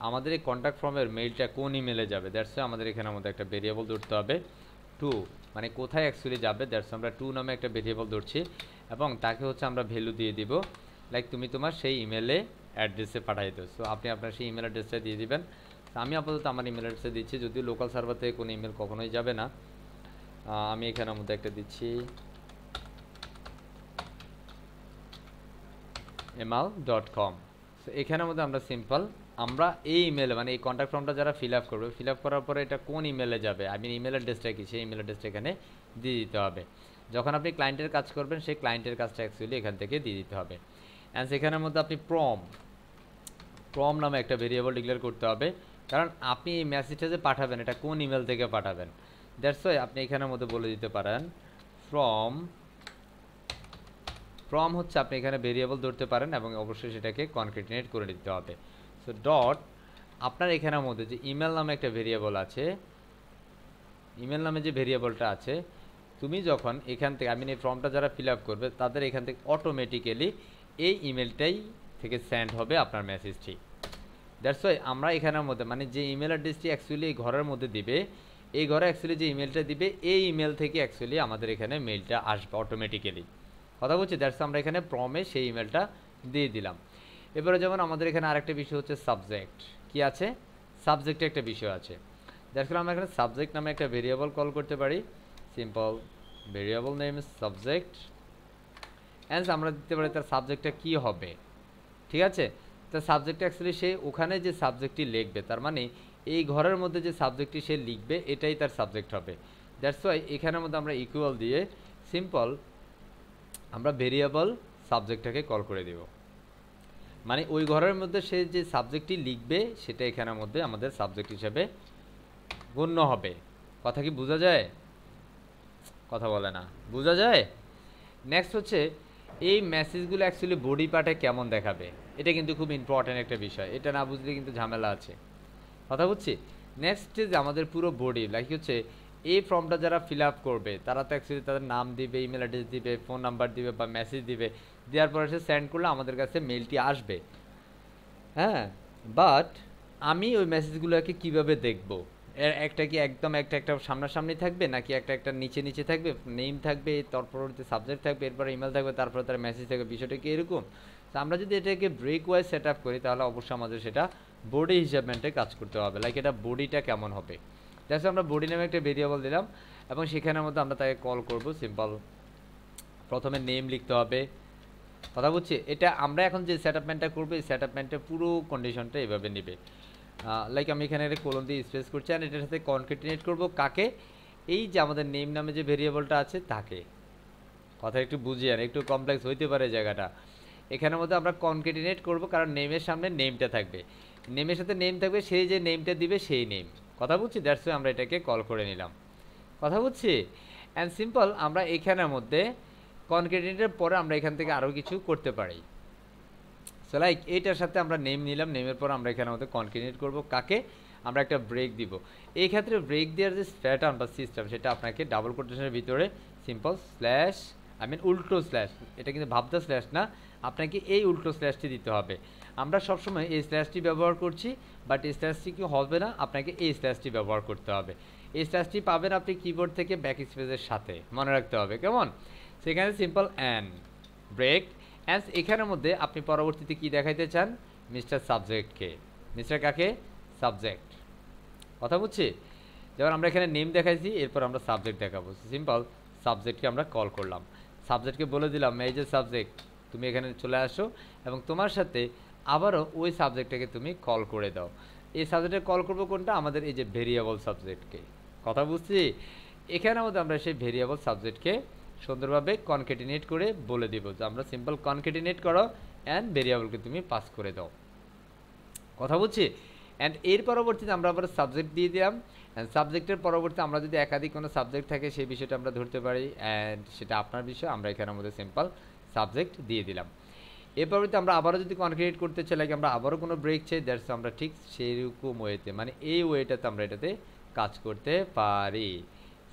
আমাদের এই কন্ট্যাক্ট ফর্মের মেইলটা কোন ইমেলে যাবে, দ্যাটস আমাদের এখানের মধ্যে একটা ভেরিয়েবল ধরতে হবে, টু, মানে কোথায় অ্যাকচুয়ালি যাবে, দ্যাটস আমরা টু নামে একটা ভেরিয়েবল ধরছি, এবং তাকে হচ্ছে আমরা ভ্যালু দিয়ে দিব, লাইক তুমি তোমার সেই ইমেলে অ্যাড্রেসে পাঠিয়ে দাও। সো আপনি আপনার সেই ইমেল অ্যাড্রেসটা দিয়ে দিবেন। আমি আপাতত আমার ইমেল অ্যাড্রেসে দিচ্ছি, যদিও লোকাল সার্ভার থেকে কোনো ইমেল কখনোই যাবে না। আমি এখানের মধ্যে একটা দিচ্ছি, email.com। সো এখানের মধ্যে আমরা সিম্পল আমরা এই ইমেলে, মানে এই কন্ট্যাক্ট ফর্মটা যারা ফিল আপ করবে, ফিল আপ করার পরে এটা কোন ইমেলে যাবে, আই মিন ইমেল অ্যাড্রেসটা কি, সেই ইমেল অ্যাড্রেসটা এখানে দিয়ে দিতে হবে। যখন আপনি ক্লায়েন্টের কাজ করবেন, সেই ক্লায়েন্টের কাজটা অ্যাকচুয়ালি এখান থেকে দিয়ে দিতে হবে। অ্যান্ড সেখানের মধ্যে আপনি প্রম নামে একটা ভেরিয়েবল ডিক্লেয়ার করতে হবে, কারণ আপনি এই মেসেজটা যে পাঠাবেন, এটা কোন ইমেল থেকে পাঠাবেন, দ্যাটস ওয়াই আপনি এখানের মধ্যে বলে দিতে পারেন ফ্রম হচ্ছে আপনি এখানে ভেরিয়েবল ধরতে পারেন, এবং অবশ্যই সেটাকে কনক্যাটিনেট করে দিতে হবে। সো ডট আপনার এখানের মধ্যে যে ইমেল নামে একটা ভেরিয়েবল আছে, ইমেল নামে যে ভেরিয়েবলটা আছে, তুমি যখন এখান থেকে, আমি এই ফর্মটা যারা ফিল আপ করবে তাদের এখান থেকে অটোমেটিক্যালি এই ইমেলটাই থেকে সেন্ড হবে আপনার মেসেজটি। দ্যাটস ওয়াই আমরা এখানের মধ্যে, মানে যে ইমেল অ্যাড্রেসটি অ্যাকচুয়ালি এই ঘরের মধ্যে দিবে, এই ঘরে অ্যাকচুয়ালি যে ইমেলটা দিবে, এই ইমেল থেকে অ্যাকচুয়ালি আমাদের এখানে মেইলটা আসবে অটোমেটিক্যালি। কথা বলছি, দ্যাটস আমরা এখানে প্রমে সেই ইমেলটা দিয়ে দিলাম। এবারে যেমন আমাদের এখানে আরেকটা বিষয় হচ্ছে সাবজেক্ট, কি আছে, সাবজেক্টে একটা বিষয় আছে। দ্যাটস আমরা এখানে সাবজেক্ট নামে একটা ভেরিয়েবল কল করতে পারি, simple variable name subject, and আমরা দিতে পারি তার সাবজেক্টটা কী হবে, ঠিক আছে? তার সাবজেক্টটা অ্যাকচুয়ালি সে ওখানে যে সাবজেক্টটি লিখবে, তার মানে এই ঘরের মধ্যে যে সাবজেক্টটি সে লিখবে এটাই তার সাবজেক্ট হবে। দ্যাটস ওয়াই এখানের মধ্যে আমরা ইকুয়াল দিয়ে সিম্পল আমরা ভেরিয়েবল সাবজেক্টটাকে কল করে দেব, মানে ওই ঘরের মধ্যে সে যে সাবজেক্টটি লিখবে সেটা এখানের মধ্যে আমাদের সাবজেক্ট হিসেবে গণ্য হবে। কথা কি বোঝা যায়? কথা বলে না, বোঝা যায়? নেক্সট হচ্ছে এই মেসেজগুলো অ্যাকচুয়ালি বডি পার্টে কেমন দেখাবে, এটা কিন্তু খুব ইম্পর্ট্যান্ট একটা বিষয়, এটা না বুঝলে কিন্তু ঝামেলা আছে। কথা বুঝছি? নেক্সট যে আমাদের পুরো বডি, লাইক হচ্ছে এই ফর্মটা যারা ফিল আপ করবে তারা তো অ্যাকচুয়ালি তাদের নাম দিবে, ইমেল অ্যাড্রেস দিবে, ফোন নাম্বার দিবে বা মেসেজ দিবে, দেওয়ার পরে সে সেন্ড করলে আমাদের কাছে মেলটি আসবে। হ্যাঁ, বাট আমি ওই মেসেজগুলোকে কিভাবে দেখব? এর একটা কি একদম একটা একটা সামনাসামনি থাকবে, নাকি একটা একটা নিচে নিচে থাকবে, নেম থাকবে, তারপরে সাবজেক্ট থাকবে, এরপরে ইমেল থাকবে, তারপরে তার মেসেজ থাকবে, বিষয়টা কি এরকম? তো আমরা যদি এটাকে ব্রেক ওয়াইজ সেট আপ করি তাহলে অবশ্যই আমাদের সেটা বডি হিসাবে কাজ করতে হবে। লাইক এটা বডিটা কেমন হবে, জাস্ট আমরা বডি নামে একটা ভেরিয়েবল দিলাম এবং সেখানের মধ্যে আমরা তাকে কল করব। সিম্পল প্রথমে নেম লিখতে হবে, কথা বুঝছি? এটা আমরা এখন যে সেটআপমেন্টটা করবো এই সেটআপমেন্টের পুরো কন্ডিশনটা এভাবে নেবে। লাইক আমি এখানে একটা কোলন দিয়ে স্পেস করছি, আর এটার সাথে কনকেটিনেট করব কাকে? এই যে আমাদের নেম নামে যে ভেরিয়েবলটা আছে তাকে। কথা একটু বুঝিয়ে আর একটু কমপ্লেক্স হইতে পারে জায়গাটা। এখানের মধ্যে আমরা কনকেটিনেট করব কারণ নেমের সামনে নেমটা থাকবে, নেমের সাথে নেম থাকবে, সেই যে নেমটা দিবে সেই নেম। কথা বুঝছি? দ্যাটস ওয়াই আমরা এটাকে কল করে নিলাম। কথা বুঝছি? অ্যান্ড সিম্পল আমরা এখানের মধ্যে কনকেটিনেটের পরে আমরা এখান থেকে আরও কিছু করতে পারি। সো লাইক এইটার সাথে আমরা নেম নিলাম, নেমের পর আমরা এখানের মধ্যে কনকেটিনেট করব কাকে? আমরা একটা ব্রেক দিব। এই ক্ষেত্রে ব্রেক দেওয়ার যে প্যাটার্ন বা সিস্টেম সেটা আপনাকে ডাবল কোটেশনের ভিতরে সিম্পল স্ল্যাশ, উল্টো স্ল্যাশ, এটা কিন্তু ভাবতে স্ল্যাশ না, আপনাকে এই উল্টো স্ল্যাশটি দিতে হবে। আমরা সবসময় এই স্ল্যাশটি ব্যবহার করছি, বাট এই স্ল্যাশটি কি হবে না, আপনাকে এই স্ল্যাশটি ব্যবহার করতে হবে। এই স্ল্যাশটি পাবেন আপনি কিবোর্ড থেকে ব্যাক স্পেসের সাথে, মনে রাখতে হবে, কেমন? সেখানে সিম্পল অ্যান ব্রেক অ্যান্ড এখানের মধ্যে আপনি পরবর্তীতে কি দেখাইতে চান? মিস্টার সাবজেক্টকে। মিস্টার কাকে? সাবজেক্ট। কথা বুঝছি? যেমন আমরা এখানে নেম দেখাইছি, এরপর আমরা সাবজেক্ট দেখাবো। সিম্পল সাবজেক্টকে আমরা কল করলাম, সাবজেক্টকে বলে দিলাম এই যে সাবজেক্ট তুমি এখানে চলে আসো এবং তোমার সাথে আবারও ওই সাবজেক্টটাকে তুমি কল করে দাও। এই সাবজেক্টে কল করবো কোনটা? আমাদের এই যে ভেরিয়েবল সাবজেক্টকে। কথা বুঝছি? এখানের মধ্যে আমরা সেই ভেরিয়েবল সাবজেক্টকে সুন্দরভাবে কনকেটিনেট করে বলে দিব যে আমরা সিম্পল কনকেটিনেট করো অ্যান্ড ভেরিয়েবলকে তুমি পাস করে দাও। কথা বুঝছি? অ্যান্ড এর পরবর্তীতে আমরা আবার সাবজেক্ট দিয়ে দিলাম, অ্যান্ড সাবজেক্টের পরবর্তীতে আমরা যদি একাধিক কোনো সাবজেক্ট থাকে সেই বিষয়টা আমরা ধরতে পারি, অ্যান্ড সেটা আপনার বিষয়, আমরা এখানের মধ্যে সিম্পল সাবজেক্ট দিয়ে দিলাম। এর পরবর্তীতে আমরা আবারও যদি কনক্রিয়েট করতে চাই, লাইক আমরা আবারও কোনো ব্রেক চাই, দ্যাটস আমরা ঠিক সেইরকম ওয়েতে, মানে এই ওয়েটাতে আমরা এটাতে কাজ করতে পারি।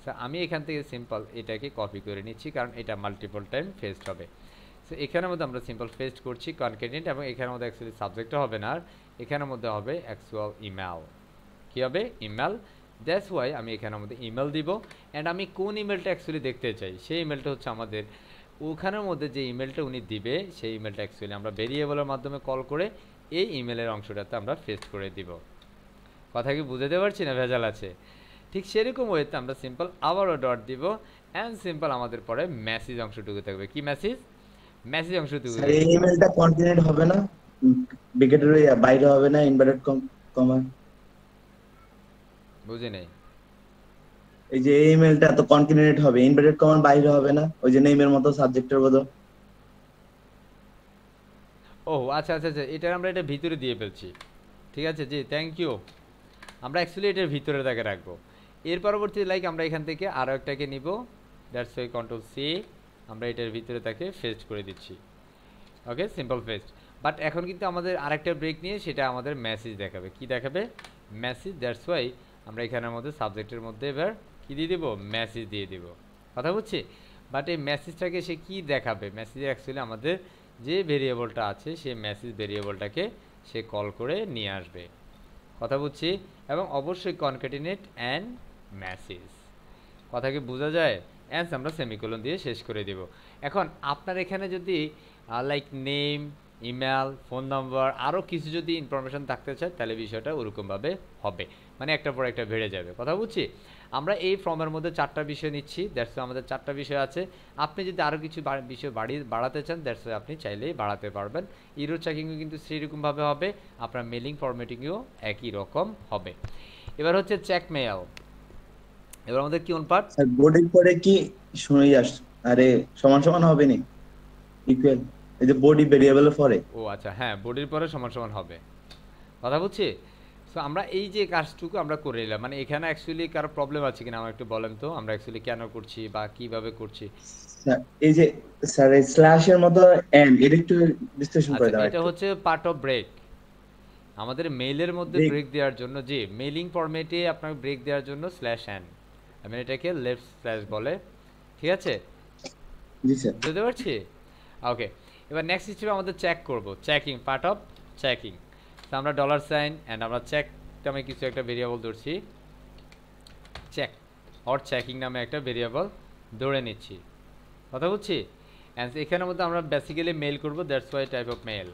সো আমি এখান থেকে সিম্পল এটাকে কপি করে নিচ্ছি কারণ এটা মাল্টিপল টাইম ফেস্ট হবে। সো এখানের মধ্যে আমরা সিম্পল ফেস্ট করছি কনকেটেন্ট, এবং এখানের মধ্যে অ্যাকচুয়ালি সাবজেক্টও হবে না, আর এখানের মধ্যে হবে অ্যাকচুয়াল ইমেল। কী হবে? ইমেল। দ্যাটস ওয়াই আমি এখানের মধ্যে ইমেল দিব। অ্যান্ড আমি কোন ইমেলটা অ্যাকচুয়ালি দেখতে চাই সেই ইমেলটা হচ্ছে আমাদের ওখানের মধ্যে যে ইমেলটা উনি দিবে সেই ইমেলটা অ্যাকচুয়ালি আমরা ভেরিয়েবলের মাধ্যমে কল করে এই ইমেলের অংশটাতে আমরা ফেস্ট করে দিব। কথা কি বুঝাতে পারছি না? ভেজাল আছে? ঠিক সেরকম ওয়েতে আমরা সিম্পল আবারও ডট দিব অ্যান্ড সিম্পল আমাদের পরে মেসেজ অংশটুকু থাকবে। কি মেসেজ? মেসেজ অংশটুকু। স্যার এই ইমেলটা কন্টিনিউট হবে না, ব্র্যাকেটের বাইরে হবে না, ইনভার্টেড কমা? বুঝি নাই। এই যে এই ইমেলটা তো কন্টিনিউট হবে, ইনভার্টেড কমার বাইরে হবে না, ওই যে নেমের মতো সাবজেক্টের বদল। ও আচ্ছা আচ্ছা আচ্ছা, এটা আমরা এটা ভিতরে দিয়ে ফেলছি। ঠিক আছে জি, থ্যাংক ইউ। আমরা অ্যাকচুয়ালি এটার ভিতরে তাকে রাখবো। এর পরবর্তী লাইক আমরা এখান থেকে আরও একটাকে নিব, দ্যাটস ওয়াই কন্ট্রোল সি, আমরা এটার ভিতরে তাকে ফেস্ট করে দিচ্ছি। ওকে, সিম্পল ফেস্ট। বাট এখন কিন্তু আমাদের আরেকটা ব্রেক নিয়ে সেটা আমাদের মেসেজ দেখাবে। কি দেখাবে? মেসেজ। দ্যাটস ওয়াই আমরা এখানের মধ্যে সাবজেক্টের মধ্যে এবার কী দিয়ে দেবো? মেসেজ দিয়ে দেব। কথা বুঝছি? বাট এই মেসেজটাকে সে কী দেখাবে? মেসেজে অ্যাকচুয়ালি আমাদের যে ভেরিয়েবলটা আছে সেই মেসেজ ভেরিয়েবলটাকে সে কল করে নিয়ে আসবে। কথা বুঝছি? এবং অবশ্যই কনকেটিনেট অ্যান্ড মেসেজ। কথা কি বোঝা যায়? অ্যান্স আমরা সেমিকোলন দিয়ে শেষ করে দেব। এখন আপনার এখানে যদি like name, email, phone number, আরও কিছু যদি ইনফরমেশান থাকতে চায় তাহলে বিষয়টা ওরকমভাবে হবে, মানে একটার পর একটা বেড়ে যাবে। কথা বুঝছি? আমরা এই ফর্মের মধ্যে 4টা বিষয় নিচ্ছি, দ্যাটস আমাদের 4টা বিষয় আছে। আপনি যদি আরও কিছু বিষয় বাড়াতে চান দ্যাটস আপনি চাইলেই বাড়াতে পারবেন। ইরো চেকিংও কিন্তু সেইরকমভাবে হবে, আপনার মেলিং ফরম্যাটিংও একই রকম হবে। এবার হচ্ছে চেক মেল। এবার আমাদের কি পার্ট? স্যার বডির পরে কি শুনেই আস, আরে সমান সমান হবে নি, ইকুয়াল, এই যে বডি ভেরিয়েবলের পরে। ও আচ্ছা, হ্যাঁ, বডির পরে সমান সমান হবে। কথা বুঝছি? সো আমরা এই যে কাজটুকু আমরা করে নিলাম, মানে এখানে অ্যাকচুয়ালি কারো প্রবলেম আছে কিনা আমার একটু বলেন তো, আমরা অ্যাকচুয়ালি কেন করছি বা কিভাবে করছি। স্যার এই যে স্যার এই স্ল্যাশের মতো এন্ড এটা একটু বিশ্লেষণ করে দাও। এটা হচ্ছে পার্ট অফ ব্রেক। আমাদের মেইলের মধ্যে ব্রেক দেওয়ার জন্য, যে মেইলিং ফরম্যাটে আপনাকে ব্রেক দেওয়ার জন্য স্ল্যাশ এন, আমি এটাকে লেফট স্ল্যাশ বলে, ঠিক আছে? জি স্যার। বুঝতে পারছি? ওকে, এবার নেক্সট হিসেবে আমাদের চেক করব, চেকিং, পার্ট অফ চেকিং। তো আমরা ডলার সাইন অ্যান্ড আমরা চেক নামে কিছু একটা ভেরিয়েবল ধরছি, চেক অর চেকিং নামে একটা ভেরিয়েবল ধরে নিচ্ছি, কথা বলছি? অ্যান্ড এখানের মধ্যে আমরা বেসিক্যালি মেল করব, that's why type of mail.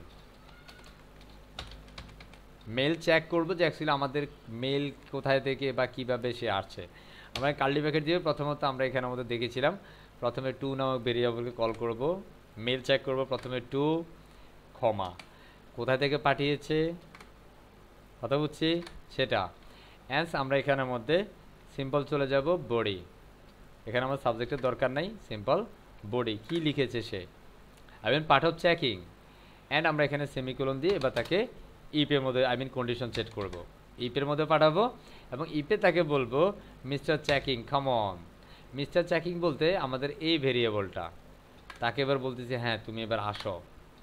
Mail check করব যে অ্যাকচুয়ালি আমাদের মেল কোথায় থেকে বা কীভাবে সে আসছে। আমরা কার্লি ব্র্যাকেট দিয়ে প্রথমত আমরা এখানের মধ্যে দেখেছিলাম, প্রথমে টু নামক ভেরিয়েবলকে কল করব, মেল চেক করব প্রথমে টু ক্ষমা কোথায় থেকে পাঠিয়েছে, কথা বুঝছি সেটা। অ্যান্স আমরা এখানের মধ্যে সিম্পল চলে যাব বডি, এখানে আমার সাবজেক্টের দরকার নাই, সিম্পল বডি কি লিখেছে সে, I mean part of checking. And আমরা এখানে সেমিকোলন দিয়ে এবার তাকে ইপের মধ্যে আই মিন কন্ডিশন সেট করব, ইপের মধ্যে পাঠাবো এবং ইপে তাকে বলবো mister checking come on. Mister checking বলতে আমাদের এই ভেরিয়েবলটা, তাকে এবার বলতেছি হ্যাঁ তুমি এবার আসো,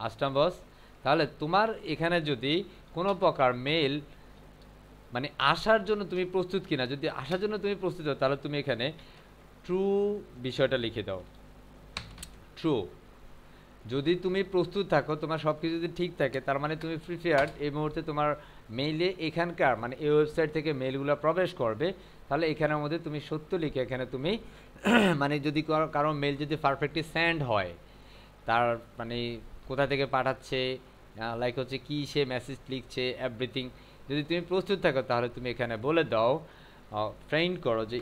আসতাম বস। তাহলে তোমার এখানে যদি কোনো প্রকার মেল মানে আসার জন্য তুমি প্রস্তুত কিনা, যদি আসার জন্য তুমি প্রস্তুত হও তাহলে তুমি এখানে ট্রু বিষয়টা লিখে দাও, ট্রু। যদি তুমি প্রস্তুত থাকো, তোমার সব কিছু যদি ঠিক থাকে, তার মানে তুমি প্রিপেয়ার্ড, এই মুহূর্তে তোমার মেইলে এখানকার মানে এই ওয়েবসাইট থেকে মেইলগুলো প্রবেশ করবে, তাহলে এখানের মধ্যে তুমি সত্য লিখে এখানে তুমি মানে যদি কারো মেইল যদি পারফেক্টলি সেন্ড হয়, তার মানে কোথা থেকে পাঠাচ্ছে, লাইক হচ্ছে কি সে মেসেজ লিখছে, এভরিথিং যদি তুমি প্রস্তুত থাকো তাহলে তুমি এখানে বলে দাও, ট্রেন করো যে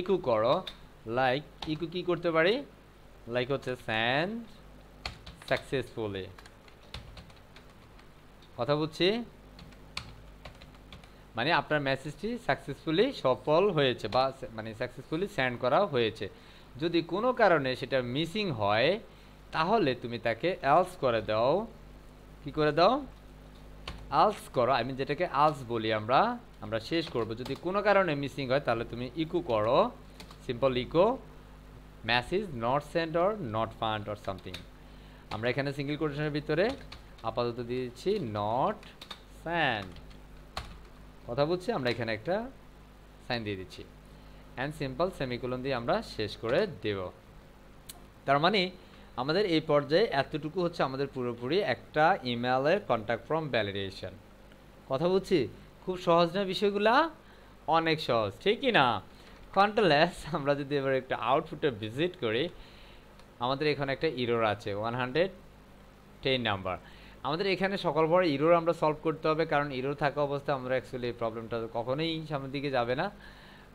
ইকো করো, লাইক ইকো কি করতে পারি, লাইক হচ্ছে সেন্ড সাকসেসফুলি, কথা বুঝছি? মানে আপনার মেসেজটি সাকসেসফুলি সফল হয়েছে বা মানে সাকসেসফুলি সেন্ড করা হয়েছে। যদি কোনো কারণে সেটা মিসিং হয় তাহলে তুমি তাকে এলস করে দাও, কি করে দাও, আলস করো, আমি যেটাকে আলস বলি আমরা শেষ করব। যদি কোনো কারণে মিসিং হয় তাহলে তুমি ইকো করো, simple echo message not send or not found or something. আমরা এখানে সিঙ্গেল কোটেশনের ভিতরে আপাতত দিয়েছি নট সেন্ড, কথা বুঝছি? আমরা এখানে একটা সাইন দিয়ে দিচ্ছি অ্যান্ড সিম্পল সেমিকোলন দিয়ে আমরা শেষ করে দেব। তার মানে আমাদের এই পর্যায়ে এতটুকু হচ্ছে আমাদের পুরোপুরি একটা ইমেলের কন্ট্যাক্ট ফর্ম ভ্যালিডেশন, কথা বুঝছি? খুব সহজ না বিষয়গুলা, অনেক সহজ, ঠিক কি না? কন্ট্রোলেস আমরা যদি এবার একটা আউটপুটে ভিজিট করি, আমাদের এখানে একটা ইরোর আছে 110 নাম্বার। আমাদের এখানে সকল বড় ইরোর আমরা সলভ করতে হবে, কারণ ইরোর থাকা অবস্থায় আমরা অ্যাকচুয়ালি এই প্রবলেমটা কখনোই সামনের দিকে যাবে না,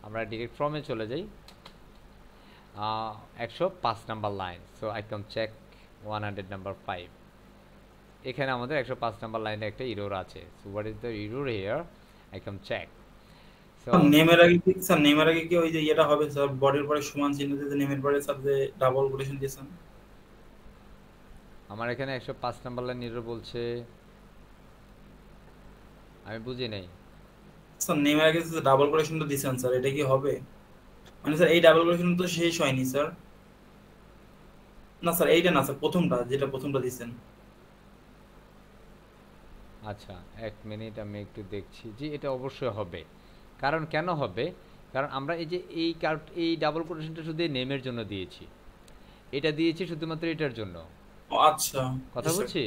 আমরা ডিরেক্ট ফর্মে চলে যাই। 105 number line, so I can check 100 number 5, এখানে আমাদের 105 নাম্বার লাইনে একটা ইরোর আছে। So what is the error here, I can check. So নেমের আগে কি স্যার, নেমের আগে কি ওই যে এটা হবে স্যার, বডির পরে সমান চিহ্ন দিয়ে নেমের পরে স্যার যে ডাবল কোটেশন দিয়েছেন? আমার এখানে 105 নাম্বার লাইন ইরোর বলছে, আমি বুঝি নাই স্যার। নেমের আগে যে ডাবল কোটেশনটা দিয়েছেন স্যার, এটা কি হবে? মানে স্যার এই ডাবল কোটেশন তো শেষ হয়নি স্যার। না স্যার এইটা না স্যার, প্রথমটা যেটা প্রথমটা দিয়েছেন। আচ্ছা এক মিনিট আমি একটু দেখছি, জি এটা অবশ্যই হবে। কারণ কেন হবে, কারণ আমরা এই যে এই ডাবল কোটেশনটা শুধু নেমের জন্য দিয়েছি, এটা দিয়েছি শুধুমাত্র এটার জন্য, ও আচ্ছা, কথা বলছি?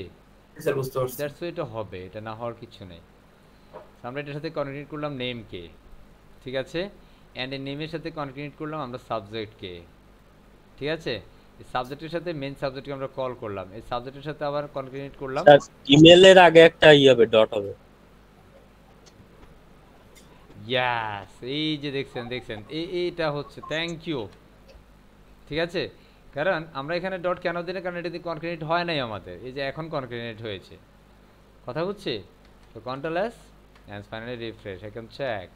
স্যার বুঝতে পারছি। দ্যাটস ওয়াই এটা হবে, এটা না হওয়ার কিছু নেই। আমরা এটার সাথে কনক্রিট করলাম নেমকে, ঠিক আছে, অ্যান্ড এই নেমের সাথে কনক্রিট করলাম আমরা সাবজেক্টকে, ঠিক আছে। এই সাবজেক্টের সাথে মেইন সাবজেক্টকে আমরা কল করলাম, এই সাবজেক্টের সাথে আবার কনক্রিট করলাম। স্যার ইমেলের আগে একটা হবে, ডট হবে। ইয়াস, এই যে দেখছেন এইটা হচ্ছে, থ্যাংক ইউ, ঠিক আছে। কারণ আমরা এখানে ডট কেন দিই না, কারণ এটা দিয়ে কনক্রিট হয় নাই আমাদের, এই যে এখন কনক্রিট হয়েছে, কথা বুঝছি? তো control S and finally refresh, I can check.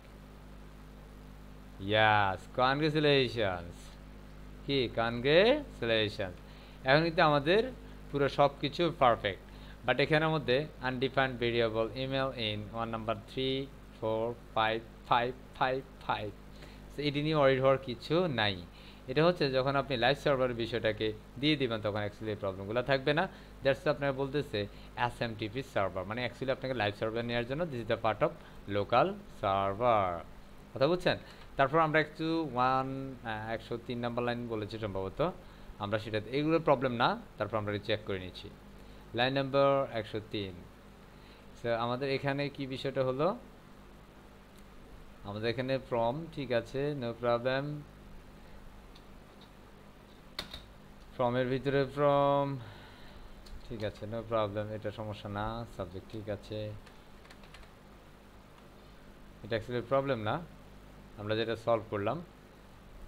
Yes, congratulations, কি কনগ্রেচুলেশনস। এখন কিন্তু আমাদের পুরো সব কিছু পারফেক্ট, বাট এখানের মধ্যে undefined variable email in 1 number 3 4 5 5 5 5, so এটি নিয়ে ওয়ারিড হওয়ার কিছু নাই। এটা হচ্ছে যখন আপনি লাইভ সার্ভারের বিষয়টাকে দিয়ে দিবেন তখন অ্যাকচুয়ালি এই প্রবলেমগুলো থাকবে না। দ্যাটস আপনাকে বলতেছে এসএমটিপি সার্ভার, মানে অ্যাকচুয়ালি আপনাকে লাইভ সার্ভার নেওয়ার জন্য this is the part of local server, কথা বুঝছেন? তারপর আমরা একটু 103 নাম্বার লাইন বলেছি সম্ভবত, আমরা সেটা এগুলো প্রবলেম না, তারপর আমরা চেক করে নিচ্ছি। Line number 103। সো আমাদের এখানে কি বিষয়টা হলো, আমাদের এখানে ফ্রম, ঠিক আছে, নো প্রবলেম। ফ্রমের ভিতরে ফ্রম, ঠিক আছে, নো প্রবলেম, এটা সমস্যা না। সাবজেক্ট ঠিক আছে, এটা অ্যাকচুয়ালি প্রবলেম না, আমরা যেটা সলভ করলাম।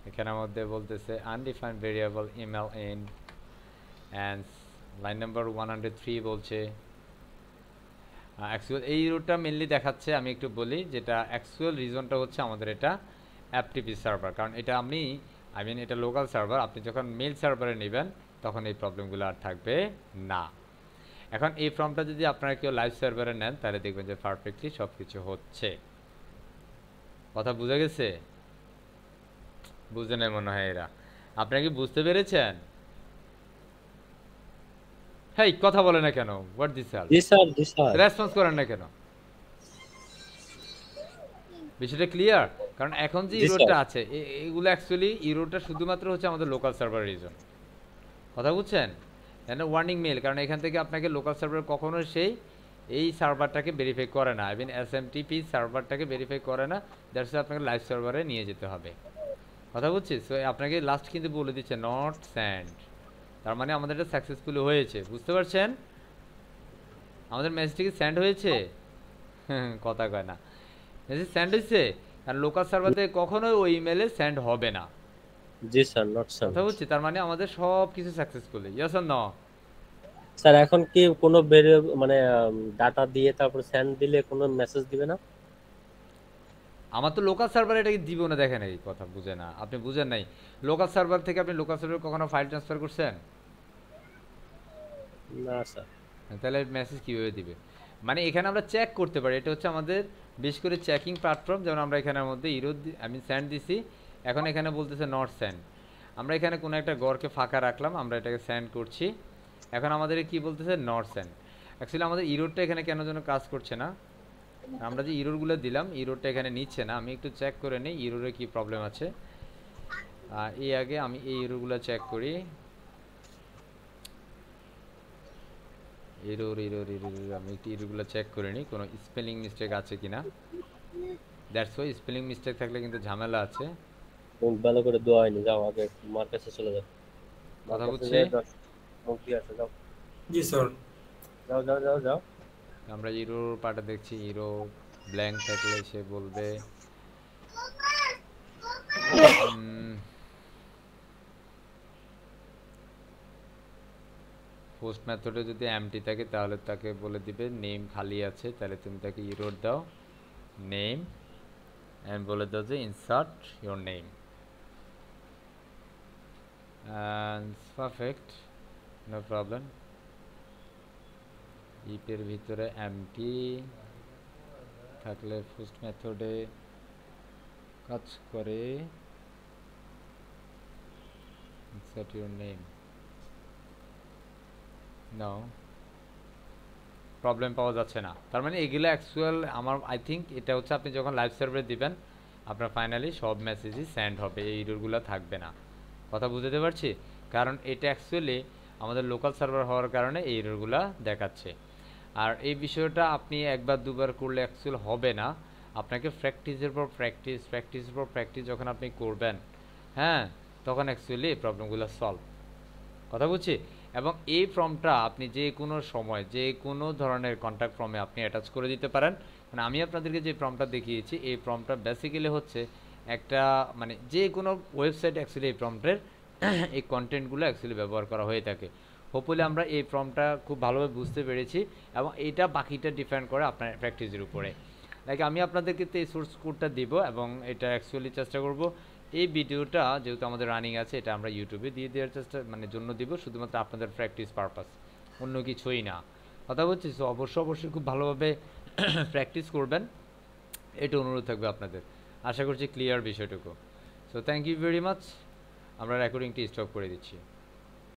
এখানের মধ্যে বলতেছে undefined variable email in, and line number 103 বলছে অ্যাকচুয়াল এই রুটটা মেনলি দেখাচ্ছে, আমি একটু বলি, যেটা অ্যাকচুয়াল রিজনটা হচ্ছে আমাদের এটা এফটিপি সার্ভার, কারণ এটা আই মিন এটা লোকাল সার্ভার। আপনি যখন মেল সার্ভারে নেবেন তখন এই প্রবলেমগুলো আর থাকবে না। এখন এই ফর্মটা যদি আপনারা কেউ লাইভ সার্ভারে নেন তাহলে দেখবেন যে পারফেক্টলি সব কিছু হচ্ছে। কথা বুঝে গেছে? বুঝে নেই মনে হয় এরা। আপনারা কি বুঝতে পেরেছেন? হেই, কথা বলে না কেন? What this hell? জি স্যার, জি স্যার। রেসপন্স করেন না কেন? বিষয়টা ক্লিয়ার? কারণ এখন যে জি ইরোরটা স্যার। আছে এগুলো অ্যাকচুয়ালি ইরোরটা শুধুমাত্র হচ্ছে আমাদের লোকাল সার্ভার রিজন। কথা বুঝছেন? এখানে ওয়ার্নিং মেল, কারণ এখান থেকে আপনাকে লোকাল সার্ভার কখনো এই সার্ভারটাকে ভেরিফাই করে না, আই মিন এসএমটিপি সার্ভারটাকে ভেরিফাই করে না, দ্যাটস আপনাকে লাইভ সার্ভারে নিয়ে যেতে হবে। কথা বুঝছি? সো আপনাকে লাস্ট কিন্তু বলে দিচ্ছে নট সেন্ড, তার মানে আমাদের এটা সাকসেসফুলি হয়েছে। বুঝতে পারছেন? আমাদের মেসেজটি কি সেন্ড হয়েছে? কথা কয় না, মেসেজ সেন্ড হয়েছে, আর লোকাল সার্ভার থেকে কখনোই ওই ইমেলে সেন্ড হবে না। জি স্যার, নট স্যার। কথা বুঝছি? তার মানে আমাদের সব কিছু successfully. Yes or no? Sir এখন কি কোনো মানে ডাটা দিয়ে তারপর সেন্ড দিলে কোনো মেসেজ দিবে না? আমার তো লোকাল সার্ভারে এটাকে দিব না, দেখেন এই কথা বুঝে না, আপনি বুঝেন নাই। লোকাল সার্ভার থেকে আপনি লোকাল সার্ভারে কখনো ফাইল ট্রান্সফার করছেন? না স্যার। তাহলে মেসেজ কীভাবে দিবে? মানে এখানে আমরা চেক করতে পারি, এটা হচ্ছে আমাদের বেশ করে চেকিং প্ল্যাটফর্ম। যেমন আমরা এখানের মধ্যে আমি সেন্ড দিছি, এখন এখানে বলতেছে নট সেন্ড। আমরা এখানে কোনো একটা গড়কে ফাঁকা রাখলাম, আমরা এটাকে সেন্ড করছি, এখন আমাদের কি বলতেছে নট সেন্ড। অ্যাকচুয়ালি আমাদের ইরোরটা এখানে কেন যেন কাজ করছে না, আমরা যে ইরোরগুলো দিলাম ইরোরটা এখানে নিচ্ছে না। আমি একটু চেক করে নিই ইরোরে কি প্রবলেম আছে। এই আগে আমি এই ইরোরগুলো চেক করি। ইরোর আমি একটু ইরোরগুলো চেক করে নিই কোনো স্পেলিং মিস্টেক আছে কিনা। দ্যাটস ওয়াই স্পেলিং মিস্টেক থাকলে কিন্তু ঝামেলা আছে। তুমি ভালো করে দোয়া হয়নি, যাও আগে মার কাছে চলে যাও। কথা বুঝছি? মুক্তি আছে, যাও জি স্যার। যাও যাও যাও যাও। আমরা ইরোর পার্টে দেখছি, ইরো ব্ল্যাঙ্ক থাকলে সে বলবে পোস্ট মেথডে যদি এমটি থাকে তাহলে তাকে বলে দিবে নেম খালি আছে, তাহলে তুমি তাকে ইরোর দাও নেম এন্ড বলে দাও যে insert your name and perfect, no problem. ইপের ভিতরে এমটি থাকলে পোস্ট মেথডে কাজ করে insert your name, no problem পাওয়া যাচ্ছে না। তার মানে এগুলো অ্যাকচুয়াল আমার আই থিঙ্ক এটা হচ্ছে আপনি যখন লাইভ সার্ভারে দিবেন আপনার ফাইনালি সব মেসেজই সেন্ড হবে, এই ইরোরগুলো থাকবে না। কথা বুঝতে পারছি? কারণ এটা অ্যাকচুয়ালি আমাদের লোকাল সার্ভার হওয়ার কারণে এই এররগুলো দেখাচ্ছে। আর এই বিষয়টা আপনি একবার দুবার করলে অ্যাকচুয়াল হবে না, আপনাকে প্র্যাকটিসের পর প্র্যাকটিস যখন আপনি করবেন, হ্যাঁ, তখন অ্যাকচুয়ালি এই প্রবলেমগুলো সলভ। কথা বুঝছি? এবং এই ফর্মটা আপনি যে কোনো সময় যে কোনো ধরনের কন্ট্যাক্ট ফর্মে আপনি অ্যাটাচ করে দিতে পারেন। মানে আমি আপনাদেরকে যে ফর্মটা দেখিয়েছি এই ফর্মটা বেসিক্যালি হচ্ছে একটা মানে যে কোনো ওয়েবসাইট অ্যাকচুয়ালি এই ফর্মটার এই কন্টেন্টগুলো অ্যাকচুয়ালি ব্যবহার করা হয়ে থাকে। হোপফুলি আমরা এই ফর্মটা খুব ভালোভাবে বুঝতে পেরেছি এবং এটা বাকিটা ডিপেন্ড করে আপনার প্র্যাকটিসের উপরে। লাইক আমি আপনাদেরকে এই সোর্স কোডটা দিব এবং এটা অ্যাকচুয়ালি চেষ্টা করব এই ভিডিওটা যেহেতু আমাদের রানিং আছে এটা আমরা ইউটিউবে দিয়ে দেওয়ার চেষ্টা জন্য দিব, শুধুমাত্র আপনাদের প্র্যাকটিস পারপাস, অন্য কিছুই না। কথা বলছি? সো অবশ্যই খুব ভালোভাবে প্র্যাকটিস করবেন, এটা অনুরোধ থাকবে আপনাদের। আশা করছি ক্লিয়ার বিষয়টুকু। So thank you very much. আমরা রেকর্ডিংটি স্টপ করে দিচ্ছি।